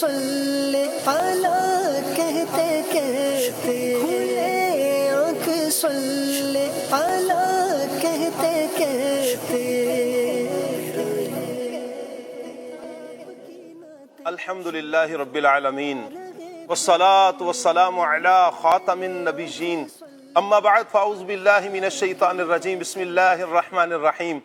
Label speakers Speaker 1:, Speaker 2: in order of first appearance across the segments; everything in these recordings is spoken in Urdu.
Speaker 1: صلی علی کہتے کہتے کھلے آنکھ صلی علی کہتے کہتے
Speaker 2: الحمدللہ رب العالمین والصلاة والسلام علی خاتم النبیین اما بعد فاعوذ باللہ من الشیطان الرجیم بسم اللہ الرحمن الرحیم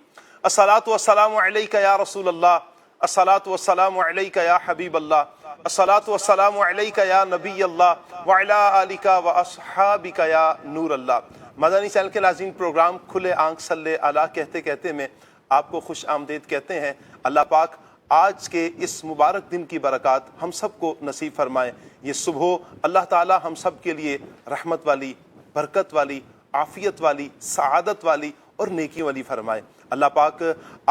Speaker 2: الصلاة والسلام علیک یا رسول اللہ الصلاة والسلام علیک یا حبیب اللہ الصلاة والسلام علیک یا نبی اللہ وعلا آلک و اصحابک یا نور اللہ۔ مدنی چینل کے ناظرین، پروگرام کھلے آنکھ صلی علی کہتے کہتے میں آپ کو خوش آمدید کہتے ہیں۔ اللہ پاک آج کے اس مبارک دن کی برکات ہم سب کو نصیب فرمائے۔ یہ صبح اللہ تعالی ہم سب کے لیے رحمت والی، برکت والی، عافیت والی، سعادت والی اور نیکی والی فرمائے۔ اللہ پاک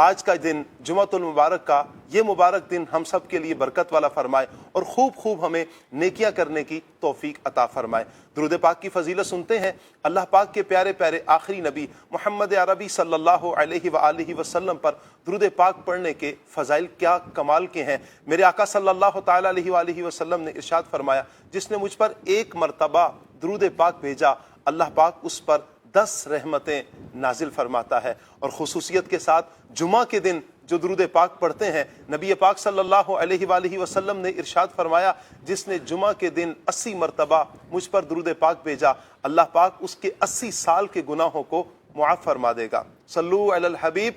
Speaker 2: آج کا دن جمعۃ المبارک کا یہ مبارک دن ہم سب کے لیے برکت والا فرمائے اور خوب ہمیں نیکیاں کرنے کی توفیق عطا فرمائے۔ درود پاک کی فضیلت سنتے ہیں۔ اللہ پاک کے پیارے پیارے آخری نبی محمد عربی صلی اللہ علیہ وآلہ وسلم پر درود پاک پڑھنے کے فضائل کیا کمال کے ہیں۔ میرے آقا صلی اللہ تعالیٰ علیہ وآلہ وسلم نے ارشاد فرمایا، جس نے مجھ پر ایک مرتبہ درود پاک بھیجا اللہ پاک اس پر 10 رحمتیں نازل فرماتا ہے۔ اور خصوصیت کے ساتھ جمعہ کے دن جو درود پاک پڑھتے ہیں، نبی پاک صلی اللہ علیہ وآلہ وسلم نے ارشاد فرمایا، جس نے جمعہ کے دن 80 مرتبہ مجھ پر درود پاک بھیجا اللہ پاک اس کے 80 سال کے گناہوں کو معاف فرما دے گا۔ صلو علی الحبیب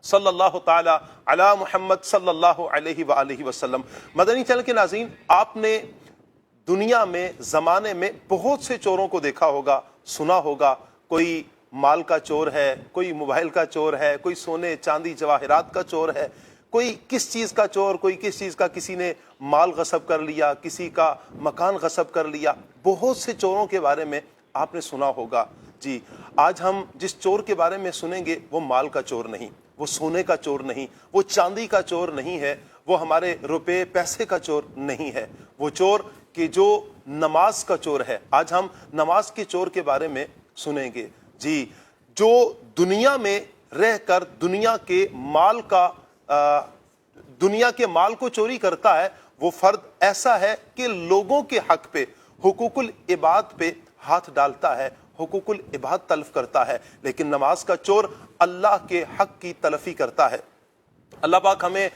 Speaker 2: صلی اللہ تعالی علی محمد صلی اللہ علیہ وآلہ وسلم۔ مدنی چینل کے ناظرین، آپ نے دنیا میں زمانے میں بہت سے چوروں کو دیکھا ہوگا، سنا ہوگا۔ کوئی مال کا چور ہے، کوئی موبائل کا چور ہے، کوئی سونے چاندی جواہرات کا چور ہے، کوئی کس چیز کا چور، کوئی کس چیز کا، کسی نے مال غصب کر لیا، کسی کا مکان غصب کر لیا۔ بہت سے چوروں کے بارے میں آپ نے سنا ہوگا۔ جی، آج ہم جس چور کے بارے میں سنیں گے وہ مال کا چور نہیں، وہ سونے کا چور نہیں، وہ چاندی کا چور نہیں ہے، وہ ہمارے روپے پیسے کا چور نہیں ہے، وہ چور کہ جو نماز کا چور ہے۔ آج ہم نماز کے چور کے بارے میں سنیں گے۔ جی، جو دنیا میں رہ کر دنیا کے مال کو چوری کرتا ہے، وہ فرد ایسا ہے کہ لوگوں کے حق پہ، حقوق العباد پہ ہاتھ ڈالتا ہے، حقوق العباد تلف کرتا ہے، لیکن نماز کا چور اللہ کے حق کی تلفی کرتا ہے۔ اللہ پاک ہمیں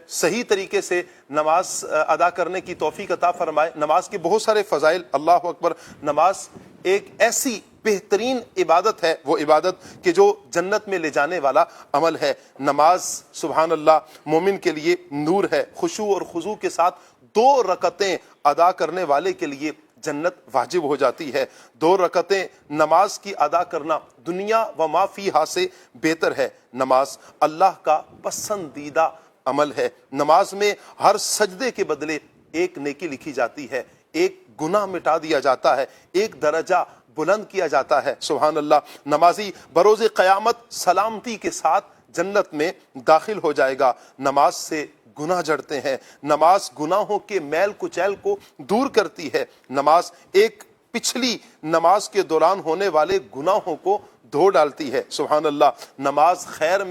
Speaker 2: صحیح طریقے سے نماز ادا کرنے کی توفیق عطا فرمائے۔ نماز کے بہت سارے فضائل، اللہ اکبر۔ نماز ایک ایسی بہترین عبادت ہے، وہ عبادت کہ جو جنت میں لے جانے والا عمل ہے۔ نماز سبحان اللہ مومن کے لیے نور ہے۔ خشوع اور خضوع کے ساتھ 2 رکعتیں ادا کرنے والے کے لیے جنت واجب ہو جاتی ہے۔ 2 رکعتیں نماز کی ادا کرنا دنیا و ما فیہا سے بہتر ہے۔ نماز اللہ کا پسندیدہ عمل ہے۔ نماز میں ہر سجدے کے بدلے ایک نیکی لکھی جاتی ہے، ایک گناہ مٹا دیا جاتا ہے، ایک درجہ بلند کیا جاتا ہے۔ سبحان اللہ۔ نمازی بروز قیامت سلامتی کے ساتھ جنت میں داخل ہو جائے گا۔ نماز سے گناہ جڑتے ہیں، نماز گناہوں کے میل کچیل کو دور کرتی ہے۔ نماز ایک پچھلی نماز کے دوران ہونے والے گناہوں کو دھو ڈالتی ہے۔ سبحان اللہ۔ نماز خیر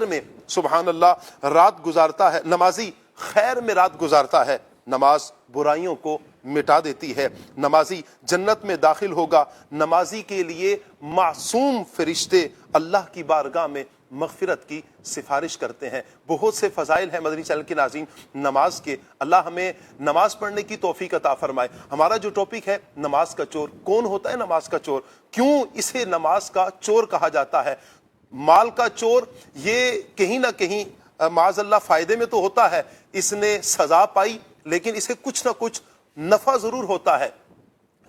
Speaker 2: میں سبحان اللہ رات گزارتا ہے، نمازی خیر میں رات گزارتا ہے۔ نماز برائیوں کو مٹا دیتی ہے۔ نمازی جنت میں داخل ہوگا۔ نمازی کے لیے معصوم فرشتے اللہ کی بارگاہ میں مغفرت کی سفارش کرتے ہیں۔ بہت سے فضائل ہیں مدنی چینل کے ناظرین نماز کے۔ اللہ ہمیں نماز پڑھنے کی توفیق عطا فرمائے۔ ہمارا جو ٹاپک ہے نماز کا چور۔ کون ہوتا ہے نماز کا چور؟ کیوں اسے نماز کا چور کہا جاتا ہے؟ مال کا چور یہ کہیں نہ کہیں معاذ اللہ فائدے میں تو ہوتا ہے، اس نے سزا پائی، لیکن اسے کچھ نہ کچھ نفع ضرور ہوتا ہے۔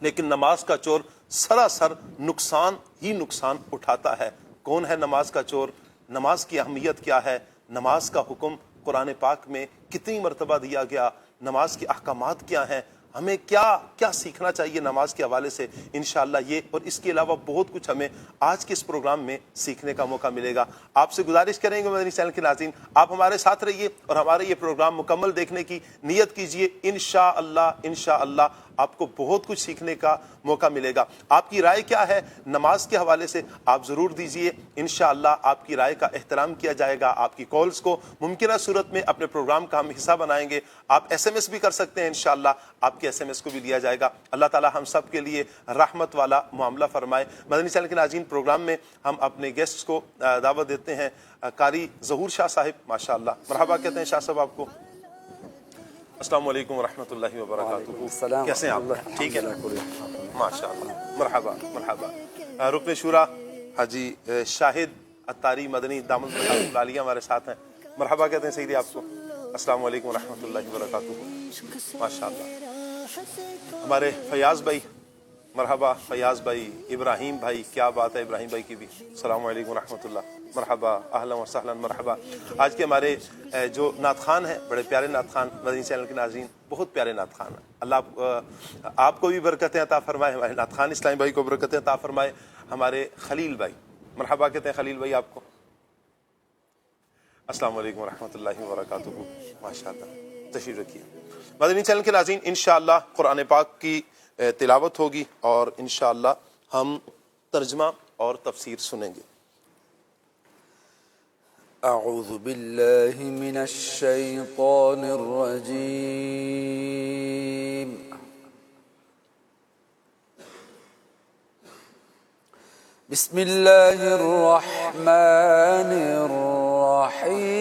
Speaker 2: لیکن نماز کا چور سراسر نقصان ہی نقصان اٹھاتا ہے۔ کون ہے نماز کا چور؟ نماز کی اہمیت کیا ہے؟ نماز کا حکم قرآن پاک میں کتنی مرتبہ دیا گیا؟ نماز کے احکامات کیا ہیں؟ ہمیں کیا سیکھنا چاہیے نماز کے حوالے سے؟ انشاءاللہ یہ اور اس کے علاوہ بہت کچھ ہمیں آج کے اس پروگرام میں سیکھنے کا موقع ملے گا۔ آپ سے گزارش کریں گے مدنی چینل کے ناظرین، آپ ہمارے ساتھ رہیے اور ہمارے یہ پروگرام مکمل دیکھنے کی نیت کیجیے۔ انشاءاللہ آپ کو بہت کچھ سیکھنے کا موقع ملے گا۔ آپ کی رائے کیا ہے نماز کے حوالے سے آپ ضرور دیجئے، انشاءاللہ آپ کی رائے کا احترام کیا جائے گا۔ آپ کی کالز کو ممکنہ صورت میں اپنے پروگرام کا ہم حصہ بنائیں گے۔ آپ ایس ایم ایس بھی کر سکتے ہیں، انشاءاللہ آپ کے ایس ایم ایس کو بھی لیا جائے گا۔ اللہ تعالی ہم سب کے لیے رحمت والا معاملہ فرمائے۔ مدنی چینل کے ناظرین، پروگرام میں ہم اپنے گیسٹس کو دعوت دیتے ہیں۔ قاری ظہور شاہ صاحب، ماشاءاللہ مرحبا کہتے ہیں شاہ صاحب آپ کو۔ السلام علیکم ورحمۃ اللہ وبرکاتہ، کیسے ہیں آپ؟ ٹھیک ہے ماشاءاللہ، مرحبا مرحبا۔ رکن شورا حاجی شاہد اتاری مدنی دامت برکاتہ العالیہ ہمارے ساتھ ہیں، مرحبا کہتے ہیں سیدی آپ کو۔ السلام علیکم ورحمۃ اللہ وبرکاتہ، ماشاءاللہ۔ ہمارے فیاض بھائی، مرحبا فیاض بھائی، ابراہیم بھائی، کیا بات ہے ابراہیم بھائی کی بھی، السلام علیکم ورحمۃ اللہ، مرحبا اہلا و سہلا، مرحبا۔ آج کے ہمارے جو نعت خوان ہیں، بڑے پیارے نعت خوان، مدنی چینل کے ناظرین بہت پیارے نعت خوان ہیں، اللہ آپ کو بھی برکتیں عطا فرمائے، ہمارے نعت خوان اسلامی بھائی کو برکتیں عطا فرمائے۔ ہمارے خلیل بھائی، مرحبا کہتے ہیں خلیل بھائی آپ کو۔ السلام علیکم ورحمۃ اللہ وبرکاتہ، ماشاءاللہ، تشریف رکھیے۔ مدنی چینل کے ناظرین، انشاءاللہ قرآن پاک کی تلاوت ہوگی اور انشاءاللہ ہم ترجمہ اور تفسیر سنیں گے۔
Speaker 3: اعوذ باللہ من الشیطان الرجیم، بسم اللہ الرحمن الرحیم۔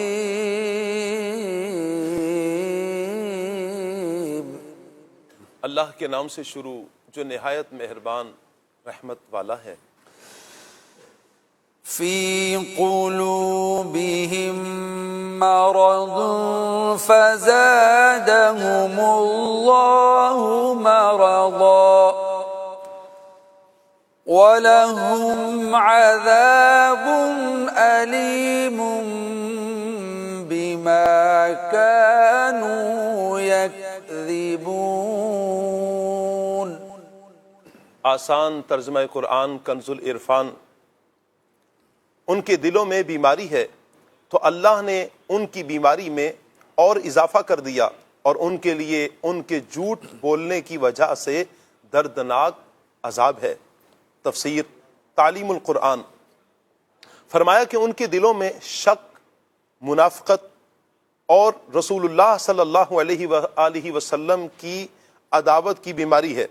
Speaker 2: اللہ کے نام سے شروع جو نہایت مہربان رحمت والا ہے۔
Speaker 3: فی قلوبہم مرض فزادہم اللہ مرضا وَلَهُمْ عَذَابٌ أَلِيمٌ بِمَا كَانُوا يَكْذِبُونَ۔
Speaker 2: آسان ترجمہ قرآن کنز العرفان۔ ان کے دلوں میں بیماری ہے تو اللہ نے ان کی بیماری میں اور اضافہ کر دیا، اور ان کے لیے ان کے جھوٹ بولنے کی وجہ سے دردناک عذاب ہے۔ تفسیر تعلیم القرآن۔ فرمایا کہ ان کے دلوں میں شک، منافقت اور رسول اللہ صلی اللہ علیہ وآلہ وسلم کی عداوت کی بیماری ہے،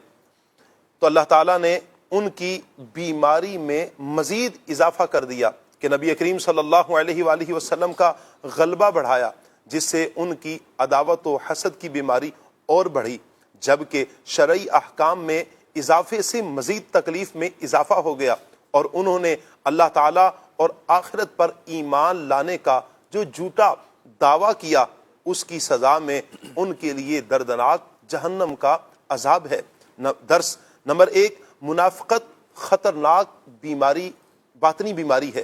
Speaker 2: تو اللہ تعالیٰ نے ان کی بیماری میں مزید اضافہ کر دیا کہ نبی کریم صلی اللہ علیہ وآلہ وسلم کا غلبہ بڑھایا، جس سے ان کی عداوت و حسد کی بیماری اور بڑھی، جبکہ شرعی احکام میں اضافے سے مزید تکلیف میں اضافہ ہو گیا، اور انہوں نے اللہ تعالیٰ اور آخرت پر ایمان لانے کا جو جھوٹا دعویٰ کیا، اس کی سزا میں ان کے لیے دردناک جہنم کا عذاب ہے۔ درس نمبر 1، منافقت خطرناک بیماری، باطنی بیماری ہے۔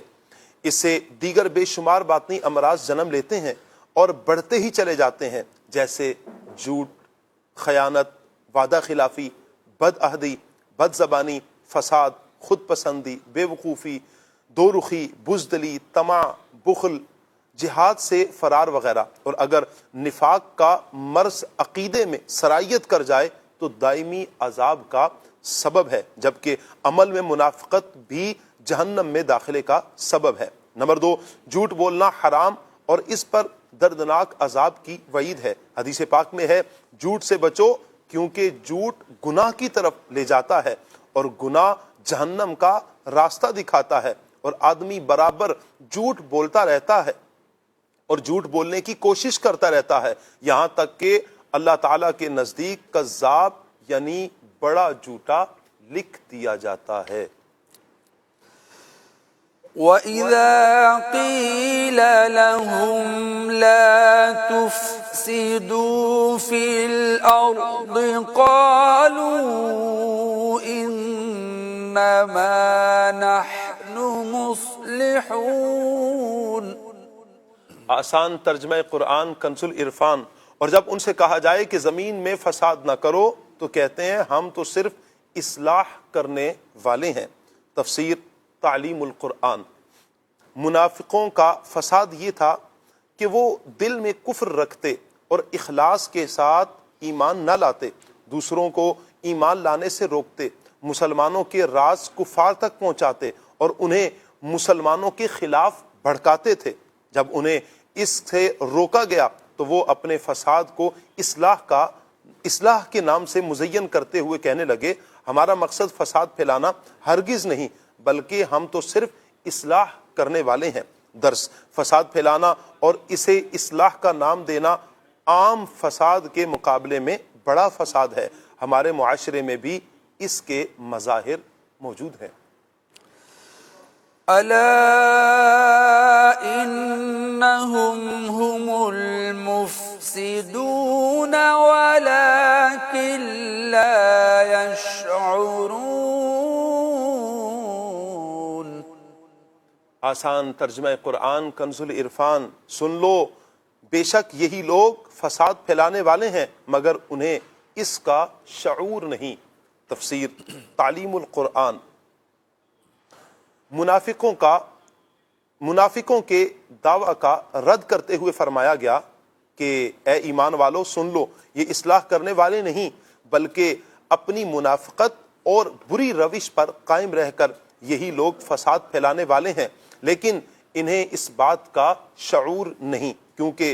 Speaker 2: اس سے دیگر بے شمار باطنی امراض جنم لیتے ہیں اور بڑھتے ہی چلے جاتے ہیں، جیسے جھوٹ، خیانت، وعدہ خلافی، بد عہدی، بد زبانی، فساد، خود پسندی، بے وقوفی، دو رخی، بزدلی، طمع، بخل، جہاد سے فرار وغیرہ۔ اور اگر نفاق کا مرض عقیدے میں سرائیت کر جائے تو دائمی عذاب کا سبب ہے، جبکہ عمل میں منافقت بھی جہنم میں داخلے کا سبب ہے۔ نمبر 2، جھوٹ بولنا حرام اور اس پر دردناک عذاب کی وعید ہے۔ حدیث پاک میں ہے، جھوٹ سے بچو کیونکہ جھوٹ گناہ کی طرف لے جاتا ہے، اور گناہ جہنم کا راستہ دکھاتا ہے، اور آدمی برابر جھوٹ بولتا رہتا ہے اور جھوٹ بولنے کی کوشش کرتا رہتا ہے، یہاں تک کہ اللہ تعالیٰ کے نزدیک کذاب یعنی بڑا جھوٹا لکھ دیا جاتا ہے۔
Speaker 3: وَإِذَا قِيلَ لَهُمْ لَا تُفْسِدُوا فِي الْأَرْضِ قَالُوا إِنَّمَا نَحْنُ مُصْلِحُونَ۔
Speaker 2: آسان ترجمہ قرآن کنز العرفان۔ اور جب ان سے کہا جائے کہ زمین میں فساد نہ کرو تو کہتے ہیں ہم تو صرف اصلاح کرنے والے ہیں۔ تفسیر تعلیم القرآن۔ منافقوں کا فساد یہ تھا کہ وہ دل میں کفر رکھتے اور اخلاص کے ساتھ ایمان نہ لاتے، دوسروں کو ایمان لانے سے روکتے، مسلمانوں کے راز کفار تک پہنچاتے اور انہیں مسلمانوں کے خلاف بھڑکاتے تھے۔ جب انہیں اس سے روکا گیا تو وہ اپنے فساد کو اصلاح کے نام سے مزین کرتے ہوئے کہنے لگے، ہمارا مقصد فساد پھیلانا ہرگز نہیں، بلکہ ہم تو صرف اصلاح کرنے والے ہیں۔ درس، فساد پھیلانا اور اسے اصلاح کا نام دینا عام فساد کے مقابلے میں بڑا فساد ہے۔ ہمارے معاشرے میں بھی اس کے مظاہر موجود ہیں۔
Speaker 3: ألا إنهم هم المفسدون ولكن لا يشعرون۔
Speaker 2: آسان ترجمہ قرآن کنز العرفان، سن لو بے شک یہی لوگ فساد پھیلانے والے ہیں مگر انہیں اس کا شعور نہیں۔ تفسیر تعلیم القرآن، منافقوں کے دعویٰ کا رد کرتے ہوئے فرمایا گیا کہ اے ایمان والو سن لو، یہ اصلاح کرنے والے نہیں بلکہ اپنی منافقت اور بری روش پر قائم رہ کر یہی لوگ فساد پھیلانے والے ہیں، لیکن انہیں اس بات کا شعور نہیں کیونکہ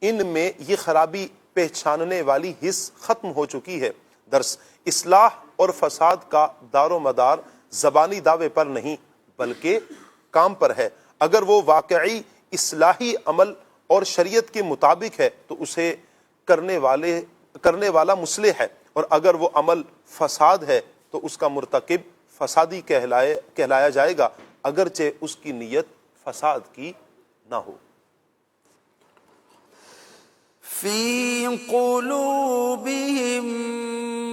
Speaker 2: ان میں یہ خرابی پہچاننے والی حس ختم ہو چکی ہے۔ درس، اصلاح اور فساد کا دار و مدار زبانی دعوے پر نہیں بلکہ کام پر ہے۔ اگر وہ واقعی اصلاحی عمل اور شریعت کے مطابق ہے تو اسے کرنے والا مصلح ہے، اور اگر وہ عمل فساد ہے تو اس کا مرتکب فسادی کہلایا جائے گا اگرچہ اس کی نیت فساد کی نہ ہو۔
Speaker 3: فی قلوبہم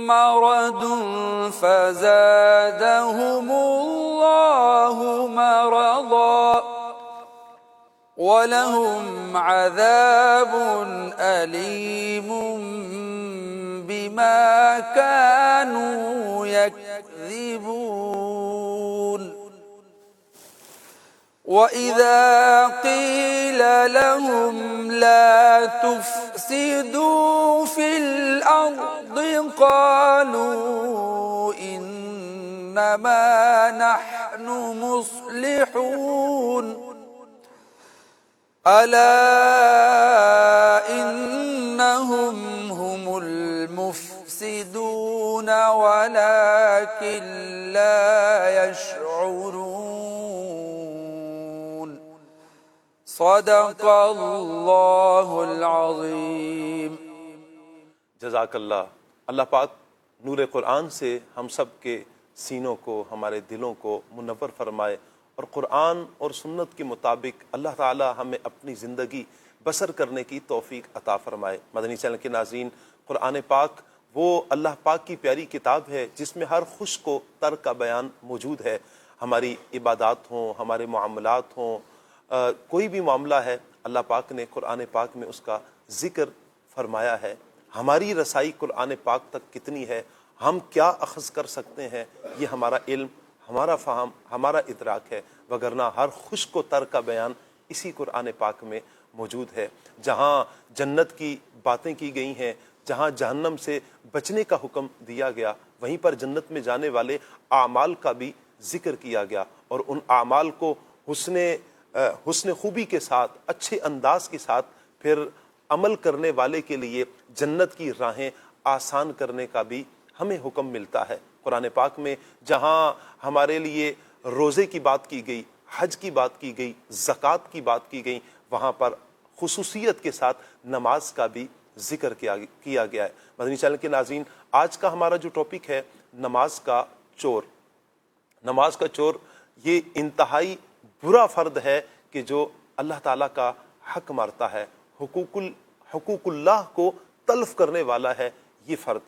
Speaker 3: مرض فزادہم اللہ مرضا وَلَهُمْ عَذَابٌ أَلِيمٌ بِمَا كَانُوا يَكْذِبُونَ۔ وَإِذَا قِيلَ لَهُمْ لَا تُفْسِدُوا فِي الْأَرْضِ قَالُوا إِنَّمَا نَحْنُ مُصْلِحُونَ أَلَا إِنَّهُمْ هُمُ الْمُفْسِدُونَ وَلَكِنْ لَا يَشْعُرُونَ۔ صدق اللہ العظیم۔
Speaker 2: جزاک اللہ۔ اللہ پاک نور قرآن سے ہم سب کے سینوں کو، ہمارے دلوں کو منور فرمائے اور قرآن اور سنت کے مطابق اللہ تعالی ہمیں اپنی زندگی بسر کرنے کی توفیق عطا فرمائے۔ مدنی چینل کے ناظرین، قرآن پاک وہ اللہ پاک کی پیاری کتاب ہے جس میں ہر خوش کو تر کا بیان موجود ہے۔ ہماری عبادات ہوں، ہمارے معاملات ہوں، کوئی بھی معاملہ ہے، اللہ پاک نے قرآن پاک میں اس کا ذکر فرمایا ہے۔ ہماری رسائی قرآن پاک تک کتنی ہے، ہم کیا اخذ کر سکتے ہیں، یہ ہمارا علم، ہمارا فہم، ہمارا ادراک ہے، وگرنہ ہر خوش کو تر کا بیان اسی قرآن پاک میں موجود ہے۔ جہاں جنت کی باتیں کی گئی ہیں، جہاں جہنم سے بچنے کا حکم دیا گیا، وہیں پر جنت میں جانے والے اعمال کا بھی ذکر کیا گیا، اور ان اعمال کو حسن خوبی کے ساتھ، اچھے انداز کے ساتھ پھر عمل کرنے والے کے لیے جنت کی راہیں آسان کرنے کا بھی ہمیں حکم ملتا ہے۔ قرآن پاک میں جہاں ہمارے لیے روزے کی بات کی گئی، حج کی بات کی گئی، زکوٰۃ کی بات کی گئی، وہاں پر خصوصیت کے ساتھ نماز کا بھی ذکر کیا گیا ہے۔ مدنی چینل کے ناظرین، آج کا ہمارا جو ٹاپک ہے نماز کا چور۔ نماز کا چور یہ انتہائی برا فرد ہے کہ جو اللہ تعالیٰ کا حق مارتا ہے، حقوق اللہ کو تلف کرنے والا ہے یہ فرد،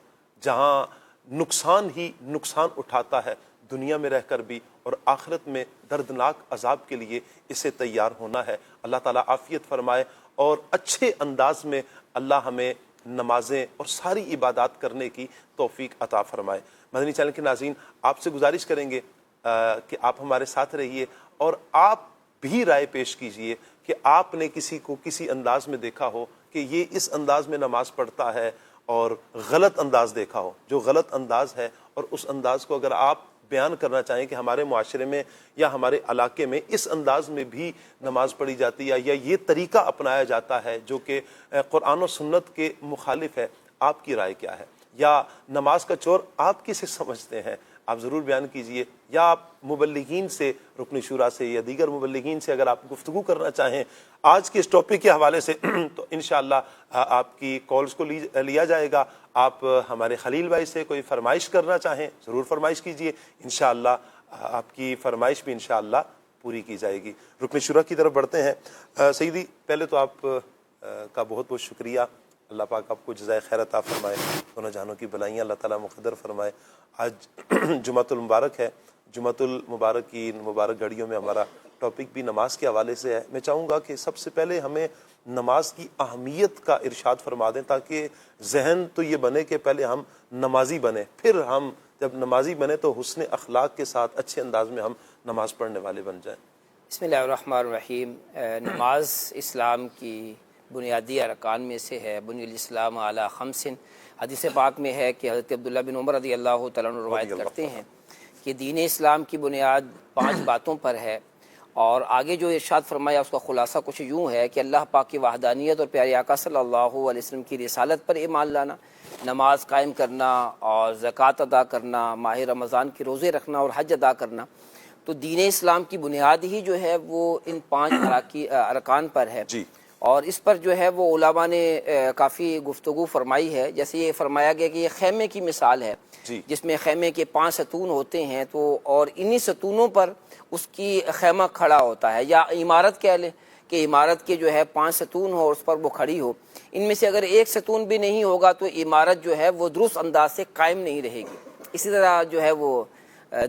Speaker 2: جہاں نقصان ہی نقصان اٹھاتا ہے دنیا میں رہ کر بھی، اور آخرت میں دردناک عذاب کے لیے اسے تیار ہونا ہے۔ اللہ تعالیٰ عافیت فرمائے اور اچھے انداز میں اللہ ہمیں نمازیں اور ساری عبادات کرنے کی توفیق عطا فرمائے۔ مدنی چینل کے ناظرین، آپ سے گزارش کریں گے کہ آپ ہمارے ساتھ رہیے اور آپ بھی رائے پیش کیجئے کہ آپ نے کسی کو کسی انداز میں دیکھا ہو کہ یہ اس انداز میں نماز پڑھتا ہے اور غلط انداز دیکھا ہو، جو غلط انداز ہے، اور اس انداز کو اگر آپ بیان کرنا چاہیں کہ ہمارے معاشرے میں یا ہمارے علاقے میں اس انداز میں بھی نماز پڑھی جاتی ہے یا یہ طریقہ اپنایا جاتا ہے جو کہ قرآن و سنت کے مخالف ہے، آپ کی رائے کیا ہے؟ یا نماز کا چور آپ کسے سمجھتے ہیں؟ آپ ضرور بیان کیجئے، یا آپ مبلغین سے، رکن شورا سے یا دیگر مبلغین سے اگر آپ گفتگو کرنا چاہیں آج کے اس ٹاپک کے حوالے سے تو انشاءاللہ آپ کی کالز کو لیا جائے گا۔ آپ ہمارے خلیل بھائی سے کوئی فرمائش کرنا چاہیں ضرور فرمائش کیجئے، انشاءاللہ آپ کی فرمائش بھی انشاءاللہ پوری کی جائے گی۔ رکن شورا کی طرف بڑھتے ہیں۔ سیدی، پہلے تو آپ کا بہت بہت شکریہ، اللہ پاک آپ کو جزائے خیر عطا فرمائے، دونوں جہانوں کی بلائیاں اللہ تعالیٰ مقدر فرمائے۔ آج جمعۃ المبارک ہے، جمعۃ المبارک کی مبارک گھڑیوں میں ہمارا ٹاپک بھی نماز کے حوالے سے ہے۔ میں چاہوں گا کہ سب سے پہلے ہمیں نماز کی اہمیت کا ارشاد فرما دیں، تاکہ ذہن تو یہ بنے کہ پہلے ہم نمازی بنیں، پھر ہم جب نمازی بنے تو حسن اخلاق کے ساتھ اچھے انداز میں ہم نماز پڑھنے والے بن جائیں۔
Speaker 4: بسم اللہ الرحمن الرحیم۔ نماز اسلام کی بنیادی ارکان میں سے ہے۔ بنی الاسلام علی خمس، حدیث پاک میں ہے کہ حضرت عبداللہ بن عمر رضی اللہ تعالیٰ عنہ روایت کرتے ہیں کہ دین اسلام کی بنیاد 5 باتوں پر ہے، اور آگے جو ارشاد فرمایا اس کا خلاصہ کچھ یوں ہے کہ اللہ پاک کی وحدانیت اور پیارے آقا صلی اللہ علیہ وسلم کی رسالت پر ایمان لانا، نماز قائم کرنا اور زکوٰۃ ادا کرنا، ماہ رمضان کے روزے رکھنا اور حج ادا کرنا۔ تو دین اسلام کی بنیاد ہی جو ہے وہ ان 5 ارکان پر ہے،
Speaker 2: جی،
Speaker 4: اور اس پر جو ہے وہ علماء نے کافی گفتگو فرمائی ہے۔ جیسے یہ فرمایا گیا کہ یہ خیمے کی مثال ہے،
Speaker 2: جی،
Speaker 4: جس میں خیمے کے 5 ستون ہوتے ہیں، تو اور انہی ستونوں پر اس کی خیمہ کھڑا ہوتا ہے، یا عمارت کہہ لیں کہ عمارت کے جو ہے 5 ستون ہو اور اس پر وہ کھڑی ہو۔ ان میں سے اگر ایک ستون بھی نہیں ہوگا تو عمارت جو ہے وہ درست انداز سے قائم نہیں رہے گی۔ اسی طرح جو ہے وہ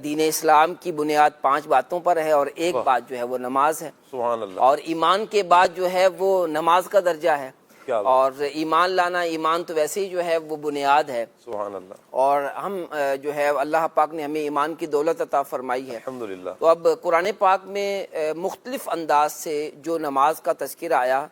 Speaker 4: دین اسلام کی بنیاد 5 باتوں پر ہے، اور ایک بات جو ہے وہ نماز ہے،
Speaker 2: سبحان اللہ،
Speaker 4: اور ایمان کے بعد جو ہے وہ نماز کا درجہ ہے،
Speaker 2: کیا بات،
Speaker 4: اور ایمان لانا، ایمان تو ویسے ہی جو ہے وہ بنیاد ہے،
Speaker 2: سبحان اللہ،
Speaker 4: اور ہم جو ہے اللہ پاک نے ہمیں ایمان کی دولت عطا فرمائی ہے۔
Speaker 2: الحمدللہ۔
Speaker 4: تو اب قرآن پاک میں مختلف انداز سے جو نماز کا تذکرہ آیا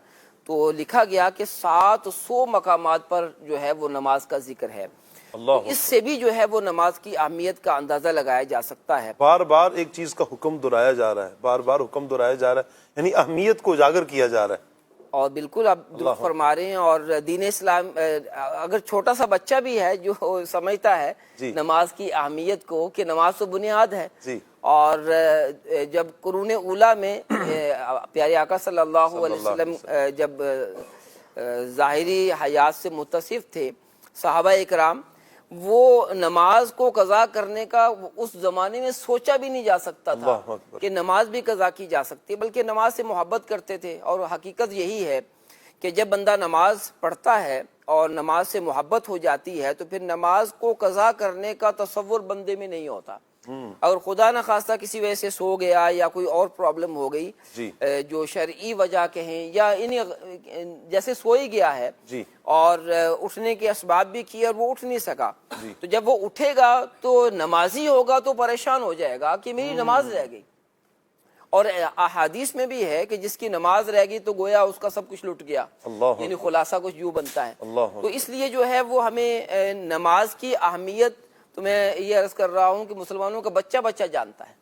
Speaker 4: تو لکھا گیا کہ 700 مقامات پر جو ہے وہ نماز کا ذکر ہے۔
Speaker 2: اللہ،
Speaker 4: اس سے بھی جو ہے وہ نماز کی اہمیت کا اندازہ لگایا جا سکتا ہے۔
Speaker 2: بار بار ایک چیز کا حکم دہرایا جا رہا ہے، بار بار حکم دہرایا جا رہا ہے، یعنی اہمیت کو اجاگر کیا جا رہا ہے۔
Speaker 4: اور بالکل آپ درست فرما رہے ہیں، اور دین اسلام اگر چھوٹا سا بچہ بھی ہے جو سمجھتا ہے
Speaker 2: جی،
Speaker 4: نماز کی اہمیت کو کہ نماز تو بنیاد ہے،
Speaker 2: جی،
Speaker 4: اور جب قرون اولیٰ میں پیارے آقا صلی اللہ علیہ وسلم جب ظاہری حیات سے متصف تھے، صحابہ اکرام وہ نماز کو قضا کرنے کا اس زمانے میں سوچا بھی نہیں جا سکتا تھا
Speaker 2: اللہ اکبر،
Speaker 4: کہ نماز بھی قضا کی جا سکتی ہے، بلکہ نماز سے محبت کرتے تھے۔ اور حقیقت یہی ہے کہ جب بندہ نماز پڑھتا ہے اور نماز سے محبت ہو جاتی ہے تو پھر نماز کو قضا کرنے کا تصور بندے میں نہیں ہوتا۔ اگر خدا نہ خواستہ کسی وجہ سے سو گیا یا کوئی اور پرابلم ہو گئی،
Speaker 2: جی،
Speaker 4: جو شرعی وجہ کہیں، یا انہیں جیسے سو ہی گیا ہے
Speaker 2: جی،
Speaker 4: اور اٹھنے کے اسباب بھی کیے اور وہ اٹھ نہیں سکا،
Speaker 2: جی،
Speaker 4: تو جب وہ اٹھے گا تو نمازی ہوگا تو پریشان ہو جائے گا کہ میری نماز رہ گئی۔ اور احادیث میں بھی ہے کہ جس کی نماز رہ گئی تو گویا اس کا سب کچھ لٹ گیا،
Speaker 2: اللہ،
Speaker 4: یعنی خلاصہ کچھ یوں بنتا ہے۔
Speaker 2: اللہ،
Speaker 4: تو اس لیے جو ہے وہ ہمیں نماز کی اہمیت، تو میں یہ عرض کر رہا ہوں کہ مسلمانوں کا بچہ بچہ جانتا ہے،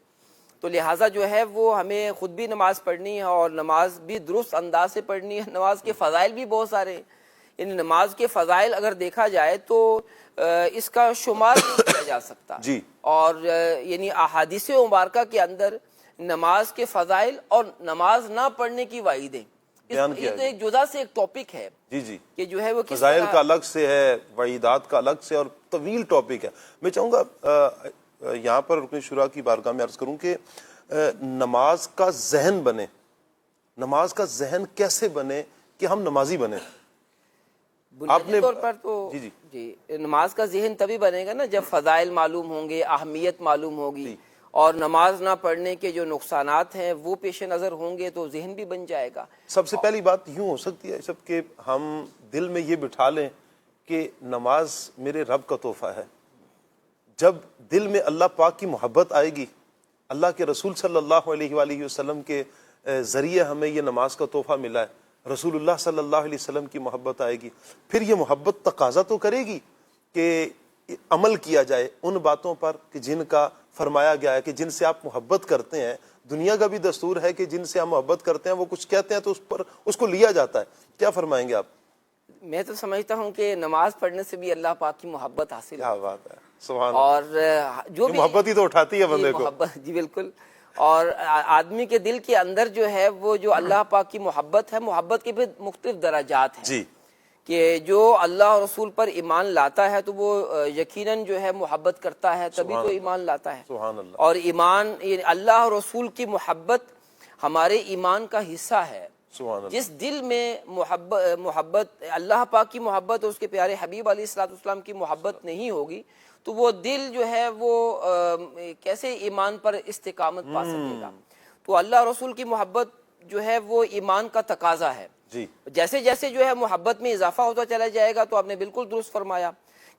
Speaker 4: تو لہٰذا جو ہے وہ ہمیں خود بھی نماز پڑھنی ہے اور نماز بھی درست انداز سے پڑھنی ہے۔ نماز کے فضائل بھی بہت سارے ہیں، یعنی نماز کے فضائل اگر دیکھا جائے تو اس کا شمار نہیں کیا جا سکتا،
Speaker 2: جی،
Speaker 4: اور یعنی احادیث مبارکہ کے اندر نماز کے فضائل اور نماز نہ پڑھنے کی وعیدیں،
Speaker 2: بیان
Speaker 4: یہ
Speaker 2: کیا
Speaker 4: تو
Speaker 2: ہے۔
Speaker 4: ایک جدا سے ایک ٹاپک ہے
Speaker 2: جی، جی،
Speaker 4: کہ جو ہے وہ کس
Speaker 2: فضائل
Speaker 4: طرح
Speaker 2: کا الگ سے ہے، وعیدات کا الگ سے، اور طویل ٹاپک ہے۔ میں چاہوں گا یہاں پر رکن شورا کی بارگاہ میں عرض کروں کہ نماز کا ذہن بنے، نماز کا ذہن کیسے بنے کہ ہم نمازی بنے؟
Speaker 4: بنیادی طور پر تو
Speaker 2: جی،
Speaker 4: جی نماز کا ذہن تبھی بنے گا نا جب فضائل معلوم ہوں گے، اہمیت معلوم ہوگی، اور نماز نہ پڑھنے کے جو نقصانات ہیں وہ پیش نظر ہوں گے تو ذہن بھی بن جائے گا۔
Speaker 2: سب سے پہلی بات یوں ہو سکتی ہے سب کہ ہم دل میں یہ بٹھا لیں کہ نماز میرے رب کا تحفہ ہے۔ جب دل میں اللہ پاک کی محبت آئے گی، اللہ کے رسول صلی اللہ علیہ وآلہ وسلم کے ذریعے ہمیں یہ نماز کا تحفہ ملا ہے، رسول اللہ صلی اللہ علیہ وسلم کی محبت آئے گی، پھر یہ محبت تقاضا تو کرے گی کہ عمل کیا جائے ان باتوں پر کہ جن کا فرمایا گیا ہے کہ جن سے آپ محبت کرتے ہیں۔ دنیا کا بھی دستور ہے کہ جن سے ہم محبت کرتے ہیں وہ کچھ کہتے ہیں تو اس کو لیا جاتا ہے۔ کیا فرمائیں گے آپ؟
Speaker 4: میں تو سمجھتا ہوں کہ نماز پڑھنے سے بھی اللہ پاک کی محبت حاصل
Speaker 2: کیا بات ہے، سبحان اللہ۔
Speaker 4: اور جو بھی
Speaker 2: محبت ہی تو اٹھاتی ہے بندے کو۔
Speaker 4: محبت، جی بالکل، اور آدمی کے دل کے اندر جو ہے وہ جو اللہ پاک کی محبت ہے، محبت کے بھی مختلف درجات ہیں
Speaker 2: جی،
Speaker 4: کہ جو اللہ اور رسول پر ایمان لاتا ہے تو وہ یقیناً جو ہے محبت کرتا ہے، تبھی تو ایمان لاتا ہے۔
Speaker 2: سبحان اللہ۔
Speaker 4: اور ایمان، اللہ اور رسول کی محبت ہمارے ایمان کا حصہ ہے۔
Speaker 2: سبحان اللہ۔
Speaker 4: جس دل میں محبت اللہ پاک کی محبت اور اس کے پیارے حبیب علیہ الصلوۃ والسلام کی محبت نہیں ہوگی تو وہ دل جو ہے وہ کیسے ایمان پر استقامت پا سکے گا؟ تو اللہ رسول کی محبت جو ہے وہ ایمان کا تقاضا ہے۔
Speaker 2: جی،
Speaker 4: جیسے جیسے جو ہے محبت میں اضافہ ہوتا چلا جائے گا، تو آپ نے بالکل درست فرمایا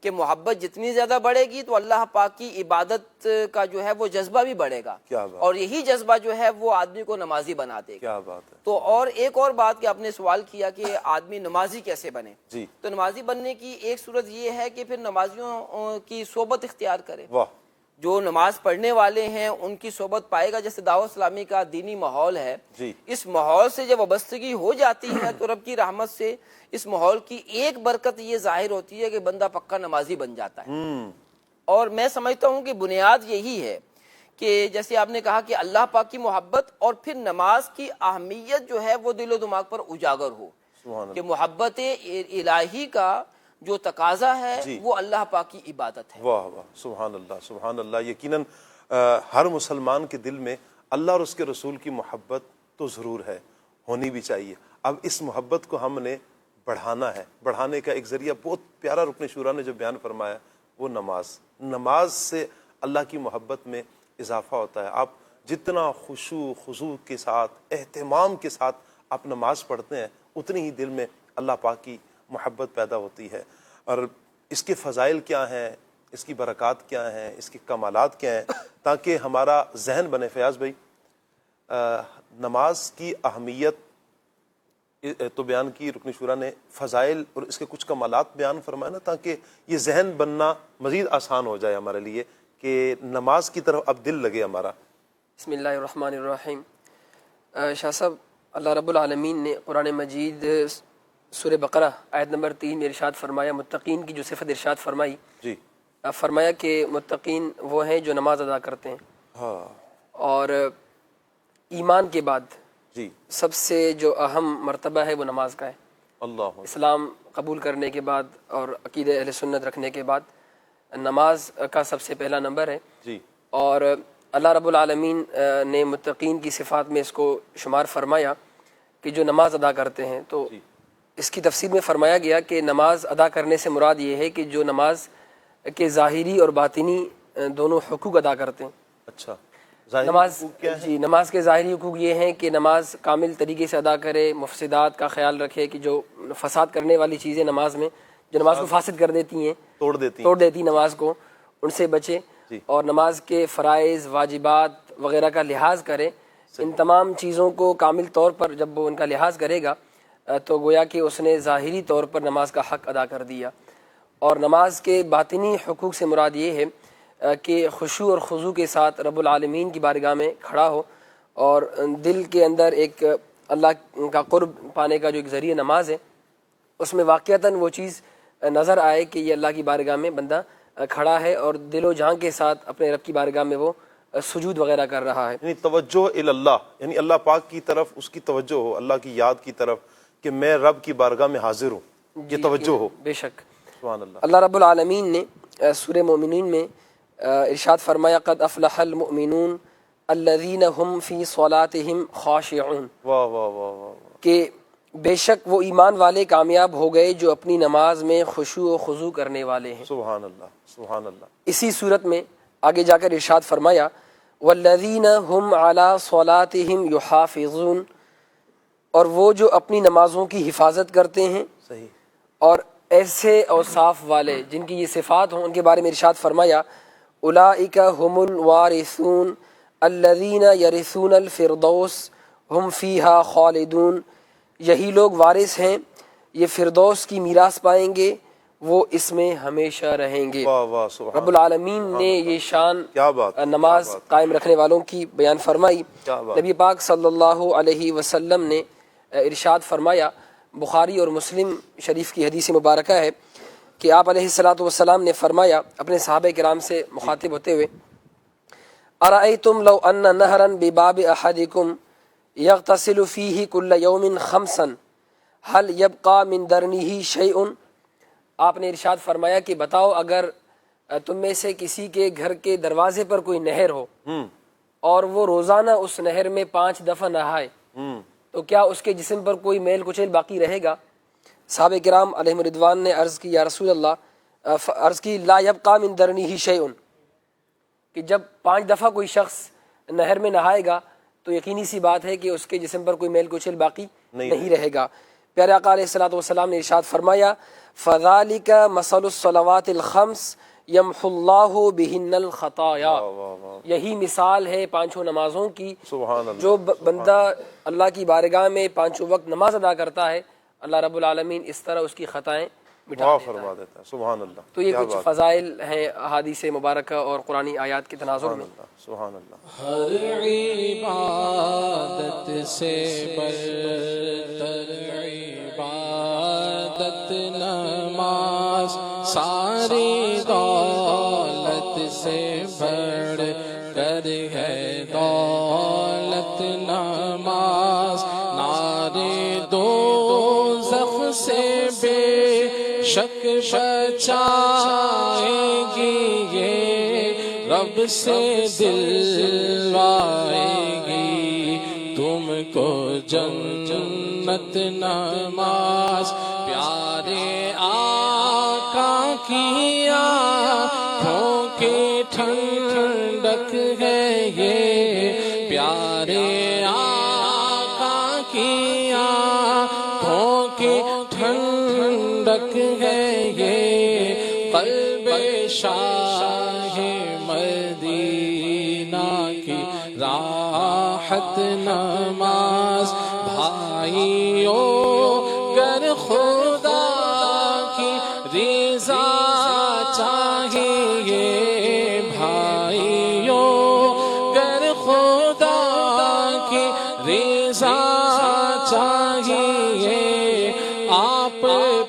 Speaker 4: کہ محبت جتنی زیادہ بڑھے گی تو اللہ پاک کی عبادت کا جو ہے وہ جذبہ بھی بڑھے گا،
Speaker 2: کیا بات،
Speaker 4: اور یہی جذبہ جو ہے وہ آدمی کو نمازی بنا دے گا۔
Speaker 2: کیا بات ہے۔
Speaker 4: تو اور ایک اور بات کہ آپ نے سوال کیا کہ آدمی نمازی کیسے بنے،
Speaker 2: جی،
Speaker 4: تو نمازی بننے کی ایک صورت یہ ہے کہ پھر نمازیوں کی صحبت اختیار کرے۔
Speaker 2: واہ،
Speaker 4: جو نماز پڑھنے والے ہیں ان کی صحبت پائے گا۔ جیسے دعوت اسلامی کا دینی ماحول ہے،
Speaker 2: جی،
Speaker 4: اس ماحول سے جب وابستگی ہو جاتی ہے تو رب کی رحمت سے اس ماحول کی ایک برکت یہ ظاہر ہوتی ہے کہ بندہ پکا نمازی بن جاتا ہے۔ اور میں سمجھتا ہوں کہ بنیاد یہی ہے کہ جیسے آپ نے کہا کہ اللہ پاک کی محبت اور پھر نماز کی اہمیت جو ہے وہ دل و دماغ پر اجاگر ہو،
Speaker 2: سبحان
Speaker 4: کہ
Speaker 2: اللہ۔
Speaker 4: محبت الہی کا جو تقاضا ہے
Speaker 2: جی،
Speaker 4: وہ اللہ پاک کی عبادت ہے۔
Speaker 2: واہ واہ، سبحان اللہ، سبحان اللہ۔ یقیناً ہر مسلمان کے دل میں اللہ اور اس کے رسول کی محبت تو ضرور ہے، ہونی بھی چاہیے۔ اب اس محبت کو ہم نے بڑھانا ہے۔ بڑھانے کا ایک ذریعہ بہت پیارا رکن شورا نے جو بیان فرمایا وہ نماز سے اللہ کی محبت میں اضافہ ہوتا ہے۔ آپ جتنا خشوع خضوع کے ساتھ، اہتمام کے ساتھ آپ نماز پڑھتے ہیں، اتنی ہی دل میں اللہ پاک کی محبت پیدا ہوتی ہے۔ اور اس کے فضائل کیا ہیں، اس کی برکات کیا ہیں، اس کے کمالات کیا ہیں، تاکہ ہمارا ذہن بنے۔ فیاض بھائی، نماز کی اہمیت تو بیان کی رکن شورا نے، فضائل اور اس کے کچھ کمالات بیان فرمائے نا، تاکہ یہ ذہن بننا مزید آسان ہو جائے ہمارے لیے کہ نماز کی طرف اب دل لگے ہمارا۔
Speaker 5: بسم اللہ الرحمن الرحیم۔ شاہ صاحب، اللہ رب العالمین نے قرآن مجید سورہ بقرہ آیت نمبر 3 میں ارشاد فرمایا، متقین کی جو صفت ارشاد فرمائی،
Speaker 2: جی،
Speaker 5: فرمایا کہ متقین وہ ہیں جو نماز ادا کرتے ہیں،
Speaker 2: ہاں،
Speaker 5: اور ایمان کے بعد
Speaker 2: جی،
Speaker 5: سب سے جو اہم مرتبہ ہے وہ نماز کا ہے۔
Speaker 2: اللہ،
Speaker 5: اسلام قبول کرنے کے بعد اور عقیدہ اہل سنت رکھنے کے بعد نماز کا سب سے پہلا نمبر ہے۔
Speaker 2: جی،
Speaker 5: اور اللہ رب العالمین نے متقین کی صفات میں اس کو شمار فرمایا کہ جو نماز ادا کرتے ہیں، تو اس کی تفسیر میں فرمایا گیا کہ نماز ادا کرنے سے مراد یہ ہے کہ جو نماز کے ظاہری اور باطنی دونوں حقوق ادا کرتے ہیں۔
Speaker 2: اچھا،
Speaker 5: نماز، جی، نماز کے ظاہری حقوق یہ ہیں کہ نماز کامل طریقے سے ادا کرے، مفسدات کا خیال رکھے کہ جو فساد کرنے والی چیزیں نماز میں جو نماز کو فاسد کر دیتی ہیں، توڑ دیتی نماز کو، ان سے بچے، اور نماز کے فرائض، واجبات وغیرہ کا لحاظ کرے۔ ان تمام چیزوں کو کامل طور پر جب وہ ان کا لحاظ کرے گا تو گویا کہ اس نے ظاہری طور پر نماز کا حق ادا کر دیا۔ اور نماز کے باطنی حقوق سے مراد یہ ہے کہ خشوع اور خضوع کے ساتھ رب العالمین کی بارگاہ میں کھڑا ہو، اور دل کے اندر ایک اللہ کا قرب پانے کا جو ایک ذریعہ نماز ہے، اس میں واقعتاً وہ چیز نظر آئے کہ یہ اللہ کی بارگاہ میں بندہ کھڑا ہے اور دل و جان کے ساتھ اپنے رب کی بارگاہ میں وہ سجود وغیرہ کر رہا ہے۔
Speaker 2: یعنی توجہ اللہ، یعنی اللہ پاک کی طرف اس کی توجہ ہو، اللہ کی یاد کی طرف کہ میں رب کی بارگاہ میں حاضر ہوں، یہ توجہ ہو۔
Speaker 5: بے شک،
Speaker 2: سبحان اللہ۔
Speaker 5: اللہ رب العالمین نے سورہ مومنین میں ارشاد فرمایا، قد افلح المؤمنون الذین هم فی صلاتهم خاشعون،
Speaker 2: واہ واہ واہ واہ،
Speaker 5: کہ بے شک وہ ایمان والے کامیاب ہو گئے جو اپنی نماز میں خشوع و خضوع کرنے والے ہیں۔
Speaker 2: سبحان اللہ، سبحان اللہ۔
Speaker 5: اسی صورت میں آگے جا کر ارشاد فرمایا، والذین هم علی صلاتهم یحافظون، اور وہ جو اپنی نمازوں کی حفاظت کرتے ہیں۔
Speaker 2: صحیح۔
Speaker 5: اور ایسے اوصاف والے جن کی یہ صفات ہوں ان کے بارے میں ارشاد فرمایا، اولئک هم الوارثون الذین یرثون الفردوس هم فیہا خالدون، یہی لوگ وارث ہیں، یہ فردوس کی میراث پائیں گے، وہ اس میں ہمیشہ رہیں گے۔ رب العالمین نے یہ شان نماز قائم رکھنے والوں کی بیان فرمائی۔ نبی پاک صلی اللہ علیہ وسلم نے ارشاد فرمایا، بخاری اور مسلم شریف کی حدیث مبارکہ ہے کہ آپ علیہ الصلاۃ والسلام نے فرمایا اپنے صحابہ کرام سے مخاطب ہوتے ہوئے، ارأیتم لو ان نہرا بباب احدکم یغتسل فیہ کل یوم خمسا هل یبقى من درنہ شیء۔ آپ نے ارشاد فرمایا کہ بتاؤ، اگر تم میں سے کسی کے گھر کے دروازے پر کوئی نہر ہو اور وہ روزانہ اس نہر میں 5 دفعہ نہائے تو کیا اس کے جسم پر کوئی میل کچیل باقی رہے گا؟ صحابہ کرام علیہم رضوان نے عرض کی، یا رسول اللہ، عرض کی لا یبقى من درنہ شیء، کہ جب 5 دفعہ کوئی شخص نہر میں نہائے گا تو یقینی سی بات ہے کہ اس کے جسم پر کوئی میل کچیل باقی نہیں رہے گا۔ پیارے آقا علیہ الصلوۃ والسلام نے ارشاد فرمایا، فذالک مثل الصلوات الخمس یمحو اللہ بہن الخطایا، یہی مثال ہے 5 نمازوں کی، جو بندہ اللہ کی بارگاہ میں 5 وقت نماز ادا کرتا ہے، اللہ رب العالمین اس طرح اس کی خطائیں مٹا دیتا ہے۔ سبحان اللہ۔ تو یہ کچھ فضائل ہیں احادیث مبارکہ اور قرآنی آیات کے تناظر میں۔
Speaker 2: سبحان اللہ۔
Speaker 6: ہر عبادت سے برتر عبادت نماز، ساری دولت سے بڑھ کر ہے دولت نماز، نارے دوزخ سے بے شک بچائے گی یہ، رب سے دلوائے گی تم کو جنت نماز، پیارے آقا کی آنکھوں کی ٹھنڈک ہے یہ، پیارے آقا کی آنکھوں کی ٹھنڈک ہے یہ، قلب شاہ مدینہ کی راحت نماز، بھائیوں گر خدا کی رضا چاہیے، بھائیوں گر خدا کی رضا چاہیے، آپ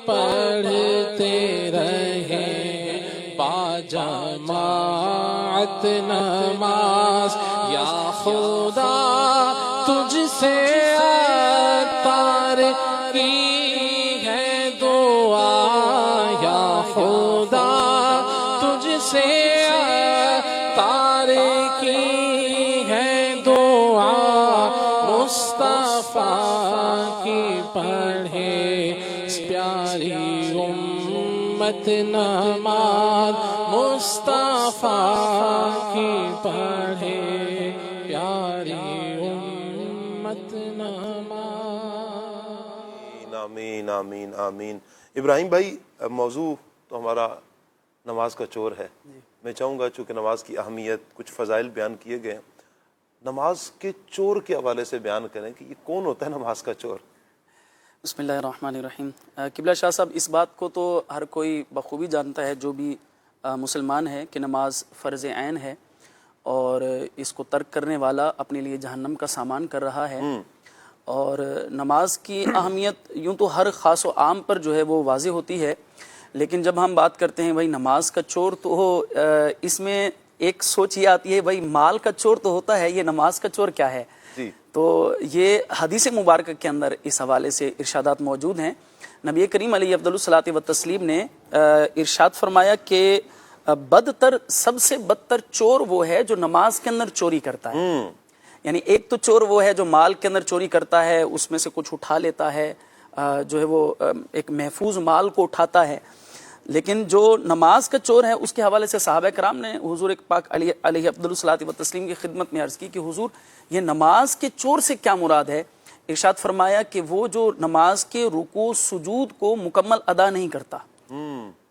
Speaker 6: پڑھتے رہیں با جماعت نماز، یا خدا تجھ سے عطار کی ہے دعا، یا خدا تجھ سے عطار کی ہے دعا، مصطفیٰ کی پڑھے پیاری امت نماز، مصطفیٰ کی پڑھے پیاری امت نماز۔
Speaker 2: آمین آمین آمین۔ ابراہیم بھائی، موضوع تو ہمارا نماز کا چور ہے۔ میں چاہوں گا چونکہ نماز کی اہمیت، کچھ فضائل بیان کیے گئے، نماز کے چور کے حوالے سے بیان کریں کہ یہ کون ہوتا ہے نماز کا چور؟
Speaker 7: بسم اللہ الرحمن الرحیم۔ قبلہ شاہ صاحب، اس بات کو تو ہر کوئی بخوبی جانتا ہے جو بھی مسلمان ہے کہ نماز فرض عین ہے، اور اس کو ترک کرنے والا اپنے لیے جہنم کا سامان کر رہا ہے۔ اور نماز کی اہمیت یوں تو ہر خاص و عام پر جو ہے وہ واضح ہوتی ہے، لیکن جب ہم بات کرتے ہیں بھائی نماز کا چور، تو اس میں ایک سوچ یہ آتی ہے بھائی مال کا چور تو ہوتا ہے، یہ نماز کا چور کیا ہے؟ تو یہ حدیث مبارکہ کے اندر اس حوالے سے ارشادات موجود ہیں۔ نبی کریم علیہ افضل الصلاۃ والتسلیم نے ارشاد فرمایا کہ بدتر، سب سے بدتر چور وہ ہے جو نماز کے اندر چوری کرتا ہے۔ یعنی ایک تو چور وہ ہے جو مال کے اندر چوری کرتا ہے، اس میں سے کچھ اٹھا لیتا ہے، جو ہے وہ ایک محفوظ مال کو اٹھاتا ہے، لیکن جو نماز کا چور ہے اس کے حوالے سے صحابہ کرام نے حضور پاک علیہ افضل الصلاۃ والتسلیم کی خدمت میں عرض کی کہ حضور یہ نماز کے چور سے کیا مراد ہے؟ ارشاد فرمایا کہ وہ جو نماز کے رکوع سجود کو مکمل ادا نہیں کرتا،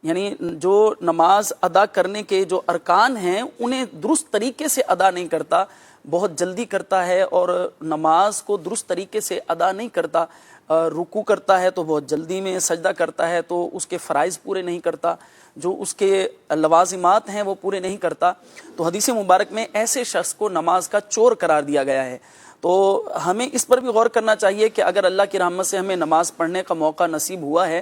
Speaker 7: یعنی جو نماز ادا کرنے کے جو ارکان ہیں انہیں درست طریقے سے ادا نہیں کرتا، بہت جلدی کرتا ہے اور نماز کو درست طریقے سے ادا نہیں کرتا، رکوع کرتا ہے تو بہت جلدی میں، سجدہ کرتا ہے تو اس کے فرائض پورے نہیں کرتا، جو اس کے لوازمات ہیں وہ پورے نہیں کرتا، تو حدیث مبارک میں ایسے شخص کو نماز کا چور قرار دیا گیا ہے۔ تو ہمیں اس پر بھی غور کرنا چاہیے کہ اگر اللہ کی رحمت سے ہمیں نماز پڑھنے کا موقع نصیب ہوا ہے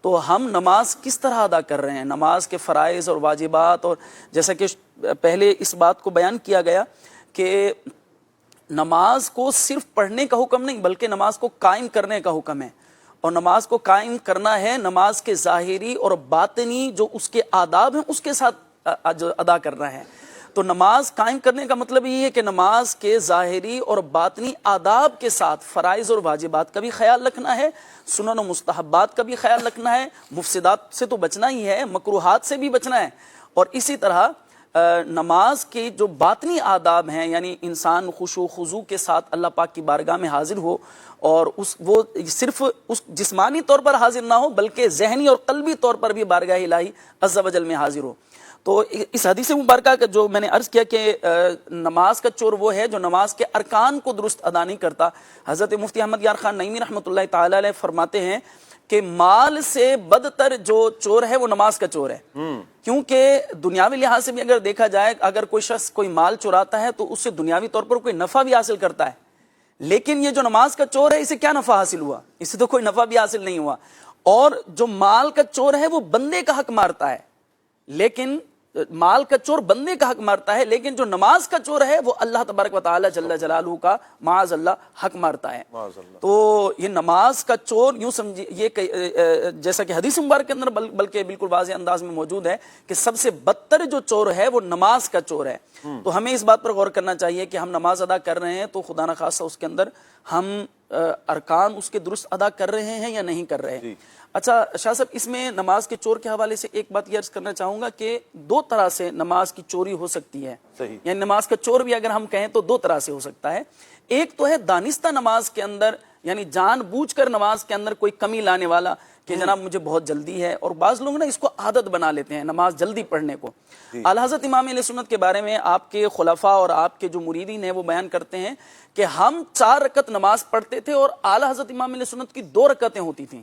Speaker 7: تو ہم نماز کس طرح ادا کر رہے ہیں، نماز کے فرائض اور واجبات، اور جیسا کہ پہلے اس بات کو بیان کیا گیا کہ نماز کو صرف پڑھنے کا حکم نہیں بلکہ نماز کو قائم کرنے کا حکم ہے، اور نماز کو قائم کرنا ہے نماز کے ظاہری اور باطنی جو اس کے آداب ہیں اس کے ساتھ ادا کرنا ہے۔ تو نماز قائم کرنے کا مطلب یہ ہے کہ نماز کے ظاہری اور باطنی آداب کے ساتھ فرائض اور واجبات کا بھی خیال رکھنا ہے، سنن و مستحبات کا بھی خیال رکھنا ہے، مفسدات سے تو بچنا ہی ہے، مکروہات سے بھی بچنا ہے، اور اسی طرح نماز کے جو باطنی آداب ہیں، یعنی انسان خشوع و خضوع کے ساتھ اللہ پاک کی بارگاہ میں حاضر ہو، اور وہ صرف اس جسمانی طور پر حاضر نہ ہو بلکہ ذہنی اور قلبی طور پر بھی بارگاہ الہی عز و جل میں حاضر ہو۔ تو اس حدیث مبارکہ کا جو میں نے عرض کیا کہ نماز کا چور وہ ہے جو نماز کے ارکان کو درست ادا نہیں کرتا۔ حضرت مفتی احمد یار خان نعیمی رحمۃ اللہ تعالی علیہ فرماتے ہیں کہ مال سے بدتر جو چور ہے وہ نماز کا چور ہے، کیونکہ دنیاوی لحاظ سے بھی اگر دیکھا جائے، اگر کوئی شخص کوئی مال چراتا ہے تو اس سے دنیاوی طور پر کوئی نفع بھی حاصل کرتا ہے، لیکن یہ جو نماز کا چور ہے اسے کیا نفع حاصل ہوا؟ اسے تو کوئی نفع بھی حاصل نہیں ہوا۔ اور جو مال کا چور ہے وہ بندے کا حق مارتا ہے، لیکن مال کا چور بندے کا حق مارتا ہے، لیکن جو نماز کا چور ہے وہ اللہ تبارک و تعالی جل جلالہ کا معاذ اللہ حق مارتا ہے۔ تو یہ نماز کا چور یوں سمجھیے، یہ جیسا کہ حدیث مبارک کے اندر بلکہ بالکل واضح انداز میں موجود ہے کہ سب سے بدتر جو چور ہے وہ نماز کا چور ہے۔ تو ہمیں اس بات پر غور کرنا چاہیے کہ ہم نماز ادا کر رہے ہیں تو خدا نخواستہ اس کے اندر ہم ارکان اس کے درست ادا کر رہے ہیں یا نہیں کر رہے ہیں۔ اچھا شاہ صاحب، اس میں نماز کے چور کے حوالے سے ایک بات یہ عرض کرنا چاہوں گا کہ دو طرح سے نماز کی چوری ہو سکتی ہے، یعنی نماز کا چور بھی اگر ہم کہیں تو دو طرح سے ہو سکتا ہے۔ ایک تو ہے دانستہ نماز کے اندر، یعنی جان بوجھ کر نماز کے اندر کوئی کمی لانے والا کہ جناب مجھے بہت جلدی ہے، اور بعض لوگ نا اس کو عادت بنا لیتے ہیں نماز جلدی پڑھنے کو۔ اعلیٰ حضرت امام اہل سنت کے بارے میں آپ کے خلفاء اور آپ کے جو مریدین ہیں وہ بیان کرتے ہیں کہ ہم 4 رکعت نماز پڑھتے تھے اور اعلیٰ حضرت امام اہل سنت کی 2 رکعتیں ہوتی تھیں،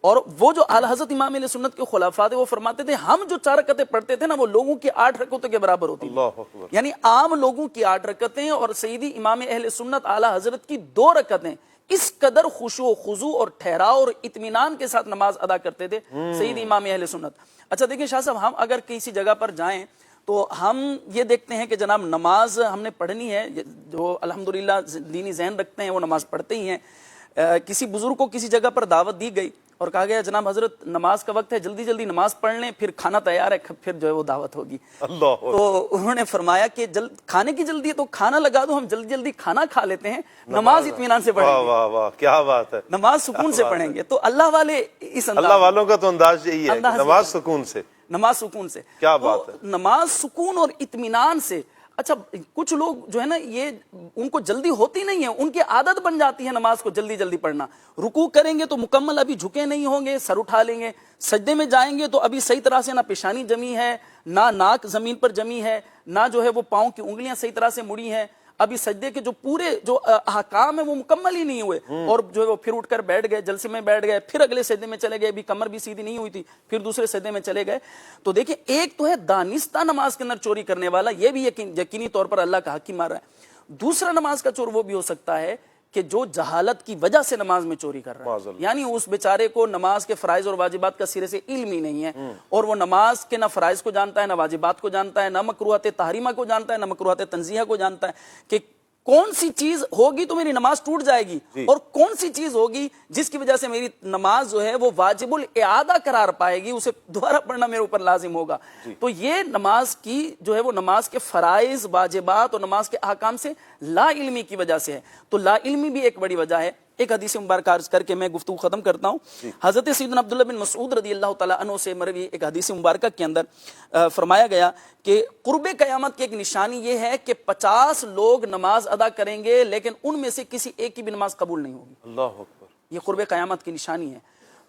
Speaker 7: اور وہ جو اعلیٰ حضرت امام اہل سنت کے خلفاء تھے وہ فرماتے تھے ہم جو 4 رکعتیں پڑھتے تھے نا وہ لوگوں کی 8 رکعتوں کے برابر ہوتی تھی، یعنی عام لوگوں کی 8 رکعتیں اور سیدی امام اہل سنت اعلیٰ حضرت کی 2 رکعتیں، اس قدر خشوع و خضوع اور ٹھہراؤ اور اطمینان کے ساتھ نماز ادا کرتے تھے سیدی امام اہل سنت۔ اچھا دیکھیں شاہ صاحب، ہم اگر کسی جگہ پر جائیں تو ہم یہ دیکھتے ہیں کہ جناب نماز ہم نے پڑھنی ہے، جو الحمدللہ دینی ذہن رکھتے ہیں وہ نماز پڑھتے ہی ہیں۔ کسی بزرگ کو کسی جگہ پر دعوت دی گئی اور کہا گیا جناب حضرت نماز کا وقت ہے، جلدی جلدی نماز پڑھ لیں پھر کھانا تیار ہے، پھر جو ہے وہ دعوت ہوگی۔ تو انہوں نے فرمایا کہ کھانے کی جلدی ہے تو کھانا لگا دو، ہم جلدی جلدی کھانا کھا لیتے ہیں، نماز اطمینان سے پڑھیں گے۔
Speaker 2: واہ واہ کیا بات ہے،
Speaker 7: نماز سکون سے پڑھیں گے۔ تو اللہ والے اس انداز،
Speaker 2: اللہ والوں کا تو انداز یہی ہے، نماز سکون سے،
Speaker 7: نماز سکون سے،
Speaker 2: کیا بات ہے،
Speaker 7: نماز سکون اور اطمینان سے۔ اچھا کچھ لوگ جو ہے نا یہ ان کو جلدی ہوتی نہیں ہے، ان کی عادت بن جاتی ہے نماز کو جلدی جلدی پڑھنا، رکوع کریں گے تو مکمل ابھی جھکے نہیں ہوں گے، سر اٹھا لیں گے، سجدے میں جائیں گے تو ابھی صحیح طرح سے نہ پیشانی جمی ہے، نہ ناک زمین پر جمی ہے، نہ جو ہے وہ پاؤں کی انگلیاں صحیح طرح سے مڑی ہیں، ابھی سجدے کے جو پورے جو احکام ہیں وہ مکمل ہی نہیں ہوئے، اور جو ہے وہ پھر اٹھ کر بیٹھ گئے، جلسے میں بیٹھ گئے، پھر اگلے سجدے میں چلے گئے، ابھی کمر بھی سیدھی نہیں ہوئی تھی، پھر دوسرے سجدے میں چلے گئے۔ تو دیکھیں ایک تو ہے دانستہ نماز کے اندر چوری کرنے والا، یہ بھی یقینی طور پر اللہ کا حق ہی مار رہا ہے۔ دوسرا نماز کا چور وہ بھی ہو سکتا ہے کہ جو جہالت کی وجہ سے نماز میں چوری کر رہا ہے، یعنی اس بیچارے کو نماز کے فرائض اور واجبات کا سرے سے علم ہی نہیں ہے، اور وہ نماز کے نہ فرائض کو جانتا ہے، نہ واجبات کو جانتا ہے، نہ مکروہات تحریمہ کو جانتا ہے، نہ مکروہات تنزیہہ کو جانتا ہے کہ کون سی چیز ہوگی تو میری نماز ٹوٹ جائے گی، اور کون سی چیز ہوگی جس کی وجہ سے میری نماز جو ہے وہ واجب الاعادہ قرار پائے گی، اسے دوبارہ پڑھنا میرے اوپر لازم ہوگا۔ تو یہ نماز کی جو ہے وہ نماز کے فرائض واجبات اور نماز کے احکام سے لا علمی کی وجہ سے ہے۔ تو لا علمی بھی ایک بڑی وجہ ہے۔ ایک حدیث مبارکہ عرض کر کے میں گفتگو ختم کرتا ہوں۔ حضرت سیدنا عبداللہ بن مسعود رضی اللہ تعالیٰ عنہ سے مروی ایک حدیث مبارکہ کے اندر فرمایا گیا کہ قرب قیامت کی ایک نشانی یہ ہے کہ 50 لوگ نماز ادا کریں گے لیکن ان میں سے کسی ایک کی بھی نماز قبول نہیں ہوگی۔ اللہ اکبر، یہ قرب قیامت کی نشانی ہے۔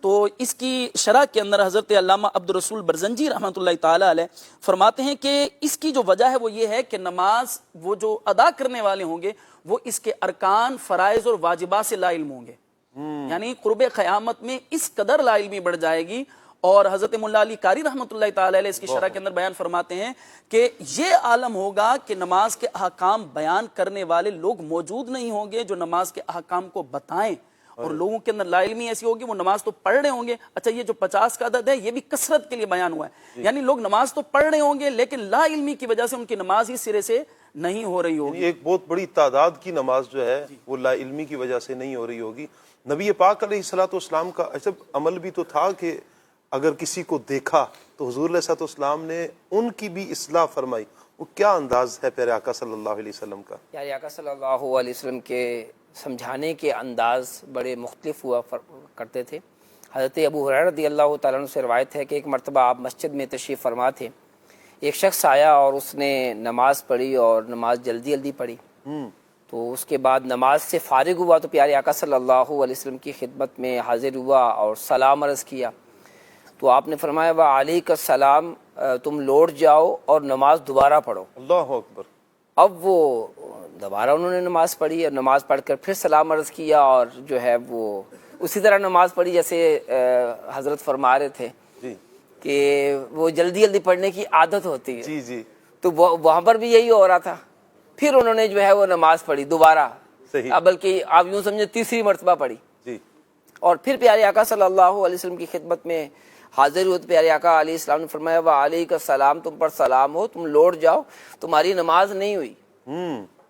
Speaker 7: تو اس کی شرح کے اندر حضرت علامہ عبد الرسول برزنجی رحمۃ اللہ تعالی علیہ فرماتے ہیں کہ اس کی جو وجہ ہے وہ یہ ہے کہ نماز وہ جو ادا کرنے والے ہوں گے وہ اس کے ارکان، فرائض اور واجبات سے لا علم ہوں گے۔ یعنی قرب قیامت میں اس قدر لا علمی بڑھ جائے گی. اور حضرت مولا علی قاری رحمۃ اللہ تعالی علیہ اس کی شرح کے اندر بیان فرماتے ہیں کہ یہ عالم ہوگا کہ نماز کے احکام بیان کرنے والے لوگ موجود نہیں ہوں گے جو نماز کے احکام کو بتائیں, اور لوگوں کے اندر لا علمی ایسی ہوگی, وہ نماز تو پڑھ رہے ہوں گے. اچھا, یہ جو 50 کا عدد ہے یہ بھی کثرت کے لیے بیان ہوا ہے, یعنی لوگ نماز تو پڑھ رہے ہوں گے لیکن لا علمی کی وجہ سے ان کی نماز ہی سرے سے نہیں ہو رہی ہوگی.
Speaker 2: ایک بہت بڑی تعداد کی نماز جو ہے وہ لا علمی کی وجہ سے نہیں ہو رہی ہوگی. نبی پاک علیہ الصلوۃ والسلام کا عجب عمل بھی تو تھا کہ اگر کسی کو دیکھا تو حضور علیہ الصلوۃ والسلام نے ان کی بھی اصلاح فرمائی. وہ کیا انداز ہے پیارے آقا صلی اللہ علیہ وسلم کا؟
Speaker 4: پیارے آقا صلی اللہ علیہ وسلم کے سمجھانے کے انداز بڑے مختلف ہوا کرتے تھے. حضرت ابو ہریرہ رضی اللہ تعالیٰ عنہ سے روایت ہے کہ ایک مرتبہ آپ مسجد میں تشریف فرما تھے, ایک شخص آیا اور اس نے نماز پڑھی اور نماز جلدی جلدی پڑھی. تو اس کے بعد نماز سے فارغ ہوا تو پیارے آقا صلی اللہ علیہ وسلم کی خدمت میں حاضر ہوا اور سلام عرض کیا. تو آپ نے فرمایا وعلیک السلام, تم لوٹ جاؤ اور نماز دوبارہ پڑھو.
Speaker 2: اللہ اکبر.
Speaker 4: اب وہ دوبارہ انہوں نے نماز پڑھی اور نماز پڑھ کر پھر سلام عرض کیا اور جو ہے وہ اسی طرح نماز پڑھی جیسے حضرت فرما رہے تھے کہ وہ جلدی جلدی پڑھنے کی عادت ہوتی ہے.
Speaker 2: جی.
Speaker 4: تو وہاں پر بھی یہی ہو رہا تھا. پھر انہوں نے جو ہے وہ نماز پڑھی دوبارہ, بلکہ آپ یوں سمجھے تیسری مرتبہ پڑھی. اور پھر پیارے آقا صلی اللہ علیہ وسلم کی خدمت میں حاضر ہوئے. پیارے آقا علیہ السلام نے فرمایا وعلیک السلام, تم پر سلام ہو, تم لوٹ جاؤ, تمہاری نماز نہیں ہوئی.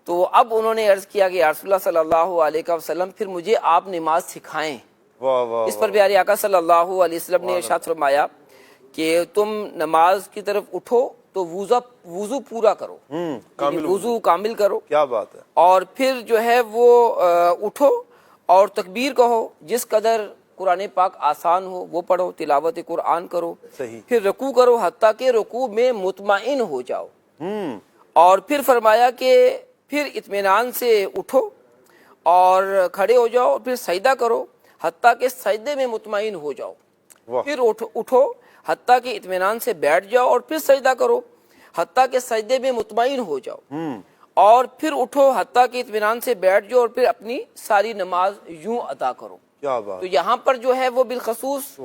Speaker 4: تو اب انہوں نے عرض کیا کہ یا رسول اللہ صلی اللہ علیہ وسلم پھر مجھے آپ نماز سکھائیں. اس پر پیارے آقا صلی اللہ علیہ وسلم نے ارشاد فرمایا کہ تم نماز کی طرف اٹھو تو وضو پورا کرو, وضو کامل کرو.
Speaker 2: کیا بات ہے.
Speaker 4: اور پھر جو ہے وہ اٹھو اور تکبیر کہو, جس قدر قرآن پاک آسان ہو وہ پڑھو, تلاوت قرآن کرو. پھر رکوع کرو حتیٰ کہ رکوع میں مطمئن ہو جاؤ. اور پھر فرمایا کہ پھر اطمینان سے اٹھو اور کھڑے ہو جاؤ, اور پھر سجدہ کرو حتیٰ کہ سجدے میں مطمئن ہو جاؤ. پھر اٹھو حتیٰ کہ اطمینان سے بیٹھ جاؤ اور پھر سجدہ کرو حتیٰ کہ سجدے میں مطمئن ہو جاؤ. اور پھر اٹھو حتیٰ کہ اطمینان سے بیٹھ جاؤ اور پھر اپنی ساری نماز یوں ادا کرو. تو یہاں پر جو ہے وہ بالخصوص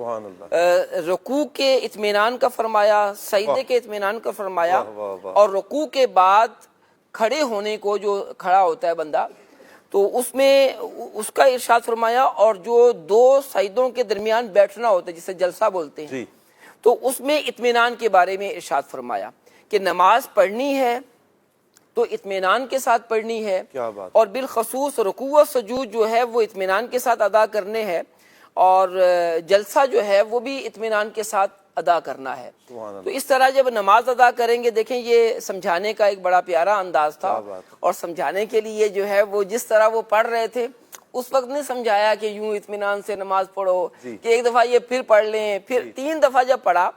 Speaker 4: رکوع کے اطمینان کا فرمایا, سجدے کے اطمینان کا فرمایا, اور رکوع کے بعد کھڑے ہونے کو, جو کھڑا ہوتا ہے بندہ تو اس میں اس کا ارشاد فرمایا, اور جو دو سجدوں کے درمیان بیٹھنا ہوتا ہے جسے جلسہ بولتے ہیں تو اس میں اطمینان کے بارے میں ارشاد فرمایا کہ نماز پڑھنی ہے تو اطمینان کے ساتھ پڑھنی ہے, اور بالخصوص رکوع و سجود جو ہے وہ اطمینان کے ساتھ ادا کرنے ہیں, اور جلسہ جو ہے وہ بھی اطمینان کے ساتھ ادا کرنا ہے. تو اس طرح جب نماز ادا کریں گے, دیکھیں یہ سمجھانے کا ایک بڑا پیارا انداز تھا, اور سمجھانے کے لیے جو ہے وہ جس طرح وہ پڑھ رہے تھے اس وقت نہیں سمجھایا کہ یوں اطمینان سے نماز پڑھو, کہ ایک دفعہ یہ پھر پڑھ لیں, پھر 3 دفعہ جب پڑھا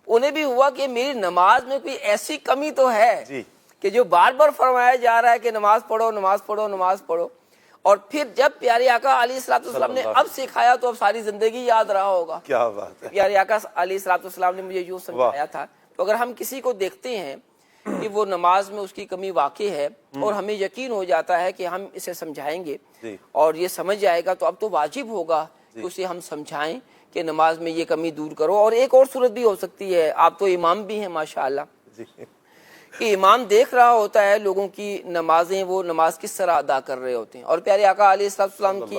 Speaker 4: انہیں بھی ہوا کہ میری نماز میں کوئی ایسی کمی تو ہے کہ جو بار بار فرمایا جا رہا ہے کہ نماز پڑھو نماز پڑھو نماز پڑھو. اور پھر جب پیارے آقا علیہ الصلوۃ والسلام نے اب سکھایا تو اب ساری زندگی یاد رہا ہوگا.
Speaker 2: کیا بات ہے.
Speaker 4: پیارے آقا علیہ الصلوۃ والسلام نے مجھے یوں سمجھایا تھا. تو اگر ہم کسی کو دیکھتے ہیں کہ وہ نماز میں اس کی کمی واقع ہے اور ہمیں یقین ہو جاتا ہے کہ ہم اسے سمجھائیں گے اور یہ سمجھ جائے گا, تو اب تو واجب ہوگا کہ اسے ہم سمجھائیں کہ نماز میں یہ کمی دور کرو. اور ایک اور صورت بھی ہو سکتی ہے, آپ تو امام بھی ہیں ماشاءاللہ, کہ امام دیکھ رہا ہوتا ہے لوگوں کی نمازیں, وہ نماز کس طرح ادا کر رہے ہوتے ہیں. اور پیارے آقا علیہ السلام کی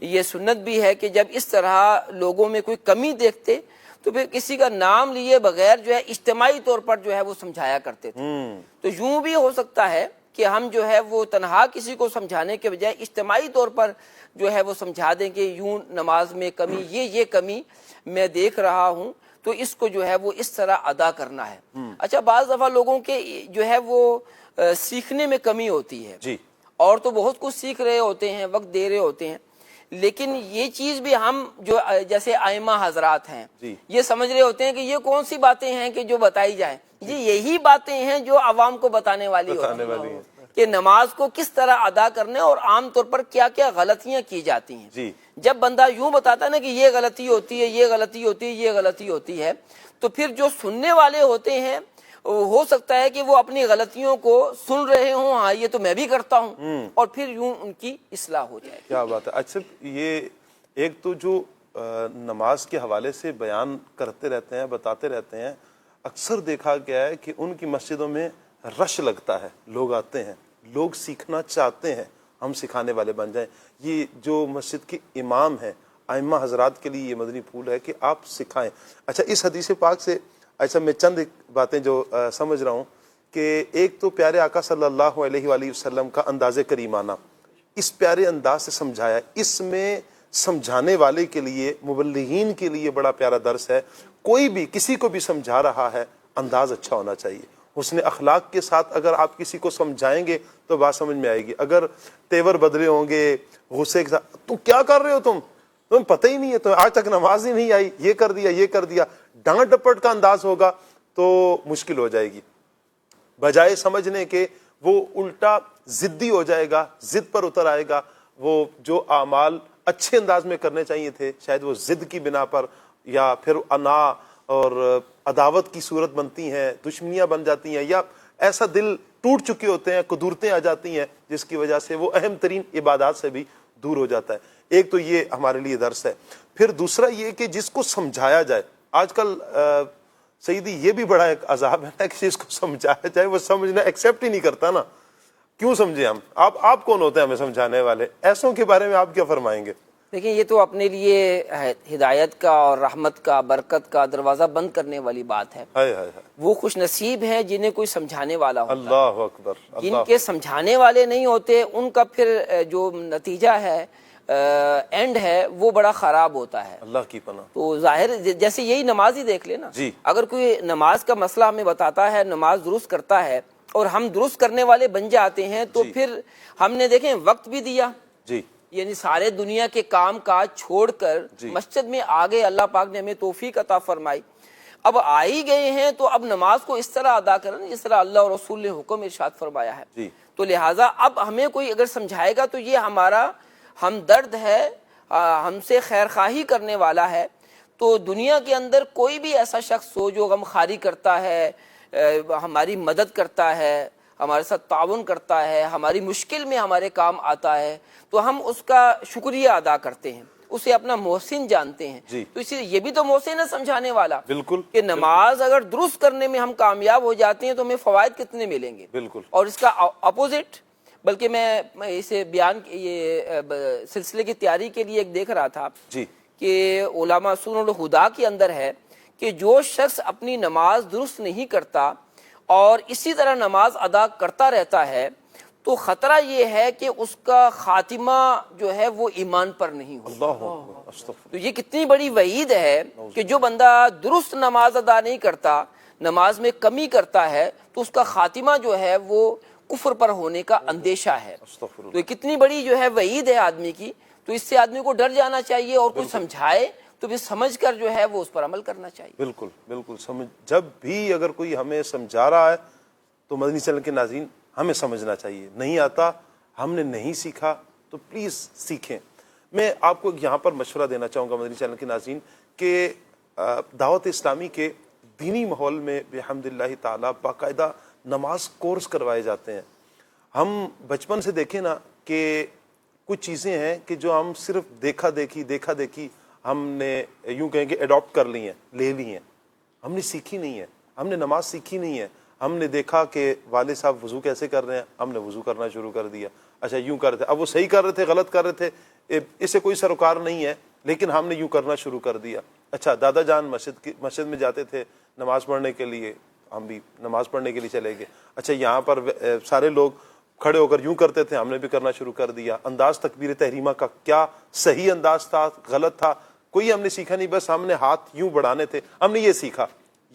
Speaker 4: یہ سنت بھی ہے کہ جب اس طرح لوگوں میں کوئی کمی دیکھتے تو پھر کسی کا نام لیے بغیر جو ہے اجتماعی طور پر جو ہے وہ سمجھایا کرتے تھے. تو یوں بھی ہو سکتا ہے کہ ہم جو ہے وہ تنہا کسی کو سمجھانے کے بجائے اجتماعی طور پر جو ہے وہ سمجھا دیں کہ یوں نماز میں کمی, یہ کمی میں دیکھ رہا ہوں, تو اس کو جو ہے وہ اس طرح ادا کرنا ہے. اچھا, بعض دفعہ لوگوں کے جو ہے وہ سیکھنے میں کمی ہوتی ہے, اور تو بہت کچھ سیکھ رہے ہوتے ہیں, وقت دے رہے ہوتے ہیں, لیکن یہ چیز بھی ہم جو جیسے ائمہ حضرات ہیں یہ سمجھ رہے ہوتے ہیں کہ یہ کون سی باتیں ہیں کہ جو بتائی جائیں, یہ یہی باتیں ہیں جو عوام کو بتانے والی ہوتی ہیں کہ نماز کو کس طرح ادا کرنے اور عام طور پر کیا کیا غلطیاں کی جاتی ہیں. جب بندہ یوں بتاتا ہے نا کہ یہ غلطی ہوتی ہے, یہ غلطی ہوتی ہے, یہ غلطی ہوتی ہے, تو پھر جو سننے والے ہوتے ہیں ہو سکتا ہے کہ وہ اپنی غلطیوں کو سن رہے ہوں, ہاں یہ تو میں بھی کرتا ہوں, اور پھر یوں ان کی اصلاح ہو جائے.
Speaker 2: کیا بات ہے. اچھا, یہ ایک تو جو نماز کے حوالے سے بیان کرتے رہتے ہیں، بتاتے رہتے ہیں، اکثر دیکھا گیا ہے کہ ان کی مسجدوں میں رش لگتا ہے، لوگ آتے ہیں، لوگ سیکھنا چاہتے ہیں، ہم سکھانے والے بن جائیں۔ یہ جو مسجد کے امام ہیں، ائمہ حضرات کے لیے یہ مدنی پھول ہے کہ آپ سکھائیں۔ اچھا، اس حدیث پاک سے ایسا میں چند باتیں جو سمجھ رہا ہوں کہ ایک تو پیارے آقا صلی اللہ علیہ وآلہ وسلم کا انداز کریمانہ، اس پیارے انداز سے سمجھایا، اس میں سمجھانے والے کے لیے، مبلغین کے لیے بڑا پیارا درس ہے۔ کوئی بھی کسی کو بھی سمجھا رہا ہے، انداز اچھا ہونا چاہیے، حسن اخلاق کے ساتھ اگر آپ کسی کو سمجھائیں گے تو بات سمجھ میں آئے گی۔ اگر تیور بدلے ہوں گے، غصے کے ساتھ، تو کیا کر رہے ہو تمہیں پتہ ہی نہیں ہے، تمہیں آج تک نماز ہی نہیں آئی، یہ کر دیا، یہ کر دیا، ڈانٹ ڈپٹ کا انداز ہوگا تو مشکل ہو جائے گی۔ بجائے سمجھنے کے وہ الٹا ضدی ہو جائے گا، ضد پر اتر آئے گا، وہ جو اعمال اچھے انداز میں کرنے چاہیے تھے شاید وہ ضد کی بنا پر یا پھر انا اور عداوت کی صورت بنتی ہیں، دشمنیاں بن جاتی ہیں، یا ایسا دل ٹوٹ چکے ہوتے ہیں، قدورتیں آ جاتی ہیں جس کی وجہ سے وہ اہم ترین عبادات سے بھی دور ہو جاتا ہے۔ ایک تو یہ ہمارے لیے درس ہے۔ پھر دوسرا یہ کہ جس کو سمجھایا جائے، آج کل سیدی یہ بھی بڑا ایک عذاب ہے نا کہ جس کو سمجھایا جائے وہ سمجھنا ایکسیپٹ ہی نہیں کرتا نا۔ کیوں سمجھے ہم؟ آپ کون ہوتے ہیں ہمیں سمجھانے والے؟ ایسوں کے بارے میں آپ کیا فرمائیں گے؟
Speaker 4: دیکھیں، یہ تو اپنے لیے ہدایت کا اور رحمت کا، برکت کا دروازہ بند کرنے والی بات ہے۔ وہ خوش نصیب ہیں جنہیں کوئی سمجھانے والا ہوتا ہے۔
Speaker 2: اللہ اکبر۔
Speaker 4: جن کے سمجھانے والے نہیں ہوتے ان کا پھر جو نتیجہ ہے، اینڈ ہے، وہ بڑا خراب ہوتا ہے۔
Speaker 2: اللہ کی پناہ۔
Speaker 4: تو ظاہر جیسے یہی نماز ہی دیکھ لینا، اگر کوئی نماز کا مسئلہ ہمیں بتاتا ہے، نماز درست کرتا ہے اور ہم درست کرنے والے بن جاتے ہیں تو پھر ہم نے دیکھیں وقت بھی دیا، یعنی سارے دنیا کے کام کاج چھوڑ کر مسجد میں آگے، اللہ پاک نے ہمیں توفیق عطا فرمائی، اب آ ہی گئے ہیں تو اب نماز کو اس طرح ادا کرنا جس طرح اللہ اور رسول نے حکم ارشاد فرمایا ہے۔ تو لہٰذا اب ہمیں کوئی اگر سمجھائے گا تو یہ ہمارا ہمدرد ہے، ہم سے خیر خواہی کرنے والا ہے۔ تو دنیا کے اندر کوئی بھی ایسا شخص ہو جو غمخواری کرتا ہے، ہماری مدد کرتا ہے، ہمارے ساتھ تعاون کرتا ہے، ہماری مشکل میں ہمارے کام آتا ہے، تو ہم اس کا شکریہ ادا کرتے ہیں، اسے اپنا محسن جانتے ہیں۔ تو اسی لیے یہ بھی تو محسن ہے سمجھانے والا،
Speaker 2: بالکل، کہ
Speaker 4: نماز اگر درست کرنے میں ہم کامیاب ہو جاتے ہیں تو ہمیں فوائد کتنے ملیں گے۔ بالکل، اور اس کا اپوزٹ، بلکہ میں اسے بیان یہ سلسلے کی تیاری کے لیے ایک دیکھ رہا تھا کہ علماء سنن الہدیٰ کے اندر ہے کہ جو شخص اپنی نماز درست نہیں کرتا اور اسی طرح نماز ادا کرتا رہتا ہے تو خطرہ یہ ہے کہ اس کا خاتمہ جو ہے وہ ایمان پر نہیں ہو۔ تو یہ کتنی بڑی وعید ہے کہ جو بندہ درست نماز ادا نہیں کرتا، نماز میں کمی کرتا ہے، تو اس کا خاتمہ جو ہے وہ کفر پر ہونے کا اندیشہ ہے۔ تو کتنی بڑی جو ہے وعید ہے آدمی کی، تو اس سے آدمی کو ڈر جانا چاہیے، اور کوئی سمجھائے تو پھر سمجھ کر جو ہے وہ اس پر عمل کرنا چاہیے۔
Speaker 2: بالکل بالکل، جب بھی اگر کوئی ہمیں سمجھا رہا ہے تو مدنی چینل کے ناظرین ہمیں سمجھنا چاہیے۔ نہیں آتا، ہم نے نہیں سیکھا تو پلیز سیکھیں۔ میں آپ کو یہاں پر مشورہ دینا چاہوں گا مدنی چینل کے ناظرین کہ دعوت اسلامی کے دینی ماحول میں بحمداللہ تعالی باقاعدہ نماز کورس کروائے جاتے ہیں۔ ہم بچپن سے دیکھیں نا کہ کچھ چیزیں ہیں کہ جو ہم صرف دیکھا دیکھی ہم نے یوں کہیں کہ ایڈاپٹ کر لی ہیں، لے لی ہیں، ہم نے سیکھی نہیں ہے، ہم نے نماز سیکھی نہیں ہے۔ ہم نے دیکھا کہ والد صاحب وضو کیسے کر رہے ہیں، ہم نے وضو کرنا شروع کر دیا، اچھا یوں کر رہے تھے، اب وہ صحیح کر رہے تھے، غلط کر رہے تھے، اس سے کوئی سروکار نہیں ہے، لیکن ہم نے یوں کرنا شروع کر دیا۔ اچھا دادا جان مسجد میں جاتے تھے نماز پڑھنے کے لیے، ہم بھی نماز پڑھنے کے لیے چلے گئے۔ اچھا یہاں پر سارے لوگ کھڑے ہو کر یوں کرتے تھے، ہم نے بھی کرنا شروع کر دیا۔ انداز تکبیر تحریمہ کا کیا صحیح انداز تھا، غلط تھا، کوئی ہم نے سیکھا نہیں، بس ہم نے ہاتھ یوں بڑھانے تھے، ہم نے یہ سیکھا،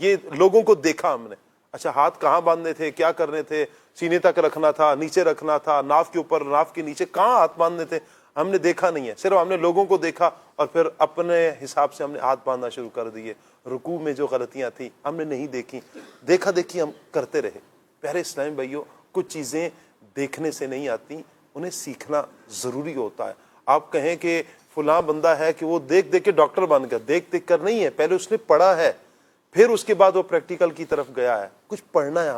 Speaker 2: یہ لوگوں کو دیکھا ہم نے۔ اچھا ہاتھ کہاں باندھنے تھے، کیا کرنے تھے، سینے تک رکھنا تھا، نیچے رکھنا تھا، ناف کے اوپر، ناف کے نیچے، کہاں ہاتھ باندھنے تھے، ہم نے دیکھا نہیں ہے، صرف ہم نے لوگوں کو دیکھا اور پھر اپنے حساب سے ہم نے ہاتھ باندھنا شروع کر دیے۔ رکوع میں جو غلطیاں تھیں ہم نے نہیں دیکھی، دیکھا دیکھی ہم کرتے رہے۔ پیارے اسلامی بھائیوں، کچھ چیزیں دیکھنے سے نہیں آتی، انہیں سیکھنا ضروری ہوتا ہے۔ آپ کہیں کہ فلاں بندہ ہے کہ وہ دیکھ دیکھ کے ڈاکٹر بن گیا، دیکھ کر نہیں ہے، پہلے اس نے پڑھا ہے، پھر اس کے بعد وہ پریکٹیکل کی طرف گیا ہے۔ کچھ پڑھنا ہے،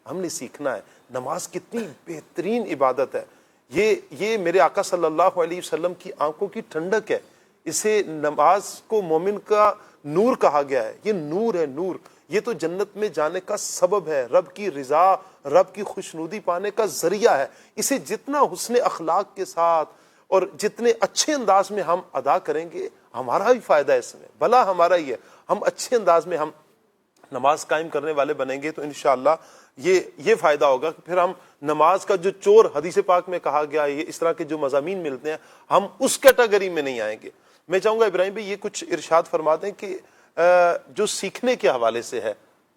Speaker 2: ہم نے سیکھنا ہے۔ نماز کتنی بہترین عبادت ہے، یہ میرے آقا صلی اللہ علیہ وسلم کی آنکھوں کی ٹھنڈک ہے۔ اسے نماز کو مومن کا نور کہا گیا ہے. یہ نور ہے، نور. یہ تو جنت میں جانے کا سبب ہے، رب کی رضا، رب کی خوشنودی پانے کا ذریعہ ہے. اسے جتنا حسن اخلاق کے ساتھ اور جتنے اچھے انداز میں ہم ادا کریں گے، ہمارا بھی فائدہ ہے اس میں، بھلا ہمارا ہی ہے. ہم اچھے انداز میں ہم نماز قائم کرنے والے بنیں گے تو انشاءاللہ یہ فائدہ ہوگا کہ پھر ہم نماز کا جو چور حدیث پاک میں کہا گیا، یہ اس طرح کے جو مضامین ملتے ہیں، ہم اس کیٹیگری میں نہیں آئیں گے. میں چاہوں گا ابراہیم بھائی یہ کچھ ارشاد فرما دیں کہ جو سیکھنے کے حوالے سے ہے،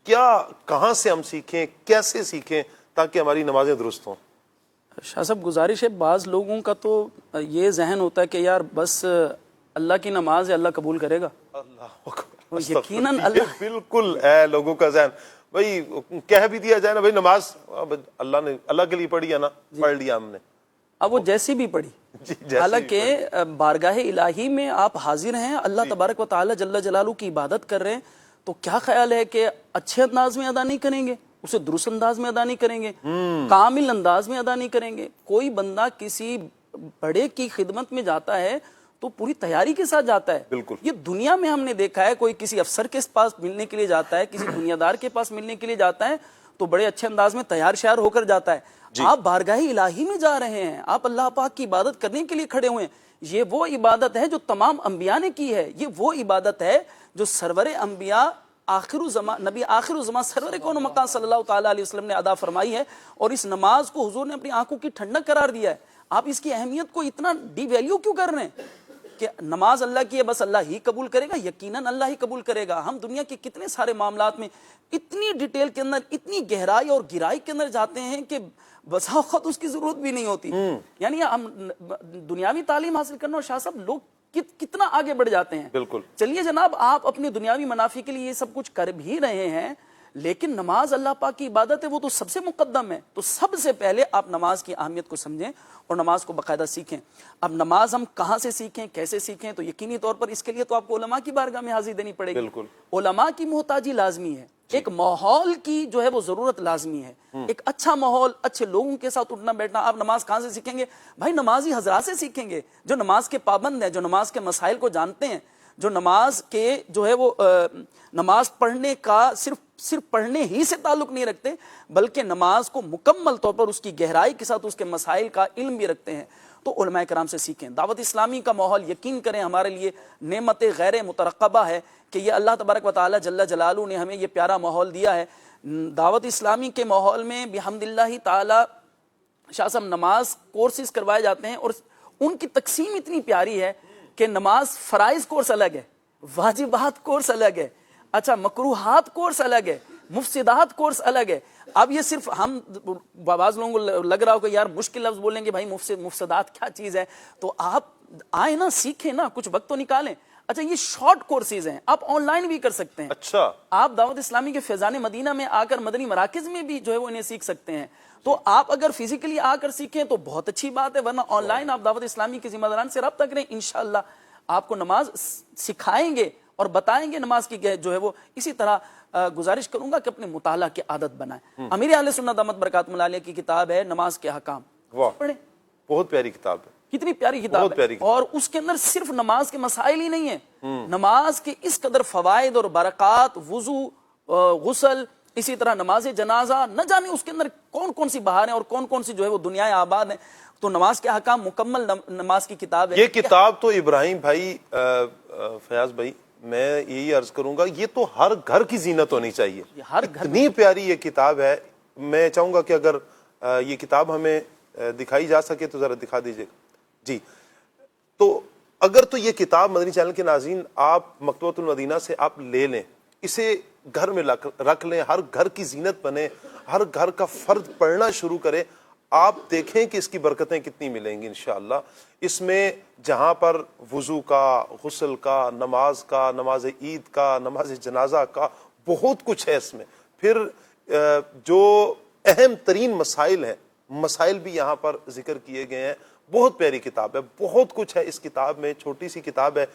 Speaker 2: کیا کہاں سے ہم سیکھیں، کیسے سیکھیں تاکہ ہماری نمازیں درست ہوں.
Speaker 7: شاہ صاحب گزارش ہے، بعض لوگوں کا تو یہ ذہن ہوتا ہے کہ یار بس اللہ کی نماز ہے، اللہ قبول کرے گا.
Speaker 2: اللہ
Speaker 7: یقیناً اللہ
Speaker 2: بالکل ہے لوگوں کا ذہن. بھائی کہہ بھی دیا جائے نا بھائی نماز اللہ نے اللہ کے لیے پڑھی ہے نا، پڑھ لیا ہم نے،
Speaker 7: اب وہ جیسی بھی پڑھی. حالانکہ بارگاہ الہی میں آپ حاضر ہیں، اللہ تبارک و تعالی جل جلالہ کی عبادت کر رہے ہیں، تو کیا خیال ہے کہ اچھے انداز میں ادا نہیں کریں گے، اسے درست انداز میں ادا نہیں کریں گے، کامل انداز میں ادا نہیں کریں گے. کوئی بندہ کسی بڑے کی خدمت میں جاتا ہے تو پوری تیاری کے ساتھ جاتا ہے.
Speaker 2: بالکل.
Speaker 7: یہ دنیا میں ہم نے دیکھا ہے، کوئی کسی افسر کے پاس ملنے کے لیے جاتا ہے، کسی دنیا دار کے پاس ملنے کے لیے جاتا ہے تو بڑے اچھے انداز میں تیار شیار ہو کر جاتا ہے. آپ بارگاہ الہی میں جا رہے ہیں، آپ اللہ پاک کی عبادت کرنے کے لیے کھڑے ہوئے ہیں. یہ وہ عبادت ہے جو تمام انبیاء نے کی ہے. یہ وہ عبادت ہے جو سرور انبیاء آخر الزمان نبی آخر الزمان سرور کون و مکان صلی اللہ تعالی علیہ وسلم نے ادا فرمائی ہے، اور اس نماز کو حضور نے اپنی آنکھوں کی ٹھنڈک قرار دیا ہے. آپ اس کی اہمیت کو اتنا ڈی ویلیو کیوں کر رہے ہیں کہ نماز اللہ کی ہے، بس اللہ ہی قبول کرے گا؟ یقیناً اللہ ہی قبول کرے گا. ہم دنیا کے کتنے سارے معاملات میں اتنی ڈیٹیل کے اندر، اتنی گہرائی اور گہرائی کے اندر جاتے ہیں کہ بسا اوقات اس کی ضرورت بھی نہیں ہوتی. یعنی ہم دنیاوی تعلیم حاصل کرنا، اور شاہ صاحب لوگ کتنا آگے بڑھ جاتے ہیں.
Speaker 2: بالکل.
Speaker 7: چلیے جناب، آپ اپنے دنیاوی منافع کے لیے یہ سب کچھ کر بھی رہے ہیں، لیکن نماز اللہ پاک کی عبادت ہے، وہ تو سب سے مقدم ہے. تو سب سے پہلے آپ نماز کی اہمیت کو سمجھیں اور نماز کو باقاعدہ سیکھیں. اب نماز ہم کہاں سے سیکھیں، کیسے سیکھیں؟ تو یقینی طور پر اس کے لیے تو آپ کو علماء کی بارگاہ میں حاضری دینی پڑے گی.
Speaker 2: بالکل.
Speaker 7: علماء کی محتاجی لازمی ہے. ایک ماحول کی جو ہے وہ ضرورت لازمی ہے. ایک اچھا ماحول، اچھے لوگوں کے ساتھ اٹھنا بیٹھنا. آپ نماز کہاں سے سیکھیں گے؟ بھائی نمازی حضرات سے سیکھیں گے، جو نماز کے پابند ہیں، جو نماز کے مسائل کو جانتے ہیں، جو نماز کے جو ہے وہ نماز پڑھنے کا صرف پڑھنے ہی سے تعلق نہیں رکھتے، بلکہ نماز کو مکمل طور پر اس کی گہرائی کے ساتھ اس کے مسائل کا علم بھی رکھتے ہیں. تو علماء کرام سے سیکھیں. دعوت اسلامی کا ماحول یقین کریں ہمارے لیے نعمت غیر مترقبہ ہے کہ یہ اللہ تبارک و تعالی جل جلالہ نے ہمیں یہ پیارا ماحول دیا ہے. دعوت اسلامی کے ماحول میں بحمد اللہ تعالی شاہ صاحب نماز کورسز کروائے جاتے ہیں، اور ان کی تقسیم اتنی پیاری ہے کہ نماز فرائض کورس الگ ہے، واجبات کورس الگ ہے، اچھا مکروہات کورس الگ ہے، مفسدات کورس الگ ہے. اب یہ صرف ہم بعض لوگوں کو لگ رہا ہو کہ یار مشکل لفظ بولیں گے، بھائی مفسدات کیا چیز ہے؟ تو آپ آئیں نا، سیکھیں نا، کچھ وقت تو نکالیں. اچھا یہ شارٹ کورسز ہیں، آپ آن لائن بھی کر سکتے ہیں.
Speaker 2: اچھا
Speaker 7: آپ دعوت اسلامی کے فیضان مدینہ میں آ کر مدنی مراکز میں بھی جو ہے وہ انہیں سیکھ سکتے ہیں. تو آپ اگر فزیکلی آ کر سیکھیں تو بہت اچھی بات ہے، ورنہ آن لائن آپ دعوت اسلامی کے ذمہ داران سے رابطہ کریں. انشاءاللہ آپ کو نماز سکھائیں گے اور بتائیں گے نماز کی جو ہے وہ. اسی طرح گزارش کروں گا کہ اپنے مطالعہ کی عادت بنائیں. امیر اہل سنت دامت برکاتہم العالیہ کی کتاب ہے نماز کے احکام، پڑھیں.
Speaker 2: بہت پیاری کتاب ہے،
Speaker 7: کتنی پیاری کتاب ہے. اور اس کے اندر صرف نماز کے مسائل ہی نہیں ہیں، نماز کے اس قدر فوائد اور برکات، وضو، غسل، اسی طرح نماز جنازہ، نہ جانے اس کے اندر کون کون سی بہاریں اور کون کون سی جو ہے وہ دنیا آباد ہیں. تو نماز کے احکام مکمل نماز کی کتاب ہے.
Speaker 2: یہ کتاب تو ابراہیم بھائی، فیاض بھائی، میں یہی عرض کروں گا یہ تو ہر گھر کی زینت ہونی چاہیے. اتنی پیاری یہ کتاب ہے. میں چاہوں گا کہ اگر یہ کتاب ہمیں دکھائی جا سکے تو ذرا دکھا دیجیے گا. جی، تو اگر تو یہ کتاب مدنی چینل کے ناظرین آپ مکتبۃ المدینہ سے آپ لے لیں، اسے گھر میں رکھ لیں، ہر گھر کی زینت بنے، ہر گھر کا فرد پڑھنا شروع کرے، آپ دیکھیں کہ اس کی برکتیں کتنی ملیں گی انشاءاللہ. اس میں جہاں پر وضو کا، غسل کا، نماز کا، نماز عید کا، نماز جنازہ کا، بہت کچھ ہے اس میں. پھر جو اہم ترین مسائل ہیں، مسائل بھی یہاں پر ذکر کیے گئے ہیں. بہت پیاری کتاب ہے، بہت کچھ ہے اس کتاب میں. چھوٹی سی کتاب ہے،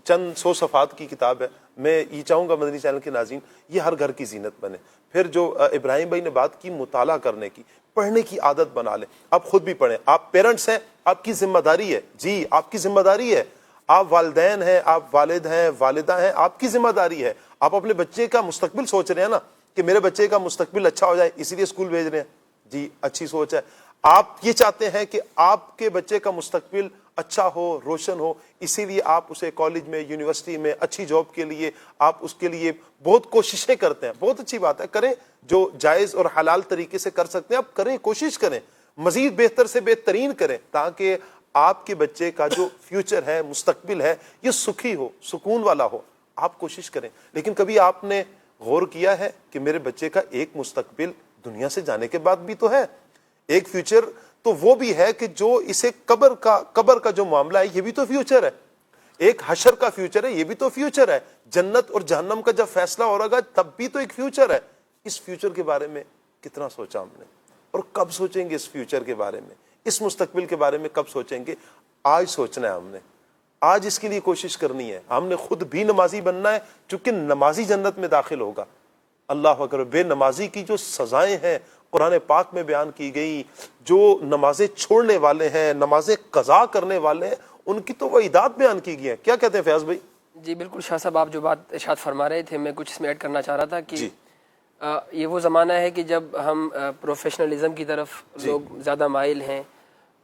Speaker 2: چند 100 صفحات کی کتاب ہے. میں یہ چاہوں گا مدنی چینل کے ناظرین یہ ہر گھر کی زینت بنے. پھر جو ابراہیم بھائی نے بات کی مطالعہ کرنے کی، پڑھنے کی عادت بنا لیں. آپ خود بھی پڑھیں، آپ پیرنٹس ہیں، آپ کی ذمہ داری ہے. جی آپ کی ذمہ داری ہے. آپ والدین ہیں, آپ والد ہیں, والدہ ہیں, آپ کی ذمہ داری ہے. آپ اپنے بچے کا مستقبل سوچ رہے ہیں نا کہ میرے بچے کا مستقبل اچھا ہو جائے, اسی لیے اسکول بھیج رہے ہیں. جی اچھی سوچ ہے. آپ یہ چاہتے ہیں کہ آپ کے بچے کا مستقبل اچھا ہو, روشن ہو, اسی لیے آپ اسے کالج میں, یونیورسٹی میں اچھی جاب کے لیے آپ اس کے لیے بہت کوششیں کرتے ہیں. بہت اچھی بات ہے, کریں. جو جائز اور حلال طریقے سے کر سکتے ہیں آپ کریں, کوشش کریں, مزید بہتر سے بہترین کریں, تاکہ آپ کے بچے کا جو فیوچر ہے, مستقبل ہے, یہ سکھی ہو, سکون والا ہو. آپ کوشش کریں. لیکن کبھی آپ نے غور کیا ہے کہ میرے بچے کا ایک مستقبل دنیا سے جانے کے بعد بھی تو ہے, ایک فیوچر تو وہ بھی ہے کہ جو اسے قبر کا جو معاملہ ہے یہ بھی تو فیوچر ہے, ایک حشر کا فیوچر ہے, یہ بھی تو فیوچر ہے, جنت اور جہنم کا جب فیصلہ ہو رہا تب بھی تو ایک فیوچر ہے. اس فیوچر کے بارے میں کتنا سوچا ہم نے, اور کب سوچیں گے اس فیوچر کے بارے میں, اس مستقبل کے بارے میں کب سوچیں گے؟ آج سوچنا ہے ہم نے, آج اس کے لیے کوشش کرنی ہے. ہم نے خود بھی نمازی بننا ہے, چونکہ نمازی جنت میں داخل ہوگا. اللہ اکبر. بے نمازی کی جو سزائیں ہیں قرآن پاک میں بیان کی گئی, جو نمازیں چھوڑنے والے ہیں, نمازیں قضا کرنے والے ہیں, ان کی تو وعیدات بیان کی گئی ہیں. کیا کہتے ہیں فیاض بھائی؟
Speaker 5: جی بالکل شاہ صاحب, آپ جو بات ارشاد فرما رہے تھے میں کچھ اس میں ایڈ کرنا چاہ رہا تھا کہ یہ وہ زمانہ ہے کہ جب ہم پروفیشنلزم کی طرف لوگ زیادہ مائل ہیں,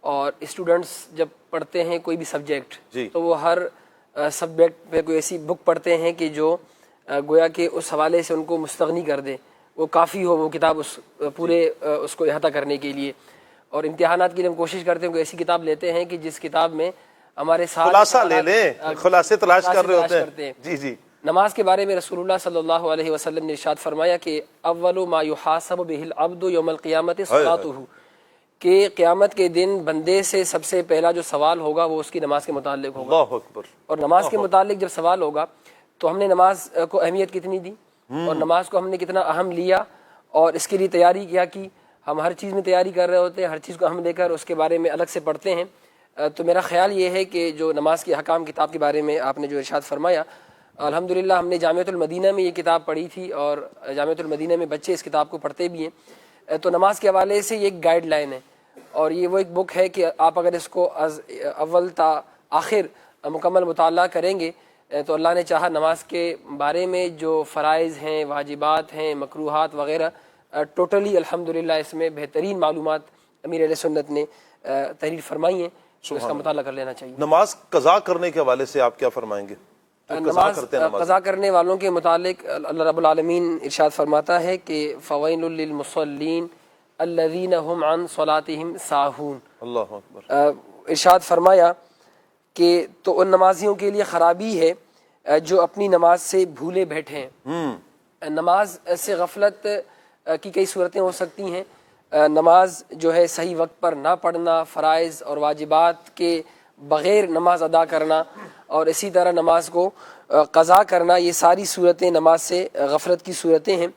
Speaker 5: اور اسٹوڈنٹس جب پڑھتے ہیں کوئی بھی سبجیکٹ تو وہ ہر سبجیکٹ پہ کوئی ایسی بک پڑھتے ہیں کہ جو گویا کہ اس حوالے سے ان کو مستغنی کر دے, وہ کافی ہو وہ کتاب اس پورے اس کو احاطہ کرنے کے لیے. اور امتحانات کے لیے ہم کوشش کرتے ہیں کہ ایسی کتاب لیتے ہیں کہ جس کتاب میں ہمارے ساتھ
Speaker 2: خلاصہ لے لیں, خلاصے تلاش کر رہے ہوتے ہیں. جی جی.
Speaker 5: نماز کے بارے میں رسول اللہ صلی اللہ علیہ وسلم نے ارشاد فرمایا کہ اول ما یحاسب بہ العبد یوم القیامت صلاۃہ, کہ قیامت کے دن بندے سے سب سے پہلا جو سوال ہوگا وہ اس کی نماز کے متعلق ہوگا.
Speaker 2: اللہ اکبر.
Speaker 5: اور نماز کے متعلق جب سوال ہوگا تو ہم نے نماز کو اہمیت کتنی دی, اور نماز کو ہم نے کتنا اہم لیا, اور اس کے لیے تیاری کیا کی. ہم ہر چیز میں تیاری کر رہے ہوتے ہیں, ہر چیز کو ہم لے کر اس کے بارے میں الگ سے پڑھتے ہیں. تو میرا خیال یہ ہے کہ جو نماز کے احکام کتاب کے بارے میں آپ نے جو ارشاد فرمایا, الحمدللہ ہم نے جامعۃ المدینہ میں یہ کتاب پڑھی تھی, اور جامعۃ المدینہ میں بچے اس کتاب کو پڑھتے بھی ہیں. تو نماز کے حوالے سے یہ ایک گائیڈ لائن ہے, اور یہ وہ ایک بک ہے کہ آپ اگر اس کو از اول تا آخر مکمل مطالعہ کریں گے تو اللہ نے چاہا نماز کے بارے میں جو فرائض ہیں, واجبات ہیں, مکروہات وغیرہ, ٹوٹلی الحمدللہ اس میں بہترین معلومات امیر اہل سنت نے تحریر فرمائی ہیں. تو اس کا مطالعہ کر لینا چاہیے.
Speaker 2: نماز قضا کرنے کے حوالے سے آپ کیا فرمائیں گے؟
Speaker 5: نماز قضا کرنے والوں کے متعلق اللہ رب العالمین ارشاد فرماتا ہے کہ فویل للمصلین الذین هم عن صلاتهم ساہون. اللہ اکبر. ارشاد فرمایا کہ تو ان نمازیوں کے لیے خرابی ہے جو اپنی نماز سے بھولے بیٹھے ہیں. نماز سے غفلت کی کئی صورتیں ہو سکتی ہیں. نماز جو ہے صحیح وقت پر نہ پڑھنا, فرائض اور واجبات کے بغیر نماز ادا کرنا, اور اسی طرح نماز کو قضا کرنا, یہ ساری صورتیں نماز سے غفلت کی صورتیں ہیں.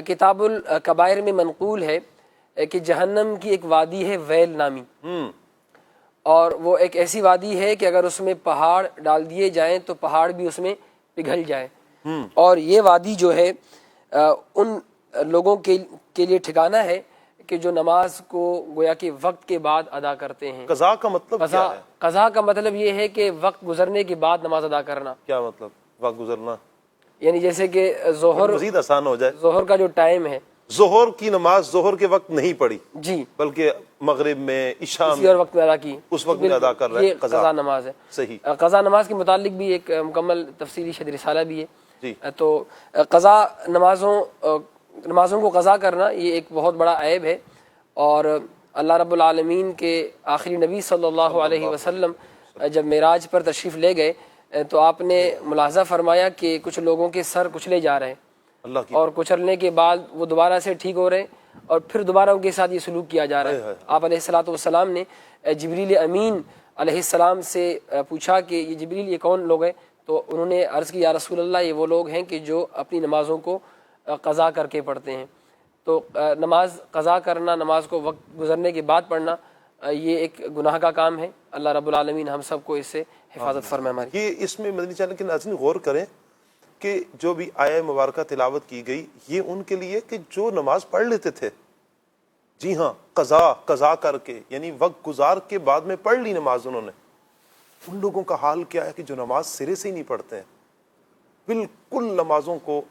Speaker 5: کتاب الکبائر میں منقول ہے کہ جہنم کی ایک وادی ہے ویل نامی, اور وہ ایک ایسی وادی ہے کہ اگر اس میں پہاڑ ڈال دیے جائیں تو پہاڑ بھی اس میں پگھل جائیں. اور یہ وادی جو ہے ان لوگوں کے لیے ٹھکانہ ہے کہ جو نماز کو گویا کہ وقت کے بعد ادا کرتے ہیں.
Speaker 2: قضا کا مطلب کیا ہے؟
Speaker 5: قضا کا مطلب یہ ہے کہ وقت گزرنے کے بعد نماز ادا کرنا.
Speaker 2: کیا مطلب وقت گزرنا؟
Speaker 5: یعنی جیسے کہ ظہر
Speaker 2: مزید آسان ہو جائے,
Speaker 5: ظہر کا جو ٹائم ہے,
Speaker 2: ظہر کی نماز ظہر کے وقت نہیں پڑھی
Speaker 5: جی,
Speaker 2: بلکہ مغرب میں, عشاء
Speaker 5: میں, اور وقت میں ادا کی,
Speaker 2: اس وقت میں ادا کر رہے ہیں.
Speaker 5: قضا نماز ہے.
Speaker 2: صحیح.
Speaker 5: قضا نماز کے متعلق بھی ایک مکمل تفصیلی شرح رسالہ بھی ہے.
Speaker 2: جی.
Speaker 5: تو قضا نمازوں کو قضا کرنا یہ ایک بہت بڑا عیب ہے, اور اللہ رب العالمین کے آخری نبی صلی اللہ علیہ وسلم جب معراج پر تشریف لے گئے تو آپ نے ملاحظہ فرمایا کہ کچھ لوگوں کے سر کچلے جا رہے ہیں, اور کچلنے کے بعد وہ دوبارہ سے ٹھیک ہو رہے ہیں, اور پھر دوبارہ ان کے ساتھ یہ سلوک کیا جا رہا ہے. آپ علیہ الصلوۃ والسلام نے جبریل امین علیہ السلام سے پوچھا کہ یہ جبریل یہ کون لوگ ہیں؟ تو انہوں نے عرض کی یا رسول اللہ یہ وہ لوگ ہیں کہ جو اپنی نمازوں کو قضا کر کے پڑھتے ہیں. تو نماز قضا کرنا, نماز کو وقت گزرنے کے بعد پڑھنا, یہ ایک گناہ کا کام ہے. اللہ رب العالمین ہم سب کو اس سے حفاظت فرمائے ہماری.
Speaker 2: یہ اس میں مدنی چینل کے ناظرین غور کریں کہ جو بھی آیہ مبارکہ تلاوت کی گئی یہ ان کے لیے کہ جو نماز پڑھ لیتے تھے, جی ہاں, قضا کر کے, یعنی وقت گزار کے بعد میں پڑھ لی نماز انہوں نے, ان لوگوں کا حال کیا ہے کہ جو نماز سرے سے ہی نہیں پڑھتے ہیں، بالکل نمازوں کو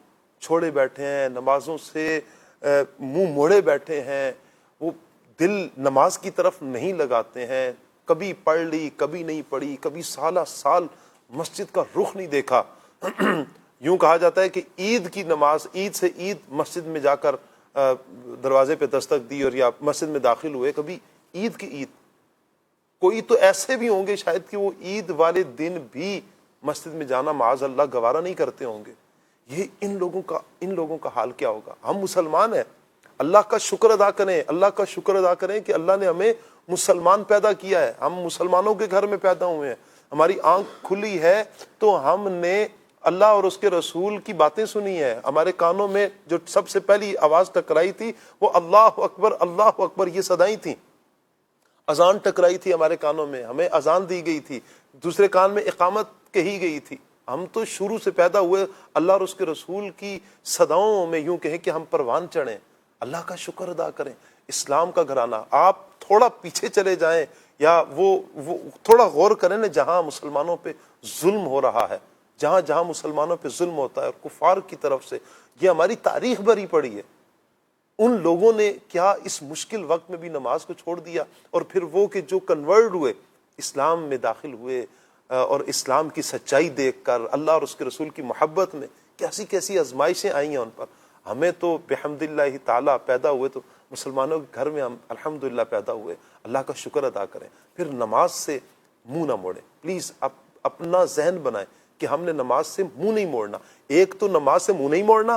Speaker 2: چھوڑے بیٹھے ہیں، نمازوں سے منہ موڑے بیٹھے ہیں، وہ دل نماز کی طرف نہیں لگاتے ہیں، کبھی پڑھ لی کبھی نہیں پڑھی، کبھی سالہ سال مسجد کا رخ نہیں دیکھا۔ یوں کہا جاتا ہے کہ عید کی نماز، عید سے عید مسجد میں جا کر دروازے پہ دستک دی اور یا مسجد میں داخل ہوئے، کبھی عید کی عید۔ کوئی تو ایسے بھی ہوں گے شاید کہ وہ عید والے دن بھی مسجد میں جانا معاذ اللہ گوارا نہیں کرتے ہوں گے۔ یہ ان لوگوں کا حال کیا ہوگا؟ ہم مسلمان ہیں، اللہ کا شکر ادا کریں، اللہ کا شکر ادا کریں کہ اللہ نے ہمیں مسلمان پیدا کیا ہے، ہم مسلمانوں کے گھر میں پیدا ہوئے ہیں، ہماری آنکھ کھلی ہے تو ہم نے اللہ اور اس کے رسول کی باتیں سنی ہے۔ ہمارے کانوں میں جو سب سے پہلی آواز ٹکرائی تھی وہ اللہ اکبر یہ صدائیں تھیں، اذان ٹکرائی تھی ہمارے کانوں میں، ہمیں اذان دی گئی تھی، دوسرے کان میں اقامت کہی گئی تھی۔ ہم تو شروع سے پیدا ہوئے اللہ اور اس کے رسول کی صداؤں میں، یوں کہیں کہ ہم پروان چڑھیں، اللہ کا شکر ادا کریں۔ اسلام کا گھرانہ، آپ تھوڑا پیچھے چلے جائیں یا وہ تھوڑا غور کریں نا، جہاں مسلمانوں پہ ظلم ہو رہا ہے، جہاں مسلمانوں پہ ظلم ہوتا ہے اور کفار کی طرف سے، یہ ہماری تاریخ بھری پڑی ہے۔ ان لوگوں نے کیا اس مشکل وقت میں بھی نماز کو چھوڑ دیا، اور پھر وہ کہ جو کنورٹ ہوئے، اسلام میں داخل ہوئے اور اسلام کی سچائی دیکھ کر اللہ اور اس کے رسول کی محبت میں کیسی آزمائشیں آئی ہیں ان پر۔ ہمیں تو بحمد اللہ تعالیٰ پیدا ہوئے تو مسلمانوں کے گھر میں ہم الحمدللہ پیدا ہوئے، اللہ کا شکر ادا کریں، پھر نماز سے منہ نہ موڑیں۔ پلیز اپنا ذہن بنائیں کہ ہم نے نماز سے منہ نہیں موڑنا۔ ایک تو نماز سے منہ نہیں موڑنا،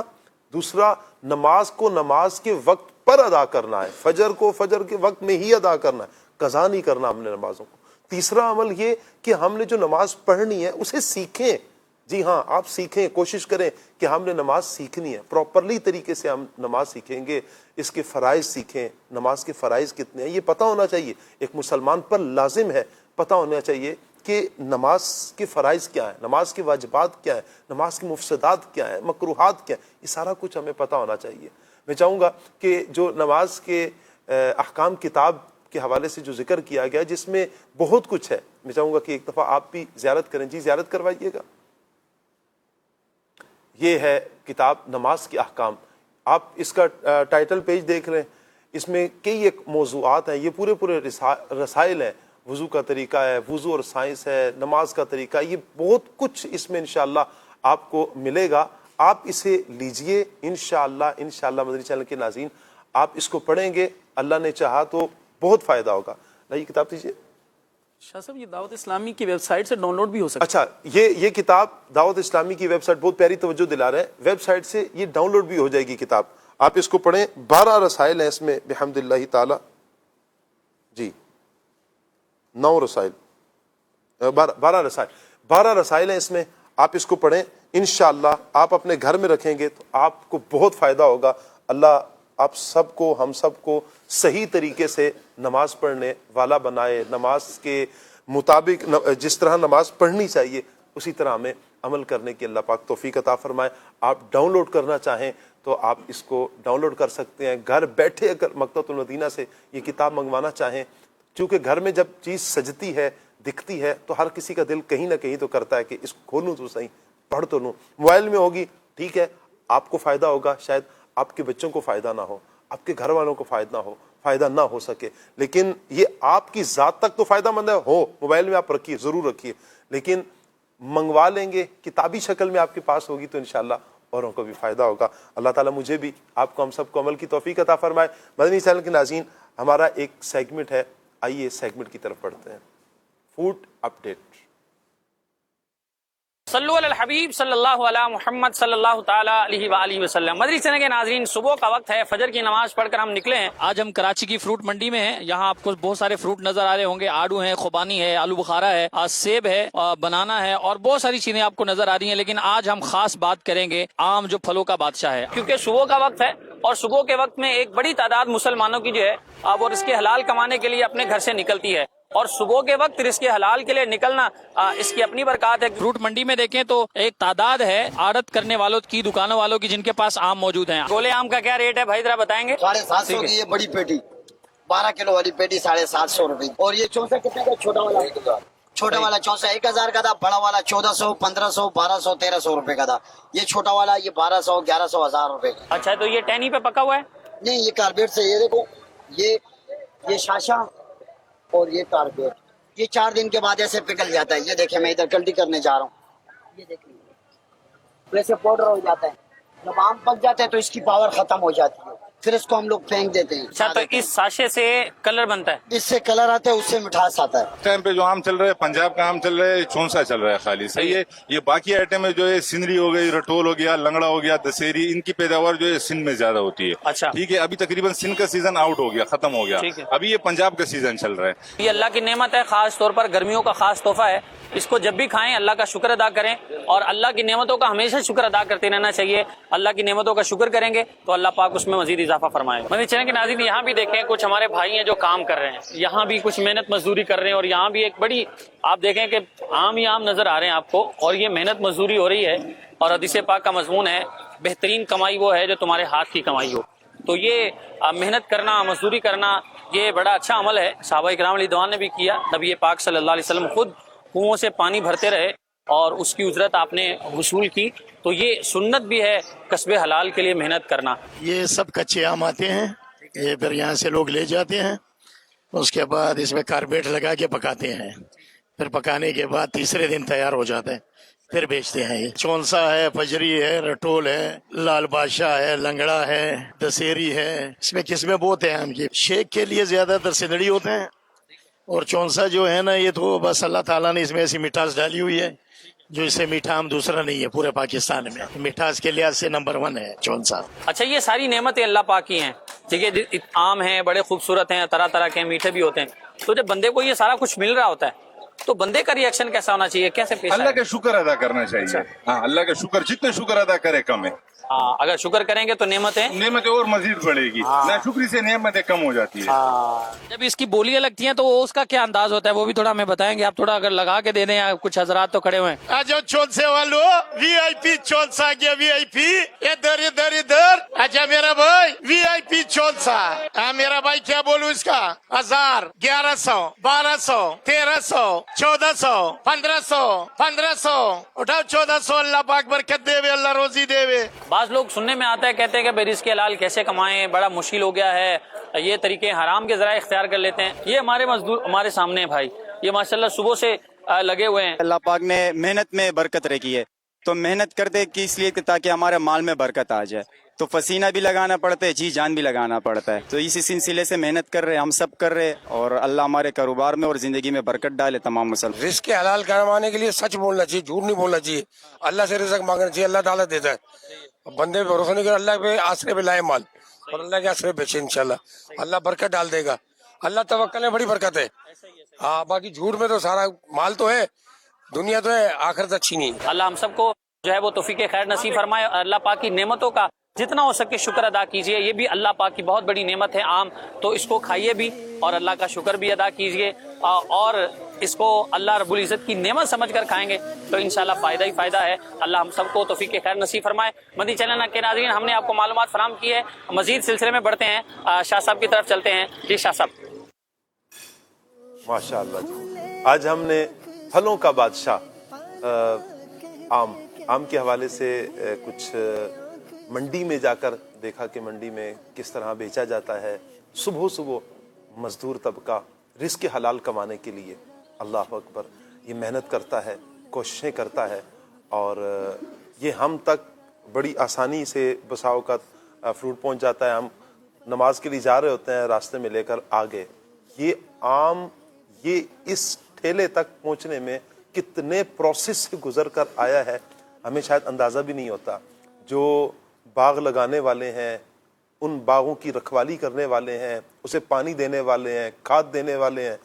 Speaker 2: دوسرا نماز کو نماز کے وقت پر ادا کرنا ہے، فجر کو فجر کے وقت میں ہی ادا کرنا ہے، قضا نہیں کرنا ہم نے نمازوں کو۔ تیسرا عمل یہ کہ ہم نے جو نماز پڑھنی ہے اسے سیکھیں۔ جی ہاں، آپ سیکھیں، کوشش کریں کہ ہم نے نماز سیکھنی ہے، پراپرلی طریقے سے ہم نماز سیکھیں گے، اس کے فرائض سیکھیں، نماز کے فرائض کتنے ہیں یہ پتہ ہونا چاہیے، ایک مسلمان پر لازم ہے پتہ ہونا چاہیے کہ نماز کے فرائض کیا ہیں، نماز کے واجبات کیا ہیں، نماز کے مفسدات کیا ہیں، مکروہات کیا ہیں، یہ سارا کچھ ہمیں پتہ ہونا چاہیے۔ میں چاہوں گا کہ جو نماز کے احکام کتاب کے حوالے سے جو ذکر کیا گیا جس میں بہت کچھ ہے، میں چاہوں گا کہ ایک دفعہ آپ بھی زیارت کریں۔ جی زیارت کروائیے گا۔ یہ ہے کتاب نماز کے احکام، آپ اس کا ٹائٹل پیج دیکھ رہے ہیں، اس میں کئی ایک موضوعات ہیں، یہ پورے رسائل ہیں، وضو کا طریقہ ہے، وضو اور سائنس ہے، نماز کا طریقہ، یہ بہت کچھ اس میں انشاءاللہ آپ کو ملے گا۔ آپ اسے لیجئے انشاءاللہ مدنی چینل کے ناظرین، آپ اس کو پڑھیں گے، اللہ نے چاہا تو بہت فائدہ ہوگا۔ یہ کتاب دیجیے
Speaker 7: شاہ صاحب، یہ دعوت اسلامی کی ویب سائٹ سے ڈاؤن لوڈ بھی ہو سکتا ہے؟
Speaker 2: اچھا، یہ کتاب دعوت اسلامی کی ویب سائٹ، بہت پیاری توجہ دلا رہے ہیں، ویب سائٹ سے یہ ڈاؤن لوڈ بھی ہو جائے گی کتاب، آپ اس کو پڑھیں۔ 12 رسائل ہیں اس میں بحمد اللہ تعالی، جی 9 رسائل، 12 رسائل ہیں اس میں، آپ اس کو پڑھیں انشاءاللہ۔ آپ اپنے گھر میں رکھیں گے تو آپ کو بہت فائدہ ہوگا۔ اللہ آپ سب کو، ہم سب کو صحیح طریقے سے نماز پڑھنے والا بنائے، نماز کے مطابق جس طرح نماز پڑھنی چاہیے اسی طرح ہمیں عمل کرنے کی اللہ پاک توفیق عطا فرمائے۔ آپ ڈاؤن لوڈ کرنا چاہیں تو آپ اس کو ڈاؤن لوڈ کر سکتے ہیں گھر بیٹھے۔ اگر مکتبۃ المدینہ سے یہ کتاب منگوانا چاہیں، چونکہ گھر میں جب چیز سجتی ہے، دکھتی ہے، تو ہر کسی کا دل کہیں نہ کہیں تو کرتا ہے کہ اس کو کھولوں تو صحیح، پڑھ تو لوں۔ موبائل میں ہوگی ٹھیک ہے، آپ کو فائدہ ہوگا، شاید آپ کے بچوں کو فائدہ نہ ہو، آپ کے گھر والوں کو فائدہ نہ ہو سکے، لیکن یہ آپ کی ذات تک تو فائدہ مند ہو۔ موبائل میں آپ رکھیے، ضرور رکھیے، لیکن منگوا لیں گے، کتابی شکل میں آپ کے پاس ہوگی تو انشاءاللہ اوروں کو بھی فائدہ ہوگا۔ اللہ تعالیٰ مجھے بھی، آپ کو، ہم سب کو عمل کی توفیق عطا فرمائے۔ مدنی چینل کے ناظرین، ہمارا ایک سیگمنٹ ہے، آئیے سیگمنٹ کی طرف بڑھتے ہیں، فوڈ اپڈیٹ۔
Speaker 8: صلو علی الحبیب صلی اللہ علی محمد صلی اللہ تعالی علیہ وآلہ وسلم۔ مدنی چینل کے ناظرین، صبح کا وقت ہے، فجر کی نماز پڑھ کر ہم نکلے ہیں۔ آج ہم کراچی کی فروٹ منڈی میں ہیں، یہاں آپ کو بہت سارے فروٹ نظر آ رہے ہوں گے، آڑو ہے، خوبانی ہے، آلو بخارا ہے، سیب ہے، بنانا ہے، اور بہت ساری چیزیں آپ کو نظر آ رہی ہیں، لیکن آج ہم خاص بات کریں گے آم، جو پھلوں کا بادشاہ ہے، کیونکہ صبح کا وقت ہے اور صبح کے وقت میں ایک بڑی تعداد مسلمانوں کی جو ہے وہ رزق حلال کمانے کے لیے اپنے گھر سے نکلتی ہے، اور صبح کے وقت رزق حلال کے لیے نکلنا اس کی اپنی برکات ہے۔ فروٹ منڈی میں دیکھیں تو ایک تعداد ہے آڑت کرنے والوں کی، دکانوں والوں کی، جن کے پاس آم موجود ہیں۔ گولے آم کا کیا ریٹ ہے بھائی، ذرا بتائیں گے؟
Speaker 9: 750 کی یہ بڑی پیٹی، 12 کلو والی پیٹی 750 روپے، اور یہ 64 کتنے کا چھوٹا والا چھوٹا والا 1000 کا تھا, بڑا والا 1400, 1500, 1200, 1300 روپے کا تھا. یہ چھوٹا والا یہ 1200, 1100, 1000 روپے کا.
Speaker 8: اچھا تو یہ ٹینی پہ پکا ہوا ہے؟
Speaker 9: نہیں, یہ کاربیٹ سے. یہ دیکھو, یہ شاشا اور یہ کاربیٹ, یہ 4 دن کے بعد ایسے پگھل جاتا ہے. یہ دیکھیں میں ادھر گلٹی کرنے جا رہا ہوں, یہ دیکھیں ویسے پاؤڈر ہو جاتا ہے. جب آم پک جاتا ہے تو اس کی پاور ختم ہو جاتی ہے, پھر اس کو ہم لوگ پھینک دیتے ہیں.
Speaker 8: اچھا تو اس ساشے سے کلر بنتا ہے؟
Speaker 9: اس سے کلر آتا ہے, اس سے مٹھاس آتا ہے.
Speaker 10: ٹائم پہ جو آم چل رہا ہے پنجاب کا آم چل رہا ہے, چونسا چل رہا ہے خالی. صحیح ہے. یہ باقی آئٹم ہے جو ہے سندری ہو گئی, رٹول ہو گیا, لنگڑا ہو گیا, دسہری, ان کی پیداوار جو ہے سندھ میں زیادہ ہوتی ہے.
Speaker 8: اچھا
Speaker 10: ٹھیک ہے. ابھی تقریباً سندھ کا سیزن آؤٹ ہو گیا, ختم ہو گیا. ابھی یہ پنجاب کا سیزن چل رہا ہے.
Speaker 8: یہ اللہ کی نعمت ہے, خاص طور پر گرمیوں کا خاص تحفہ ہے. اس کو جب بھی کھائیں اللہ کا شکر ادا کریں, اور اللہ کی نعمتوں کا ہمیشہ شکر ادا کرتے رہنا چاہیے. اللہ کی نعمتوں کا شکر کریں گے تو اللہ پاک اس میں مزید اضافہ فرمائے. مدنی چینل کے ناظرین یہاں بھی دیکھیں کچھ ہمارے بھائی ہیں جو کام کر رہے ہیں, یہاں بھی کچھ محنت مزدوری کر رہے ہیں, اور یہاں بھی ایک بڑی آپ دیکھیں کہ عام ہی عام نظر آ رہے ہیں آپ کو, اور یہ محنت مزدوری ہو رہی ہے. اور حدیث پاک کا مضمون ہے بہترین کمائی وہ ہے جو تمہارے ہاتھ کی کمائی ہو. تو یہ محنت کرنا, مزدوری کرنا, یہ بڑا اچھا عمل ہے. صحابہ کرام علیہ رضوان نے بھی کیا. نبی پاک صلی اللہ علیہ وسلم خود کنووں سے پانی بھرتے رہے اور اس کی اجرت آپ نے وصول کی. تو یہ سنت بھی ہے کسب حلال کے لیے محنت کرنا.
Speaker 11: یہ سب کچے آم آتے ہیں, یہ پھر یہاں سے لوگ لے جاتے ہیں, اس کے بعد اس میں کاربیٹ لگا کے پکاتے ہیں. پھر پکانے کے بعد تیسرے دن تیار ہو جاتا ہے, پھر بیچتے ہیں. یہ چونسا ہے, فجری ہے, رٹول ہے, لال بادشاہ ہے, لنگڑا ہے, دسہری ہے. اس میں قسمیں بہت ہیں آم کی. شیک کے لیے زیادہ تر سندڑی ہوتے ہیں, اور چونسا جو ہے نا یہ تو بس اللہ تعالیٰ نے اس میں ایسی مٹھاس ڈالی ہوئی ہے جو اس سے میٹھا آم دوسرا نہیں ہے پورے پاکستان میں. مٹھاس کے لحاظ سے نمبر 1 ہے چونسا.
Speaker 8: اچھا یہ ساری نعمتیں اللہ پاک کی ہیں, ٹھیک ہے. آم ہیں, بڑے خوبصورت ہیں, طرح طرح کے میٹھے بھی ہوتے ہیں. تو جب بندے کو یہ سارا کچھ مل رہا ہوتا ہے تو بندے کا ریئیکشن کیسا ہونا چاہیے, کیسے پیش
Speaker 10: اللہ کا شکر ادا کرنا چاہیے. ہاں, اللہ کا شکر جتنے شکر ادا کرے کم ہے.
Speaker 8: ہاں, اگر شکر کریں گے تو نعمتیں
Speaker 10: اور مزید بڑھے گی. نہ شکری سے نعمتیں کم ہو جاتی ہے.
Speaker 8: جب اس کی بولیاں لگتی ہیں تو اس کا کیا انداز ہوتا ہے وہ بھی تھوڑا ہمیں بتائیں گے آپ؟ تھوڑا اگر لگا کے دے دیں, کچھ حضرات تو کھڑے ہوئے ہیں.
Speaker 11: اچھا چونسے والو وی آئی پی چونسا گیا, وی آئی پی ادھر ادھر ادھر. اچھا میرا بھائی وی آئی پی چونسا, میرا بھائی کیا بولوں اس کا, 1000, 1100, 1200, 1300, 1400, 1500, 1500. اٹھاؤ 1400. اللہ پاک برکت دے وے, اللہ روزی دے وے.
Speaker 8: بعض لوگ سننے میں آتا ہے, کہتے ہیں کہ بھائی رزق حلال کیسے کمائیں, بڑا مشکل ہو گیا ہے, یہ طریقے حرام کے ذرائع اختیار کر لیتے ہیں. یہ ہمارے مزدور ہمارے سامنے ہیں بھائی, یہ ماشاءاللہ صبح سے لگے ہوئے ہیں.
Speaker 12: اللہ پاک نے محنت میں برکت رکھی ہے, تو محنت کرتے کہ اس لیے تاکہ ہمارے مال میں برکت آ جائے, تو پسینہ بھی لگانا پڑتا ہے, جی جان بھی لگانا پڑتا ہے. تو اسی سلسلے سے محنت کر رہے ہیں, ہم سب کر رہے ہیں, اور اللہ ہمارے کاروبار میں اور زندگی میں برکت ڈالے تمام مسلمان.
Speaker 13: رزق حلال کمانے کے لیے سچ بولنا چاہیے, جھوٹ نہیں بولنا چاہیے. اللہ سے رزق مانگنا چاہیے, اللہ تعالیٰ دیتا ہے. بندے پہ بھروسہ نہیں کر, اللہ پہ آسرے پہ لائے مال, اور اللہ کے آسرے بیچے, انشاءاللہ اللہ برکت ڈال دے گا. اللہ توکل میں بڑی برکت ہے. ہاں, باقی جھوٹ میں تو سارا مال تو ہے, دنیا تو ہے, آخرت اچھی نہیں.
Speaker 8: اللہ ہم سب کو جو ہے وہ توفیق خیر نصیب فرمائے. اللہ پاک کی نعمتوں کا جتنا ہو سکے شکر ادا کیجئے. یہ بھی اللہ پاک کی بہت بڑی نعمت ہے آم, تو اس کو کھائیے بھی اور اللہ کا شکر بھی ادا کیجئے, اور اس کو اللہ رب العزت کی نعمت سمجھ کر کھائیں گے تو انشاءاللہ فائدہ ہی فائدہ ہے. اللہ ہم سب کو توفیق خیر نصیب فرمائے. مدنی چینل کے ناظرین, ہم نے آپ کو معلومات فراہم کی ہے, مزید سلسلے میں بڑھتے ہیں, شاہ صاحب کی طرف چلتے ہیں. جی شاہ صاحب.
Speaker 2: ماشاءاللہ جی, آج ہم نے پھلوں کا بادشاہ آم کے حوالے سے کچھ منڈی میں جا کر دیکھا کہ منڈی میں کس طرح بیچا جاتا ہے. صبح صبح مزدور طبقہ رزق حلال کمانے کے لیے اللہ اکبر یہ محنت کرتا ہے, کوششیں کرتا ہے, اور یہ ہم تک بڑی آسانی سے بسا اوقات فروٹ پہنچ جاتا ہے. ہم نماز کے لیے جا رہے ہوتے ہیں, راستے میں لے کر آ گئے. یہ آم یہ اس ٹھیلے تک پہنچنے میں کتنے پروسیس سے گزر کر آیا ہے ہمیں شاید اندازہ بھی نہیں ہوتا. جو باغ لگانے والے ہیں, ان باغوں کی رکھوالی کرنے والے ہیں, اسے پانی دینے والے ہیں, کھاد دینے والے ہیں,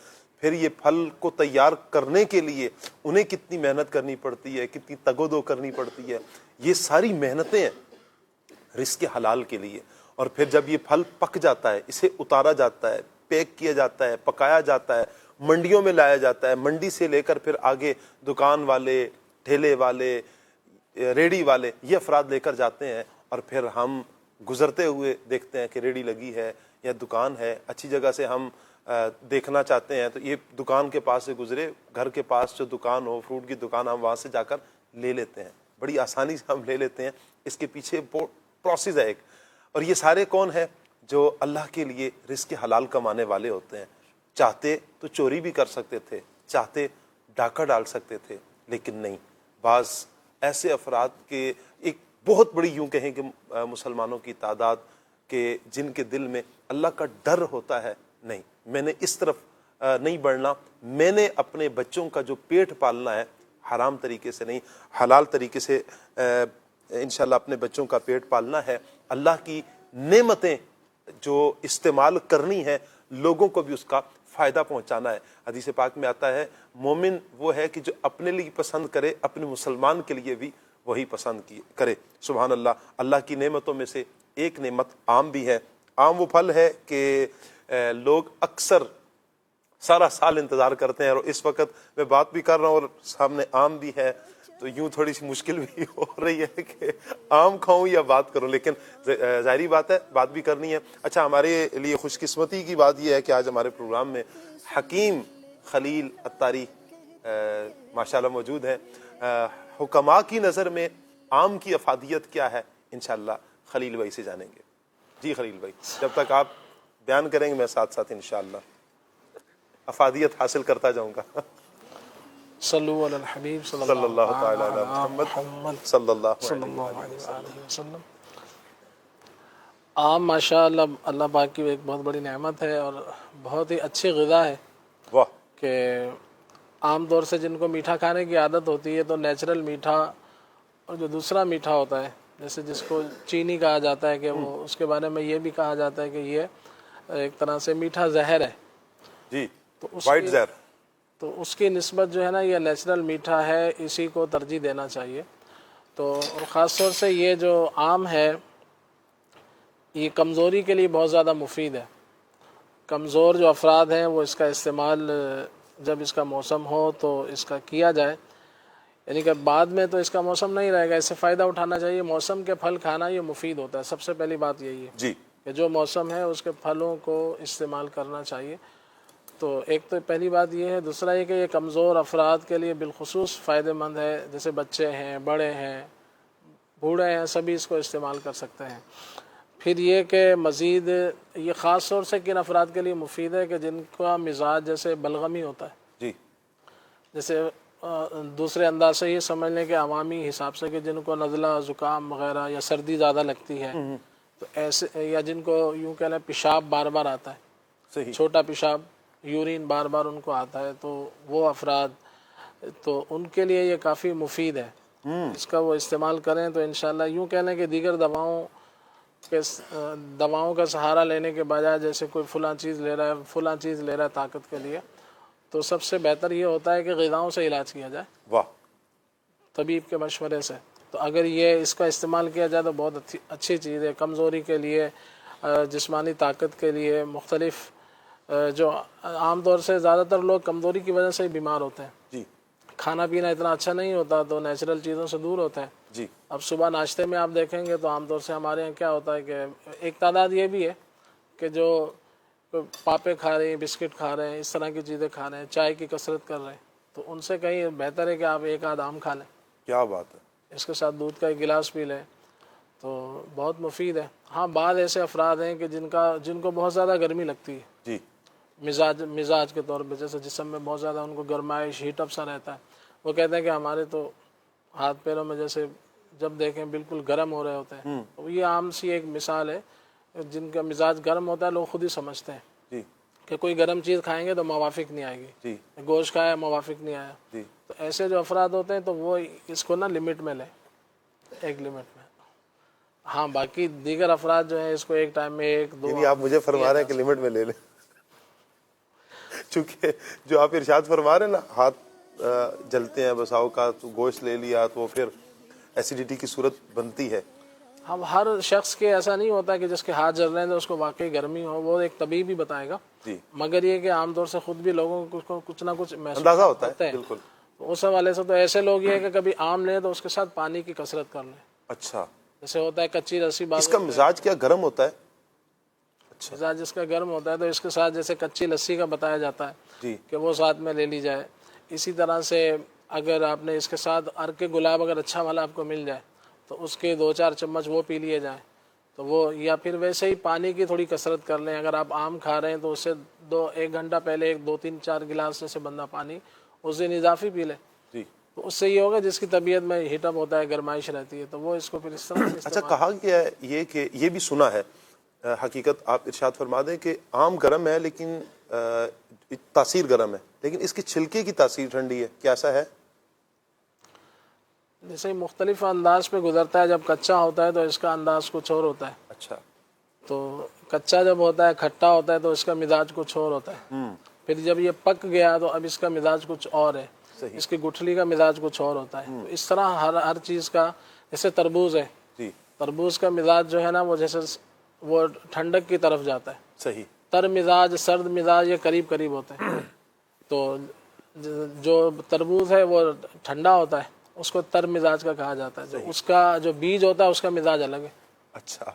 Speaker 2: پھر یہ پھل کو تیار کرنے کے لیے انہیں کتنی محنت کرنی پڑتی ہے, کتنی تگ و دو کرنی پڑتی ہے. یہ ساری محنتیں ہیں رزق حلال کے لیے. اور پھر جب یہ پھل پک جاتا ہے, اسے اتارا جاتا ہے, پیک کیا جاتا ہے, پکایا جاتا ہے, منڈیوں میں لایا جاتا ہے. منڈی سے لے کر پھر آگے دکان والے, ٹھیلے والے, ریڑی والے, یہ افراد لے کر جاتے ہیں. اور پھر ہم گزرتے ہوئے دیکھتے ہیں کہ ریڑی لگی ہے یا دکان ہے, اچھی جگہ سے ہم دیکھنا چاہتے ہیں تو یہ دکان کے پاس سے گزرے، گھر کے پاس جو دکان ہو فروٹ کی دکان، ہم وہاں سے جا کر لے لیتے ہیں، بڑی آسانی سے ہم لے لیتے ہیں. اس کے پیچھے پروسیس ہے ایک. اور یہ سارے کون ہیں؟ جو اللہ کے لیے رزق حلال کمانے والے ہوتے ہیں. چاہتے تو چوری بھی کر سکتے تھے، چاہتے ڈاکہ ڈال سکتے تھے، لیکن نہیں. بعض ایسے افراد کے ایک بہت بڑی یوں کہیں کہ مسلمانوں کی تعداد کہ جن کے دل میں اللہ کا ڈر ہوتا ہے، نہیں میں نے اس طرف نہیں بڑھنا، میں نے اپنے بچوں کا جو پیٹ پالنا ہے حرام طریقے سے نہیں، حلال طریقے سے انشاءاللہ اپنے بچوں کا پیٹ پالنا ہے. اللہ کی نعمتیں جو استعمال کرنی ہے، لوگوں کو بھی اس کا فائدہ پہنچانا ہے. حدیث پاک میں آتا ہے مومن وہ ہے کہ جو اپنے لیے پسند کرے، اپنے مسلمان کے لیے بھی وہی پسند کرے. سبحان اللہ. اللہ کی نعمتوں میں سے ایک نعمت آم بھی ہے. آم وہ پھل ہے کہ لوگ اکثر سارا سال انتظار کرتے ہیں، اور اس وقت میں بات بھی کر رہا ہوں اور سامنے آم بھی ہے، تو یوں تھوڑی سی مشکل بھی ہو رہی ہے کہ آم کھاؤں یا بات کروں، لیکن ظاہری بات ہے بات بھی کرنی ہے. اچھا، ہمارے لیے خوش قسمتی کی بات یہ ہے کہ آج ہمارے پروگرام میں حکیم خلیل عطاری ماشاءاللہ موجود ہیں. حکماء کی نظر میں آم کی افادیت کیا ہے، انشاءاللہ خلیل بھائی سے جانیں گے. جی خلیل بھائی، جب تک آپ بیان کریں گے میں ساتھ ساتھ انشاءاللہ افادیت حاصل کرتا جاؤں گا.
Speaker 6: صلو علی الحبیب
Speaker 2: صلی اللہ تعالی علی محمد صلی اللہ
Speaker 6: علیہ وسلم. آم ماشاءاللہ اللہ پاک کی ایک بہت بڑی نعمت ہے اور بہت ہی اچھی غذا ہے.
Speaker 2: واہ.
Speaker 6: کہ عام طور سے جن کو میٹھا کھانے کی عادت ہوتی ہے تو نیچرل میٹھا اور جو دوسرا میٹھا ہوتا ہے، جیسے جس کو چینی کہا جاتا ہے، کہ وہ اس کے بارے میں یہ بھی کہا جاتا ہے کہ یہ ایک طرح سے میٹھا زہر ہے.
Speaker 2: جی، وائٹ زہر.
Speaker 6: تو اس کی نسبت جو ہے نا یہ نیچرل میٹھا ہے، اسی کو ترجیح دینا چاہیے. تو اور خاص طور سے یہ جو آم ہے یہ کمزوری کے لیے بہت زیادہ مفید ہے. کمزور جو افراد ہیں وہ اس کا استعمال جب اس کا موسم ہو تو اس کا کیا جائے، یعنی کہ بعد میں تو اس کا موسم نہیں رہے گا، اس سے فائدہ اٹھانا چاہیے. موسم کے پھل کھانا یہ مفید ہوتا ہے. سب سے پہلی بات یہی ہے
Speaker 2: جی
Speaker 6: کہ جو موسم ہے اس کے پھلوں کو استعمال کرنا چاہیے. تو ایک تو پہلی بات یہ ہے. دوسرا یہ کہ یہ کمزور افراد کے لیے بالخصوص فائدہ مند ہے، جیسے بچے ہیں، بڑے ہیں، بوڑھے ہیں، سبھی اس کو استعمال کر سکتے ہیں. پھر یہ کہ مزید یہ خاص طور سے کن افراد کے لیے مفید ہے کہ جن کا مزاج جیسے بلغمی ہوتا ہے.
Speaker 2: جی.
Speaker 6: جیسے دوسرے انداز سے یہ سمجھ لیں کہ عوامی حساب سے کہ جن کو نزلہ، زکام وغیرہ یا سردی زیادہ لگتی ہے، تو ایسے یا جن کو یوں کہہ لیں پیشاب بار بار آتا ہے،
Speaker 2: صحیح،
Speaker 6: چھوٹا پیشاب، یورین بار بار ان کو آتا ہے، تو وہ افراد تو ان کے لیے یہ کافی مفید ہے. اس کا وہ استعمال کریں تو انشاءاللہ یوں کہہ لیں کہ دیگر دواؤں کا سہارا لینے کے بجائے جیسے کوئی فلاں چیز لے رہا ہے طاقت کے لیے، تو سب سے بہتر یہ ہوتا ہے کہ غذاؤں سے علاج کیا جائے.
Speaker 2: واہ.
Speaker 6: طبیب کے مشورے سے. تو اگر یہ اس کا استعمال کیا جائے تو بہت اچھی چیز ہے. کمزوری کے لیے، جسمانی طاقت کے لیے، مختلف جو عام طور سے زیادہ تر لوگ کمزوری کی وجہ سے ہی بیمار ہوتے ہیں.
Speaker 2: جی.
Speaker 6: کھانا پینا اتنا اچھا نہیں ہوتا تو نیچرل چیزوں سے دور ہوتے ہیں.
Speaker 2: جی.
Speaker 6: اب صبح ناشتے میں آپ دیکھیں گے تو عام طور سے ہمارے یہاں کیا ہوتا ہے کہ ایک تعداد یہ بھی ہے کہ جو پاپے کھا رہے ہیں، بسکٹ کھا رہے ہیں، اس طرح کی چیزیں کھا رہے ہیں، چائے کی کثرت کر رہے ہیں. تو ان سے کہیں بہتر ہے کہ آپ ایک آدھ آم کھا لیں.
Speaker 2: کیا بات ہے.
Speaker 6: اس کے ساتھ دودھ کا ایک گلاس پی لیں تو بہت مفید ہے. ہاں بعض ایسے افراد ہیں کہ جن کو بہت زیادہ گرمی لگتی ہے.
Speaker 2: جی.
Speaker 6: مزاج کے طور پہ، جیسے جسم میں بہت زیادہ ان کو گرمائش، ہیٹ اپ سا رہتا ہے. وہ کہتے ہیں کہ ہمارے تو ہاتھ پیروں میں جیسے جب دیکھیں بالکل گرم ہو رہے ہوتے ہیں. تو یہ عام سی ایک مثال ہے. جن کا مزاج گرم ہوتا ہے لوگ خود ہی سمجھتے ہیں
Speaker 2: جی
Speaker 6: کہ کوئی گرم چیز کھائیں گے تو موافق نہیں آئے گی.
Speaker 2: جی.
Speaker 6: گوشت کھایا موافق نہیں آیا.
Speaker 2: جی.
Speaker 6: تو ایسے جو افراد ہوتے ہیں تو وہ اس کو نا لمٹ میں لیں، ایک لمٹ میں. ہاں باقی دیگر افراد جو ہیں اس کو ایک ٹائم میں ایک دو.
Speaker 2: یعنی آپ مجھے فرما رہے ہیں کہ لمٹ میں لے لیں. چونکہ جو آپ ارشاد فرما رہے ہیں نا، ہاتھ جلتے ہیں بساؤ کا، تو گوشت لے لیا تو وہ پھر ایسیڈیٹی کی صورت بنتی ہے.
Speaker 6: ہم ہر شخص کے ایسا نہیں ہوتا کہ جس کے ہاتھ جل رہے ہیں تو اس کو واقعی گرمی ہو، وہ ایک طبیب ہی بتائے گا.
Speaker 2: جی. مگر
Speaker 6: مگر یہ کہ عام طور سے خود بھی لوگوں کو کچھ نہ کچھ
Speaker 2: اندازہ ہوتا ہے. بالکل.
Speaker 6: اس حوالے سے تو ایسے لوگ یہ ہے کہ کبھی آم لیں تو اس کے ساتھ پانی کی کثرت کر لیں.
Speaker 2: اچھا.
Speaker 6: جیسے ہوتا ہے کچی رسی.
Speaker 2: اس کا مزاج کیا گرم ہوتا ہے؟
Speaker 6: مزاج جس کا گرم ہوتا ہے تو اس کے ساتھ جیسے کچی لسی کا بتایا جاتا ہے کہ وہ ساتھ میں لے لی جائے. اسی طرح سے اگر آپ نے اس کے ساتھ عرق گلاب اگر اچھا والا آپ کو مل جائے تو اس کے 2-4 چمچ وہ پی لیے جائیں تو وہ, یا پھر ویسے ہی پانی کی تھوڑی کثرت کر لیں. اگر آپ آم کھا رہے ہیں تو اس سے 1 گھنٹہ پہلے 2-3-4 گلاس جیسے بندہ پانی اس دن اضافی پی لے تو اس سے یہ ہوگا جس کی طبیعت میں ہیٹ اپ ہوتا ہے, گرمائش رہتی ہے, تو وہ اس کو پھر اس طرح سے
Speaker 2: اچھا کہا گیا ہے یہ کہ یہ بھی سنا ہے, حقیقت آپ ارشاد فرما دیں کہ آم گرم ہے لیکن تاثیر گرم ہے, لیکن اس کی چھلکے کی تاثیر ٹھنڈی ہے, کیا ایسا ہے؟
Speaker 6: جیسے مختلف انداز پہ گزرتا ہے. جب کچا ہوتا ہے تو اس کا انداز کچھ اور ہوتا ہے.
Speaker 2: اچھا.
Speaker 6: تو کچا جب ہوتا ہے کھٹا ہوتا ہے تو اس کا مزاج کچھ اور ہوتا ہے. پھر جب یہ پک گیا تو اب اس کا مزاج کچھ اور ہے, اس کی گٹھلی کا مزاج کچھ اور ہوتا ہے. تو اس طرح ہر چیز کا, جیسے تربوز ہے, تربوز کا مزاج جو ہے نا وہ جیسے وہ ٹھنڈک کی طرف جاتا ہے.
Speaker 2: صحیح.
Speaker 6: تر مزاج, سرد مزاج یہ قریب قریب ہوتے ہیں. تو جو تربوز ہے وہ ٹھنڈا ہوتا ہے, اس کو تر مزاج کا کہا جاتا ہے. جو اس کا جو بیج ہوتا ہے اس کا مزاج الگ ہے.
Speaker 2: اچھا.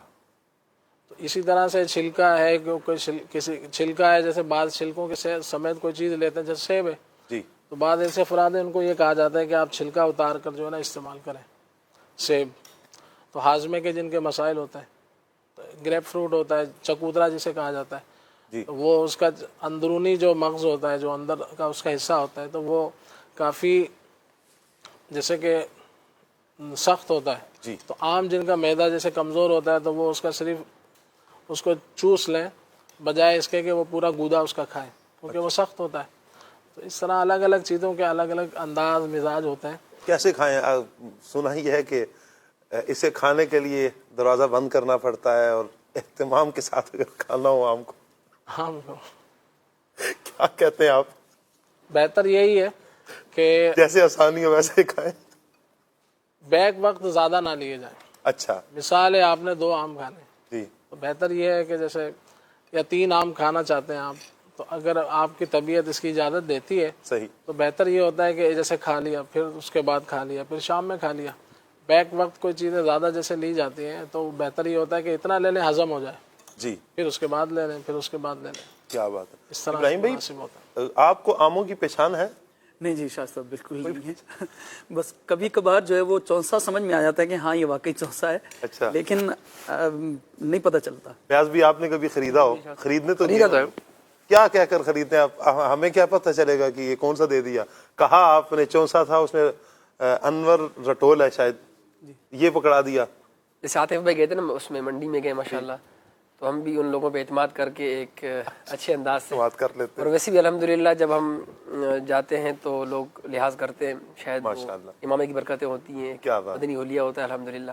Speaker 6: تو اسی طرح سے چھلکا ہے, کوئی کسی چھلکا ہے, جیسے بعض چھلکوں کے سمیت کوئی چیز لیتے ہیں جیسے سیب ہے, تو بعض ایسے افراد ہیں ان کو یہ کہا جاتا ہے کہ آپ چھلکا اتار کر جو ہے نا استعمال کریں. سیب تو ہاضمے کے جن کے مسائل ہوتے ہیں. گریپ فروٹ ہوتا ہے, چکوترا جسے کہا جاتا ہے, وہ اس کا اندرونی جو مغز ہوتا ہے, جو اندر کا اس کا حصہ ہوتا ہے, تو وہ کافی جیسے کہ سخت ہوتا ہے. تو عام جن کا معدہ جیسے کمزور ہوتا ہے تو وہ اس کا صرف اس کو چوس لیں بجائے اس کے کہ وہ پورا گودا اس کا کھائیں, کیونکہ وہ سخت ہوتا ہے. تو اس طرح الگ الگ چیزوں کے الگ الگ انداز مزاج ہوتے ہیں.
Speaker 2: کیسے کھائیں؟ سنا ہی ہے کہ اسے کھانے کے لیے دروازہ بند کرنا پڑتا ہے اور اہتمام کے ساتھ اگر کھانا ہو آم کو.
Speaker 6: آم کو
Speaker 2: کیا کہتے ہیں آپ؟
Speaker 6: بہتر یہی ہے کہ
Speaker 2: جیسے آسانی ہو ویسے ہی کھائیں,
Speaker 6: بیک وقت زیادہ نہ لیے جائیں.
Speaker 2: اچھا.
Speaker 6: مثال ہے آپ نے 2 آم کھانے,
Speaker 2: جی,
Speaker 6: تو بہتر یہ ہے کہ جیسے یا 3 آم کھانا چاہتے ہیں آپ, تو اگر آپ کی طبیعت اس کی اجازت دیتی ہے
Speaker 2: صحیح,
Speaker 6: تو بہتر یہ ہوتا ہے کہ جیسے کھا لیا, پھر اس کے بعد کھا لیا, پھر شام میں کھا لیا. بیک وقت کوئی چیزیں زیادہ جیسے لی جاتی ہیں تو بہتر یہ ہوتا ہے کہ اتنا لے لیں ہضم ہو جائے,
Speaker 2: جی,
Speaker 6: پھر اس کے بعد لے لیں, پھر اس کے بعد لے لیں.
Speaker 2: کیا بات ہے.
Speaker 6: اس طرح
Speaker 2: ابراہیم بھائی, آپ کو آموں کی پہچان ہے؟
Speaker 7: نہیں جی شاہ صاحب بالکل نہیں ہے. بس کبھی کبھار جو ہے وہ چونسا سمجھ میں آ جاتا ہے کہ ہاں یہ واقعی چونسا ہے.
Speaker 2: اچھا.
Speaker 7: لیکن نہیں پتہ چلتا.
Speaker 2: پیاز بھی آپ نے کبھی خریدا ہو؟ خریدنے تو نہیں, کیا کہہ کر خریدتے ہیں آپ؟ ہمیں کیا پتہ چلے گا کہ یہ کون سا دے دیا؟ کہا آپ نے چونسا تھا, اس میں انور رٹول ہے شاید, یہ پکڑا دیا.
Speaker 5: جیسے عاطف بھائی گئے تھے نا, اس میں منڈی میں گئے ماشاءاللہ, تو ہم بھی ان لوگوں پہ اعتماد کر کے ایک اچھے انداز سے
Speaker 2: بات کر لیتے ہیں.
Speaker 5: اور ویسے بھی الحمدللہ جب ہم جاتے ہیں تو لوگ لحاظ کرتے ہیں, شاید امامے کی برکتیں ہوتی ہیں, مدنی اولیاء ہوتا ہے الحمدللہ.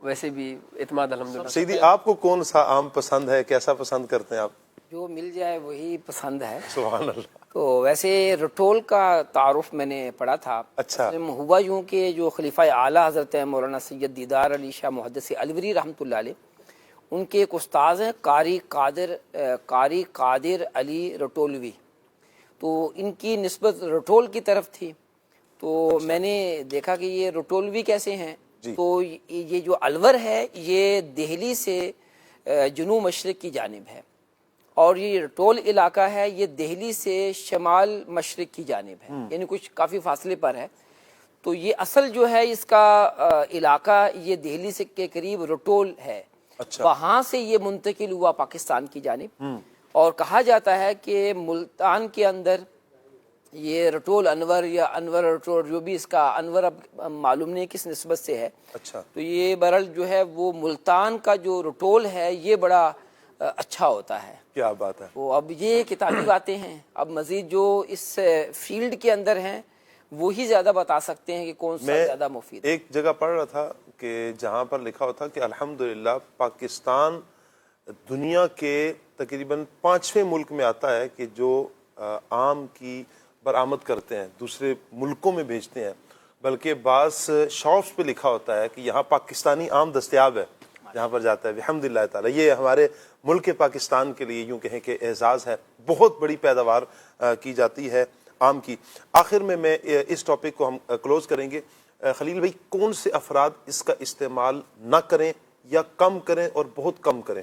Speaker 5: ویسے بھی اعتماد الحمدللہ.
Speaker 2: سیدھی, آپ کو کون سا آم پسند ہے, کیسا پسند کرتے ہیں آپ؟
Speaker 4: جو مل جائے وہی پسند ہے.
Speaker 2: سبحان اللہ.
Speaker 4: تو ویسے رٹول کا تعارف میں نے پڑھا تھا.
Speaker 2: اچھا.
Speaker 4: ہوا یوں کہ جو خلیفہ اعلیٰ حضرت مولانا سید دیدار علی شاہ محدث الوری رحمۃ اللہ علیہ, ان کے ایک استاذ ہیں قاری قادر علی رٹولوی, تو ان کی نسبت رٹول کی طرف تھی. تو میں نے دیکھا کہ یہ رٹولوی کیسے ہیں, تو یہ جو الور ہے یہ دہلی سے جنوب مشرق کی جانب ہے, اور یہ رٹول علاقہ ہے یہ دہلی سے شمال مشرق کی جانب ہے, یعنی کچھ کافی فاصلے پر ہے. تو یہ اصل جو ہے اس کا علاقہ یہ دہلی سے کے قریب رٹول ہے.
Speaker 2: اچھا.
Speaker 4: وہاں سے یہ منتقل ہوا پاکستان کی جانب, اور کہا جاتا ہے کہ ملتان کے اندر یہ رٹول انور یا انور رٹول, جو بھی اس کا انور اب معلوم نہیں کس نسبت سے ہے.
Speaker 2: اچھا.
Speaker 4: تو یہ برل جو ہے وہ ملتان کا جو رٹول ہے یہ بڑا اچھا ہوتا ہے.
Speaker 2: کیا بات ہے.
Speaker 4: وہ اب یہ کتابی باتیں ہیں, اب مزید جو اس فیلڈ کے اندر ہیں وہی زیادہ بتا سکتے ہیں کہ کون سا زیادہ مفید.
Speaker 2: ایک جگہ پڑھ رہا تھا کہ جہاں پر لکھا ہوتا کہ الحمدللہ پاکستان دنیا کے تقریباً 5ویں ملک میں آتا ہے کہ جو آم کی برآمد کرتے ہیں, دوسرے ملکوں میں بھیجتے ہیں. بلکہ بعض شاپس پہ لکھا ہوتا ہے کہ یہاں پاکستانی آم دستیاب ہے جہاں پر جاتا ہے. الحمدللہ تعالیٰ یہ ہمارے ملک پاکستان کے لیے یوں کہیں کہ اعزاز ہے. بہت بڑی پیداوار کی جاتی ہے آم کی. آخر میں اس ٹاپک کو ہم کلوز کریں گے. خلیل بھائی, کون سے افراد اس کا استعمال نہ کریں یا کم کریں اور بہت کم کریں؟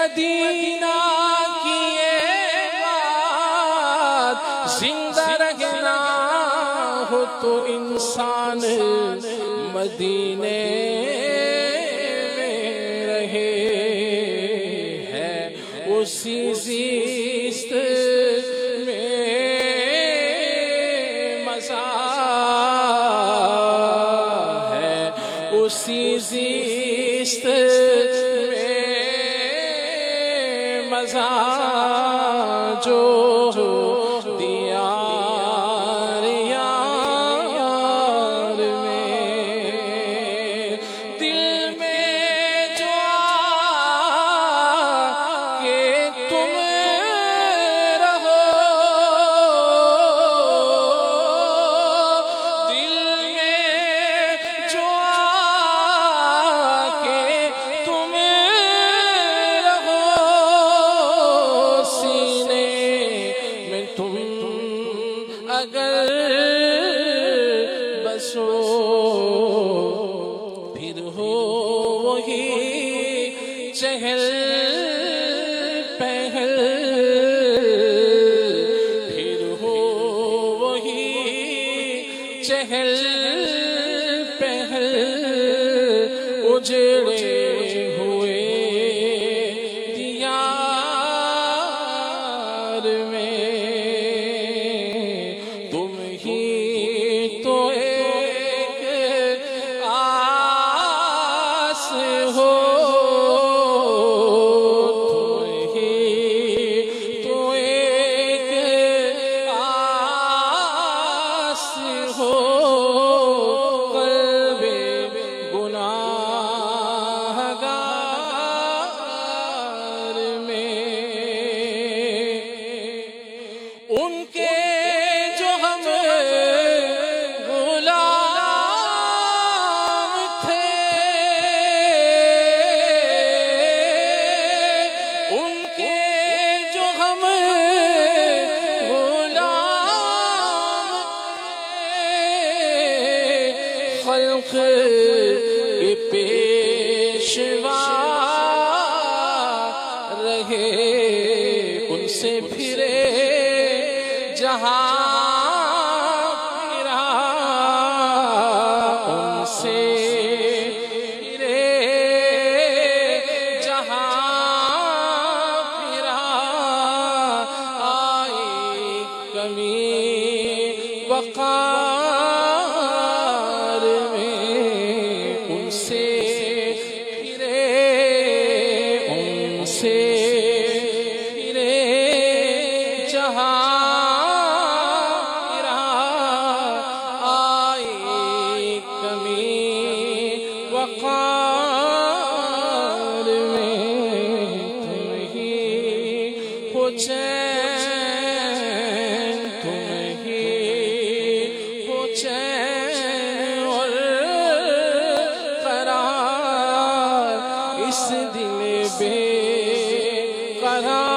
Speaker 6: مدینہ کی یہ بات زندہ رہنا ہو تو انسان مدینے میں رہے، ہے اسی زیست میں مزہ، ہے اسی زیست میں مزہ جو دیار یار میں، دل میں جو کہ تم رہو، دل میں جو کہ تم رہو، سینے میں تم اگر بسو، پھر ہو وہی چہل پہل، پھر ہو وہی چہل پہل، اجڑے ہوئے دیار میں تم ہی تو ایک آس ہو، تم ہی تو ایک آس ہو، قلب گناہگار میں، ان کے جو ہم غلام تھے، ان کے جو ہم غلام تھے، خلق کے پیشوا رہے، ان سے پھرے جہاں پھرا، ان سے پھرے جہاں پھرا، آئی کمی وقار میں، ان سے پھرے، ان سے پھرے جہاں پھرا، آئی کمی وقار میں، تم ہی ہو چین، تم ہی ہو چین اور قرار، اس دل بے قرار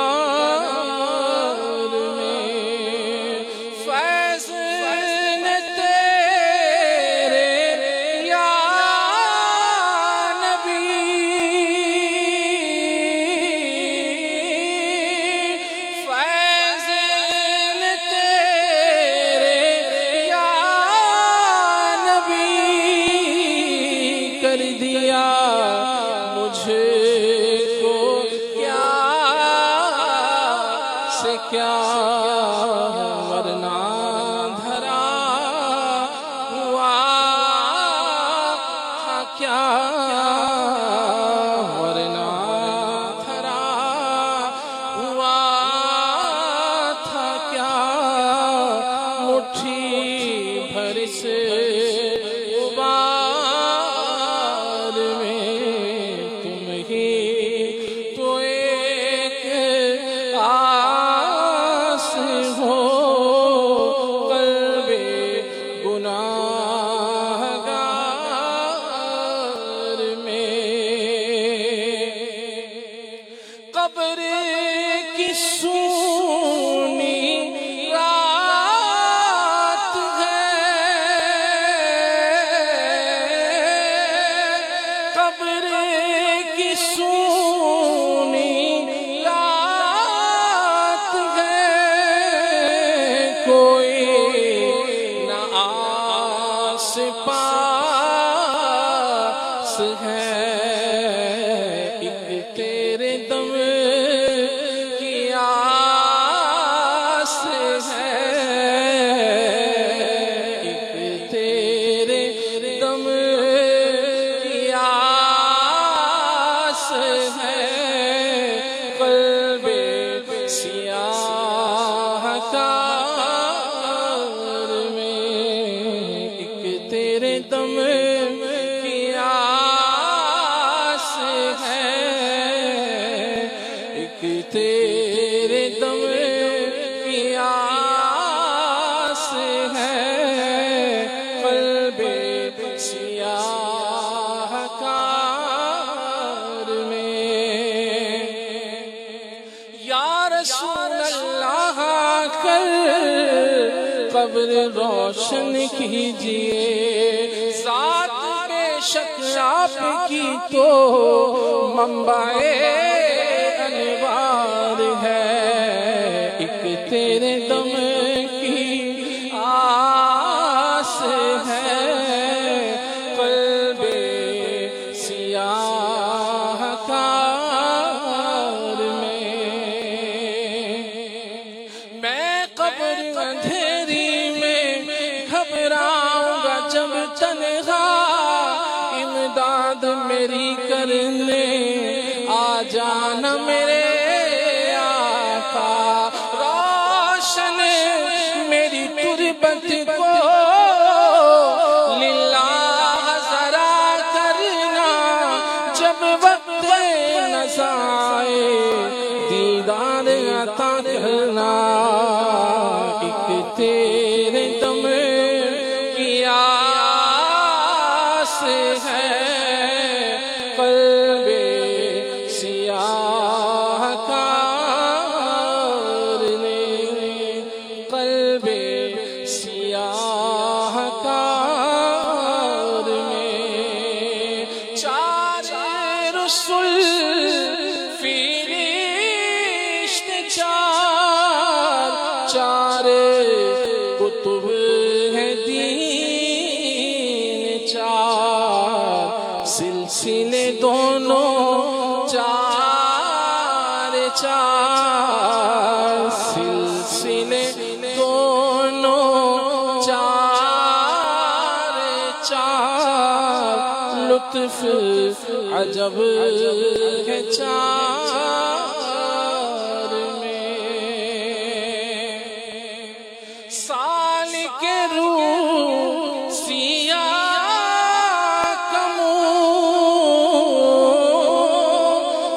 Speaker 6: میں، فیض نے تیرے یا نبی، فیض نے تیرے یا نبی کر دیا مجھ کو، کیا سے کیا ورنہ دھرا ہوا تھا کیا، ورنہ دھرا ہوا تھا کیا، مٹھی بھر سے غبار میں، تم ہی تو ایک آس ہو، قلب گناہگار میں، قبر کی سونی رات ہے، قبر کی سونی کر قبر روشن کیجیے، ذات بے شک آپ کی تو منبع انوار ہے، ایک تیرے دم کی آس ہے، قلب سیاہ کار میں قبر اندھیری میں گھبراؤں گا جب تنہا، امداد میری کرنے آ جانا میرے آقا، روشن میری تربت کو للہ ذرا کرنا، جب وقت نظر آئے دیدار عطا کرنا، ایک تیرے دم کی آس ہے، قلب سیاہ کار نے، قلب سیاہ کار میں، چار رسول فرشت چار کتب ہے دین، چار سلسلے دونوں چار سلسلے دونوں چار لطف عجب ہے چار میں، سالک روح سیاہ کموں،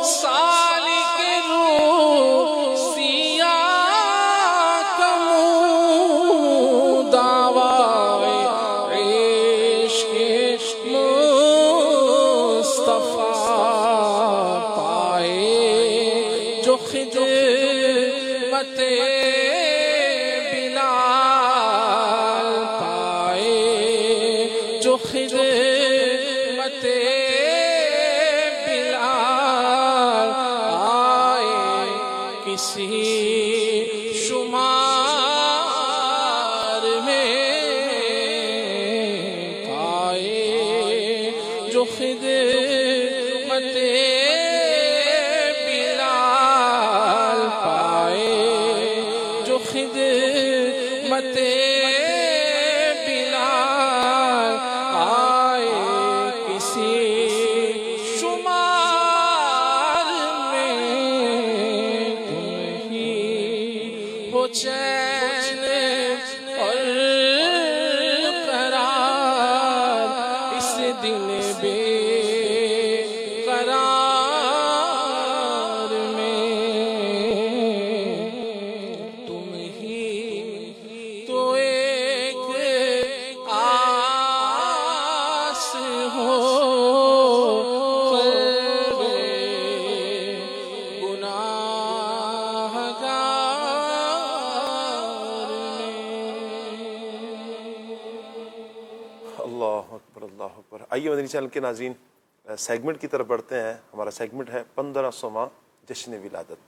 Speaker 6: سالک روح سیاہ کموں، دعوی عشق مصطفیٰ پائے جو خدمت بلال پائے، جو خدمت بلال آئے کسی شمار میں، پائے جو خدمت بلال پائے، جو خدمت بلال آئے کسی شمار میں، تم ہی ہو چین اور قرار اس دل بے قرار میں، تم ہی تو ایک آس ہو، قلب گناہگار
Speaker 2: اللہ اکبر اللہ اکبر۔ آئیے مدنی چینل کے ناظرین سیگمنٹ کی طرف بڑھتے ہیں۔ ہمارا سیگمنٹ ہے 1500واں جشن ولادت۔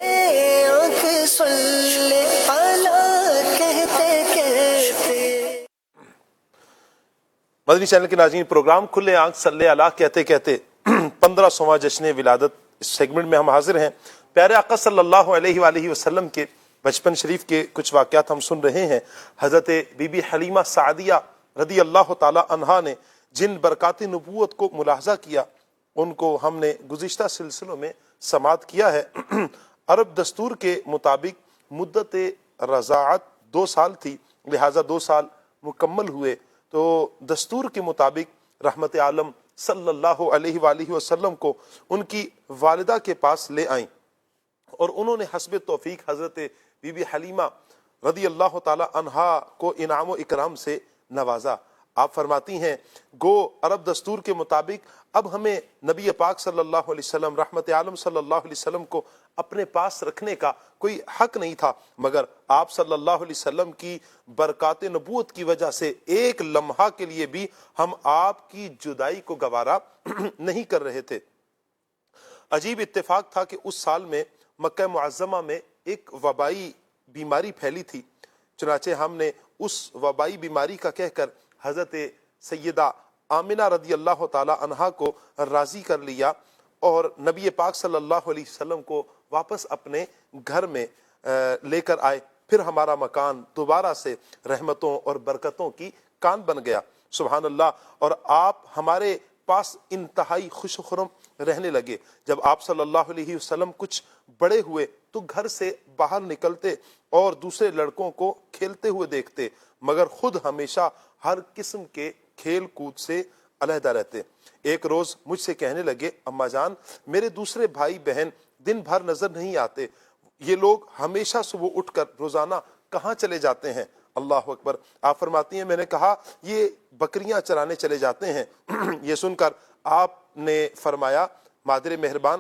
Speaker 1: آنکھ صلی اللہ کہتے کہتے،
Speaker 2: مدنی چینل کے ناظرین، پروگرام کھلے آنکھ صلی اللہ کہتے کہتے 1500واں جشن ولادت، اس سیگمنٹ میں ہم حاضر ہیں۔ پیارے آقا صلی اللہ علیہ وآلہ وسلم کے بچپن شریف کے کچھ واقعات ہم سن رہے ہیں۔ حضرت بی بی حلیمہ سعدیہ رضی اللہ تعالی عنہا نے جن برکات نبوت کو ملاحظہ کیا ان کو ہم نے گزشتہ سلسلوں میں سماعت کیا ہے۔ عرب دستور کے مطابق مدت رضاعت 2 سال تھی، لہٰذا 2 سال مکمل ہوئے تو دستور کے مطابق رحمت عالم صلی اللہ علیہ وآلہ وسلم کو ان کی والدہ کے پاس لے آئیں اور انہوں نے حسب توفیق حضرت بی بی حلیمہ رضی اللہ تعالی عنہا کو انعام و اکرام سے نوازا۔ آپ فرماتی ہیں گو عرب دستور کے مطابق اب ہمیں نبی پاک صلی اللہ علیہ وسلم رحمت عالم صلی اللہ علیہ وسلم کو اپنے پاس رکھنے کا کوئی حق نہیں تھا، مگر آپ صلی اللہ علیہ وسلم کی برکات نبوت کی وجہ سے ایک لمحہ کے لیے بھی ہم آپ کی جدائی کو گوارا نہیں کر رہے تھے۔ عجیب اتفاق تھا کہ اس سال میں مکہ معظمہ میں ایک وبائی بیماری پھیلی تھی، چنانچہ ہم نے اس وبائی بیماری کا کہہ کر حضرت سیدہ آمنہ رضی اللہ تعالی عنہا کو راضی کر لیا اور نبی پاک صلی اللہ علیہ وسلم کو واپس اپنے گھر میں لے کر آئے۔ پھر ہمارا مکان دوبارہ سے رحمتوں اور برکتوں کی کان بن گیا، سبحان اللہ، اور آپ ہمارے پاس انتہائی خوش و خرم رہنے لگے۔ جب آپ صلی اللہ علیہ وسلم کچھ بڑے ہوئے تو گھر سے باہر نکلتے اور دوسرے لڑکوں کو کھیلتے ہوئے دیکھتے، مگر خود ہمیشہ ہر قسم کے کھیل کود سے علیحدہ رہتے۔ ایک روز مجھ سے کہنے لگے، اماں جان میرے دوسرے بھائی بہن دن بھر نظر نہیں آتے، یہ لوگ ہمیشہ صبح اٹھ کر روزانہ کہاں چلے جاتے ہیں؟ اللہ اکبر۔ آپ فرماتی ہیں میں نے کہا یہ بکریاں چرانے چلے جاتے ہیں۔ یہ سن کر آپ نے فرمایا مادر مہربان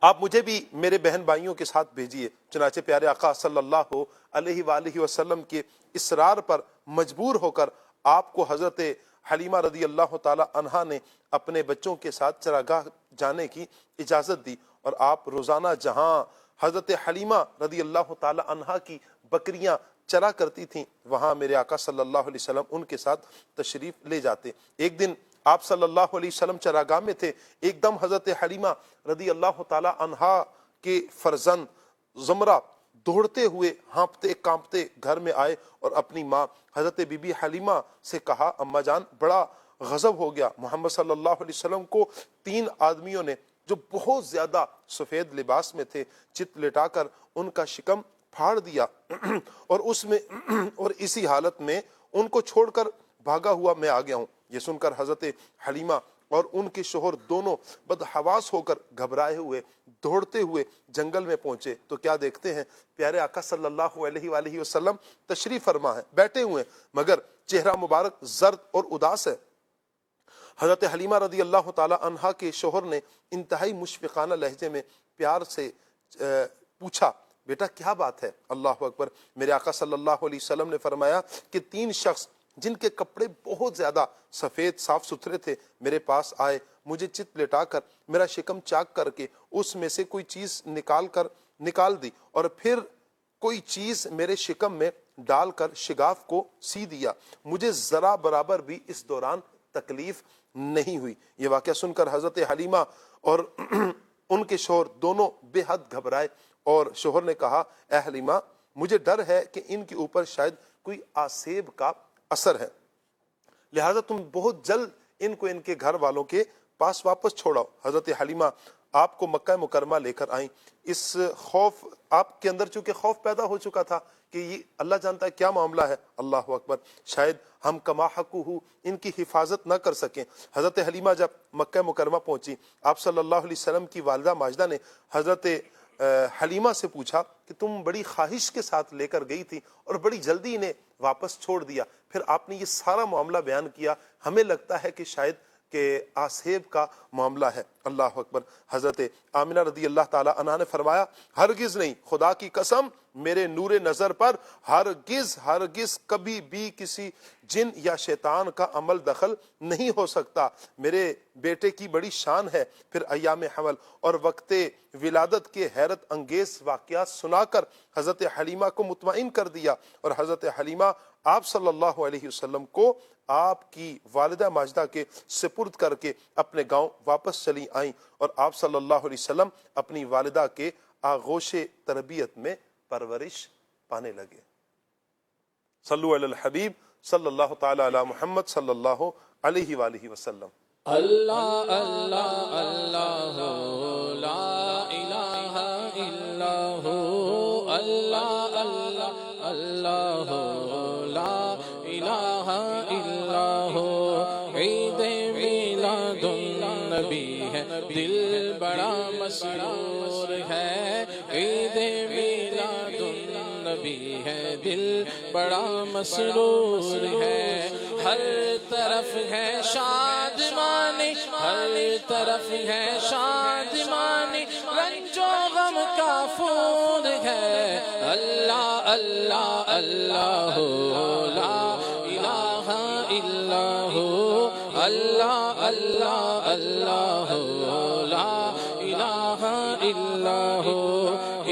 Speaker 2: آپ مجھے بھی میرے بہن بھائیوں کے ساتھ بھیجیے۔ چنانچہ پیارے آقا صلی اللہ علیہ وآلہ وسلم کے اصرار پر مجبور ہو کر آپ کو حضرت حلیمہ رضی اللہ تعالی عنہا نے اپنے بچوں کے ساتھ چراگاہ جانے کی اجازت دی، اور آپ روزانہ جہاں حضرت حلیمہ رضی اللہ تعالی عنہا کی بکریاں چرا کرتی تھیں وہاں میرے آقا صلی اللہ علیہ وسلم ان کے ساتھ تشریف لے جاتے۔ ایک دن آپ صلی اللہ علیہ وسلم چراگاہ میں تھے، ایک دم حضرت حلیمہ رضی اللہ تعالی عنہا کے فرزند زمرہ دوڑتے ہوئے ہانپتے کانپتے گھر میں آئے اور اپنی ماں حضرت بی بی حلیمہ سے کہا، اماں جان بڑا غضب ہو گیا، محمد صلی اللہ علیہ وسلم کو 3 آدمیوں نے جو بہت زیادہ سفید لباس میں تھے چت لٹا کر ان کا شکم پھاڑ دیا اور اسی حالت میں ان کو چھوڑ کر بھاگا ہوا میں آ گیا ہوں۔ یہ سن کر حضرت حلیمہ اور ان کے شوہر دونوں بدحواس ہو کر گھبرائے ہوئے دوڑتے ہوئے جنگل میں پہنچے تو کیا دیکھتے ہیں پیارے آقا صلی اللہ علیہ وآلہ وسلم تشریف فرما ہے، بیٹھے ہوئے مگر چہرہ مبارک زرد اور اداس ہے۔ حضرت حلیمہ رضی اللہ تعالی عنہا کے شوہر نے انتہائی مشفقانہ لہجے میں پیار سے پوچھا، بیٹا کیا بات ہے؟ اللہ اکبر۔ میرے آقا صلی اللہ علیہ وسلم نے فرمایا کہ 3 شخص جن کے کپڑے بہت زیادہ سفید صاف ستھرے تھے میرے پاس آئے، مجھے چت لٹا کر میرا شکم چاک کر کے اس میں سے کوئی چیز نکال دی اور پھر کوئی چیز میرے شکم میں ڈال کر شگاف کو سی دیا، مجھے ذرا برابر بھی اس دوران تکلیف نہیں ہوئی۔ یہ واقعہ سن کر حضرت حلیمہ اور ان کے شوہر دونوں بے حد گھبرائے اور شوہر نے کہا، اے حلیمہ مجھے ڈر ہے کہ ان کے اوپر شاید کوئی آسیب کا اثر ہے، لہذا تم بہت جلد ان کو ان کے گھر والوں کے پاس واپس چھوڑاؤ۔ حضرت حلیمہ آپ کو مکہ مکرمہ لے کر آئیں۔ اس خوف آپ کے اندر چونکہ خوف پیدا ہو چکا تھا کہ یہ اللہ جانتا ہے کیا معاملہ ہے، اللہ اکبر، شاید ہم کما حقہ ان کی حفاظت نہ کر سکیں۔ حضرت حلیمہ جب مکہ مکرمہ پہنچی آپ صلی اللہ علیہ وسلم کی والدہ ماجدہ نے حضرت حلیمہ سے پوچھا کہ تم بڑی خواہش کے ساتھ لے کر گئی تھی اور بڑی جلدی انہیں واپس چھوڑ دیا، پھر آپ نے یہ سارا معاملہ بیان کیا، ہمیں لگتا ہے کہ شاید کہ آسیب کا معاملہ ہے، اللہ اکبر۔ حضرت آمنہ رضی اللہ تعالی عنہ نے فرمایا، ہرگز نہیں، خدا کی قسم میرے نور نظر پر ہرگز کبھی بھی کسی جن یا شیطان کا عمل دخل نہیں ہو سکتا، میرے بیٹے کی بڑی شان ہے۔ پھر ایام حمل اور وقت ولادت کے حیرت انگیز واقعات سنا کر حضرت حلیمہ کو مطمئن کر دیا اور حضرت حلیمہ آپ صلی اللہ علیہ وسلم کو آپ کی والدہ ماجدہ کے سپرد کر کے اپنے گاؤں واپس چلی آئیں اور آپ صلی اللہ علیہ وسلم اپنی والدہ کے آغوش تربیت میں پرورش پانے لگے۔ صلو علی الحبیب صلی اللہ تعالی علی محمد صلی اللہ علیہ وآلہ وسلم۔
Speaker 6: اللہ اللہ اللہ لا الہ الا ہو، اللہ اللہ اللہ لا الہ الا ہو۔ عید میلاد النبی ہے دل بڑا مسرور ہے، عید میلاد النبی ہے دل بڑا مسرور ہے۔ ہر طرف ہے شادمانی، ہر طرف ہے شادمانی، رنج و غم کا فون ہے، اللہ اللہ اللہ لا الہ الا ہو، اللہ اللہ اللہ لا الہ الا ہو۔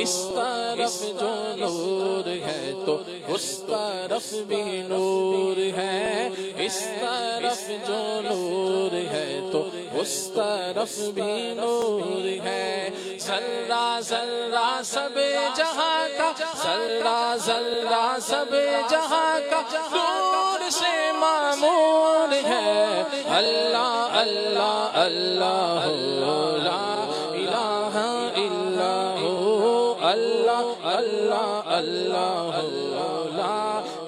Speaker 6: اس طرف جو نور ہے تو اس طرف بھی نور ہے، اس طرف جو نور ہے تو اس طرف بھی نور ہے، ذرہ ذرہ سب جہاں کا، ذرہ ذرہ سب جہاں کا نور سے معمور ہے، اللہ اللہ اللہ لا الہ الا ہو، اللہ اللہ اللہ لا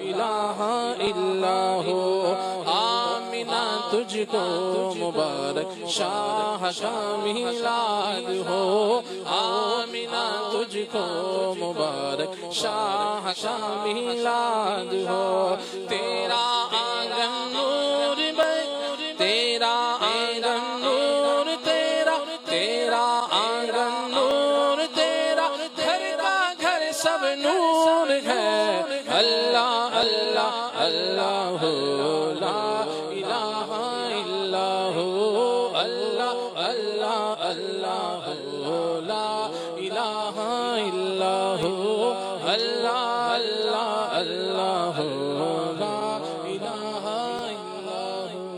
Speaker 6: الہ الا ہو۔ آمینہ تجھ کو مبارک شاہ کا میلاد ہو، آمینہ تجھ کو مبارک شاہ کا میلاد ہو، تیرا آنگن نور میں، تیرا آنگن نور، تیرا تیرا آنگن نور، تیرا گھر کا گھر سب نور ہے، اللہ اللہ اللہ لا الہ الا ہو، اللہ اللہ اللہ لا الہ الا ہو، اللہ اللہ اللہ لا الہ الا ہو۔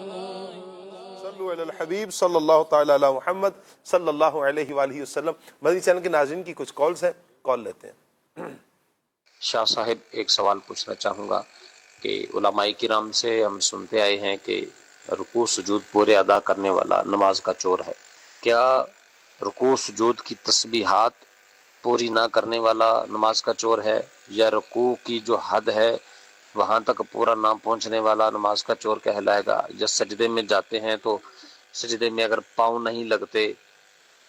Speaker 2: صلو علی الحبیب صلی اللہ تعالی علی محمد صلی اللہ علیہ وآلہ وسلم۔ مدنی چینل کے ناظرین کی کچھ کالز ہیں، کال لیتے ہیں۔
Speaker 14: شاہ صاحب ایک سوال پوچھنا چاہوں گا کہ علماء کرام سے ہم سنتے آئے ہیں کہ رکوع سجود پورے ادا کرنے والا نماز کا چور ہے، کیا رکوع سجود کی تسبیحات پوری نہ کرنے والا نماز کا چور ہے، یا رکوع کی جو حد ہے وہاں تک پورا نہ پہنچنے والا نماز کا چور کہلائے گا، یا سجدے میں جاتے ہیں تو سجدے میں اگر پاؤں نہیں لگتے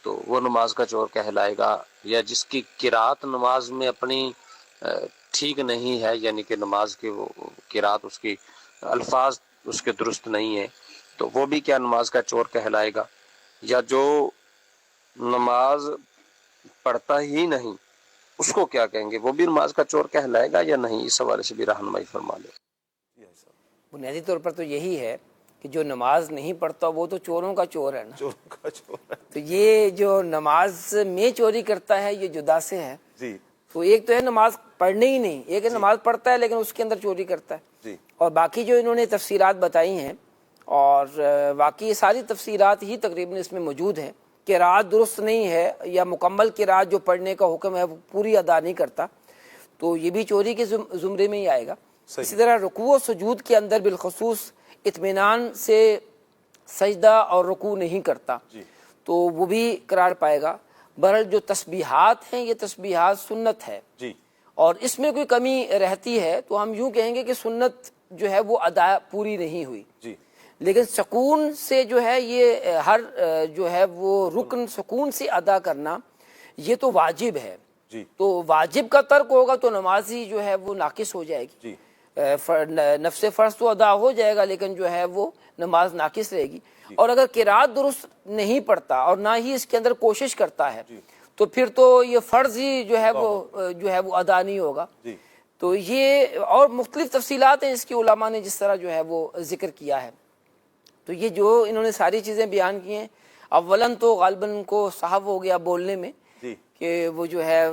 Speaker 14: تو وہ نماز کا چور کہلائے گا، یا جس کی قرات نماز میں اپنی ٹھیک نہیں ہے، یعنی کہ نماز کے وہ قرات اس کی الفاظ اس کے درست نہیں ہے، تو وہ بھی کیا نماز کا چور کہلائے گا، یا جو نماز پڑھتا ہی نہیں اس کو کیا کہیں گے، وہ بھی نماز کا چور کہلائے گا یا نہیں؟ اس حوالے سے بھی رہنمائی فرما لیں۔
Speaker 4: بنیادی طور پر تو یہی ہے کہ جو نماز نہیں پڑھتا وہ تو چوروں کا چور ہے نا،
Speaker 2: چوروں کا چور ہے۔
Speaker 4: تو یہ جو نماز میں چوری کرتا ہے یہ جدا سے ہے۔
Speaker 2: جی،
Speaker 4: تو ایک تو ہے نماز پڑھنے ہی نہیں، ایک ہے نماز پڑھتا ہے لیکن اس کے اندر چوری کرتا ہے۔
Speaker 2: جی،
Speaker 4: اور باقی جو انہوں نے تفسیرات بتائی ہیں، اور واقعی یہ ساری تفسیرات ہی تقریباً اس میں موجود ہیں، قرات درست نہیں ہے یا مکمل قرات جو پڑھنے کا حکم ہے وہ پوری ادا نہیں کرتا، تو یہ بھی چوری کے زمرے میں ہی آئے گا۔ اسی طرح رکوع و سجود کے اندر بالخصوص اطمینان سے سجدہ اور رکوع نہیں کرتا تو وہ بھی قرار پائے گا۔ بہرحال جو تسبیحات ہیں یہ تسبیحات سنت ہے، اور اس میں کوئی کمی رہتی ہے تو ہم یوں کہیں گے کہ سنت جو ہے وہ ادا پوری نہیں ہوئی، لیکن سکون سے جو ہے یہ ہر جو ہے وہ رکن سکون سے ادا کرنا یہ تو واجب ہے، تو واجب کا ترک ہوگا تو نماز ہی جو ہے وہ ناقص ہو جائے گی۔ نفس فرض تو ادا ہو جائے گا لیکن جو ہے وہ نماز ناقص رہے گی، اور اگر قرات درست نہیں پڑھتا اور نہ ہی اس کے اندر کوشش کرتا ہے تو پھر تو یہ فرض ہی جو ہے وہ ادا نہیں ہوگا۔ تو یہ اور مختلف تفصیلات ہیں اس کی علماء نے جس طرح جو ہے وہ ذکر کیا ہے، تو یہ جو انہوں نے ساری چیزیں بیان کی ہیں، اولاً تو غالباً کو صحب ہو گیا بولنے میں کہ وہ جو ہے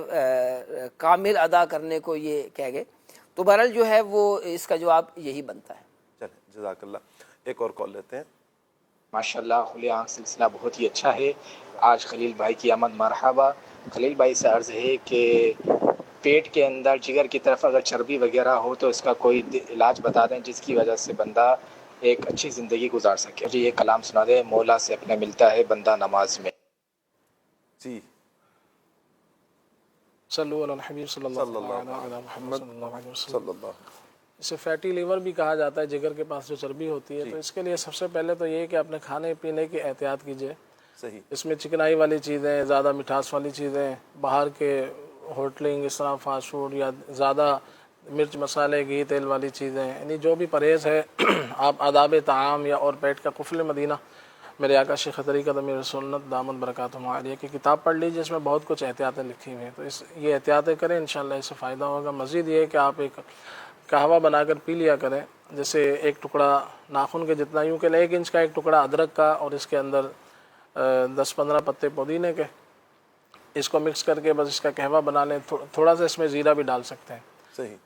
Speaker 4: کامل ادا کرنے کو یہ کہہ گئے، تو بہرحال جو ہے وہ اس کا جواب یہی بنتا ہے۔
Speaker 2: چلیں جزاک اللہ۔ ایک اور کال لیتے ہیں۔
Speaker 15: ماشاءاللہ کھلے آنکھ سلسلہ بہت ہی اچھا ہے۔ آج خلیل بھائی کی آمد مرحبا۔ خلیل بھائی سے عرض ہے کہ پیٹ کے اندر جگر کی طرف اگر چربی وغیرہ ہو تو اس کا کوئی علاج بتا دیں جس کی وجہ سے بندہ ایک اچھی زندگی گزار سکے۔ جی یہ کلام سنا دیں، مولا سے اپنے ملتا ہے بندہ نماز میں۔
Speaker 2: جی
Speaker 6: صلو علی الحبیب صلی اللہ علیہ محمد صلی اللہ علیہ وسلم۔ اسے فیٹی لیور بھی کہا جاتا ہے، جگر کے پاس جو چربی ہوتی ہے، تو اس کے لیے سب سے پہلے تو یہ کہ اپنے کھانے پینے کی احتیاط کیجیے۔ اس میں چکنائی والی چیزیں، زیادہ مٹھاس والی چیزیں، باہر کے ہوٹلنگ اس طرح فاسٹ فوڈ یا زیادہ مرچ مسالے گھی تیل والی چیزیں، یعنی جو بھی پرہیز ہے آپ آداب طعام یا اور پیٹ کا قفل مدینہ میرے آقا شیخ طریقت امیر سنت دامت برکاتہم عالیہ کی کتاب پڑھ لیجیے، اس میں بہت کچھ احتیاطیں لکھی ہوئی ہیں، تو یہ احتیاطیں کریں انشاءاللہ اس سے فائدہ ہوگا۔ مزید یہ ہے کہ آپ ایک قہوہ بنا کر پی لیا کریں، جیسے ایک ٹکڑا ناخن کے جتنا، یوں کہ 1 انچ کا ایک ٹکڑا ادرک کا اور اس کے اندر 10-15 پتے پودینے کے، اس کو مکس کر کے بس اس کا قہوہ بنا لیں، تھوڑا سا اس میں زیرہ بھی ڈال سکتے ہیں،
Speaker 2: صحیح،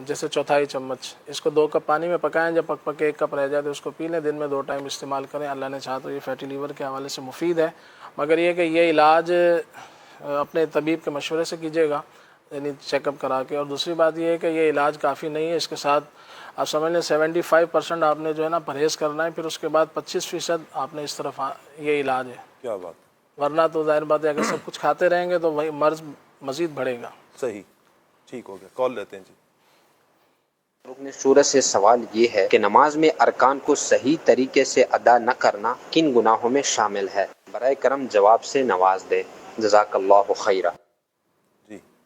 Speaker 6: جیسے 1/4 چمچ، اس کو 2 کپ پانی میں پکائیں، جب پک کے 1 کپ رہ جائے تو اس کو پی لیں، دن میں 2 ٹائم استعمال کریں۔ اللہ نے چاہا تو یہ فیٹی لیور کے حوالے سے مفید ہے، مگر یہ کہ یہ علاج اپنے طبیب کے مشورے سے کیجیے گا، یعنی چیک اپ کرا کے۔ اور دوسری بات یہ ہے کہ یہ علاج کافی نہیں ہے، اس کے ساتھ آپ سمجھ لیں 75% آپ نے جو ہے نا پرہیز کرنا ہے، پھر اس کے بعد 25% آپ نے اس طرف یہ علاج ہے،
Speaker 2: کیا بات،
Speaker 6: ورنہ تو ظاہر بات ہے اگر سب کچھ کھاتے رہیں گے تو وہی مرض مزید بڑھے گا۔
Speaker 2: صحیح، ٹھیک ہو گیا، کال لیتے ہیں جی۔
Speaker 16: رکن سورت سے سوال یہ ہے کہ نماز میں ارکان کو صحیح طریقے سے ادا نہ کرنا کن گناہوں میں شامل ہے؟ برائے کرم جواب سے نواز دے، جزاک اللہ خیرہ۔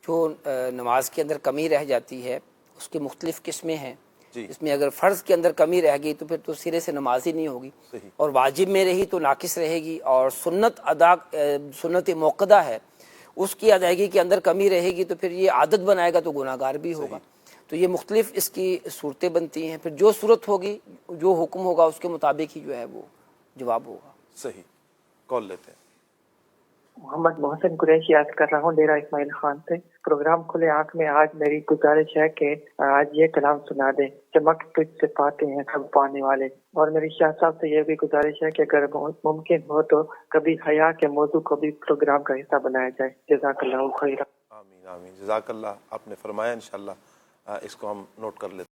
Speaker 4: جو نماز کے اندر کمی رہ جاتی ہے اس کی مختلف قسمیں ہیں، اس میں اگر فرض کے اندر کمی رہ گئی تو پھر تو سرے سے نماز ہی نہیں ہوگی، اور واجب میں رہی تو ناقص رہے گی، اور سنت موقدہ ہے اس کی ادائیگی کے اندر کمی رہے گی تو پھر یہ عادت بنائے گا تو گناہ گار بھی ہوگا۔ تو یہ مختلف اس کی صورتیں بنتی ہیں، پھر جو صورت ہوگی جو حکم ہوگا اس کے مطابق ہی جو ہے وہ جواب ہوگا۔
Speaker 2: صحیح، کال لیتے ہیں۔
Speaker 17: محمد محسن قریشی عرض کر رہا ہوں ڈیرہ اسماعیل خان سے۔ پروگرام کھلے آنکھ میں آج میری گزارش ہے کہ آج یہ کلام سنا دیں، چمک تجھ سے پاتے ہیں سب پانے والے۔ اور میری شاہ صاحب سے یہ بھی گزارش ہے کہ اگر ممکن ہو تو کبھی حیا کے موضوع کو بھی پروگرام کا حصہ بنایا جائے۔ جزاک اللہ خیر۔
Speaker 2: آمین آمین، جزاک اللہ، آپ نے فرمایا، انشاءاللہ اس کو ہم نوٹ کر لیتے ہیں۔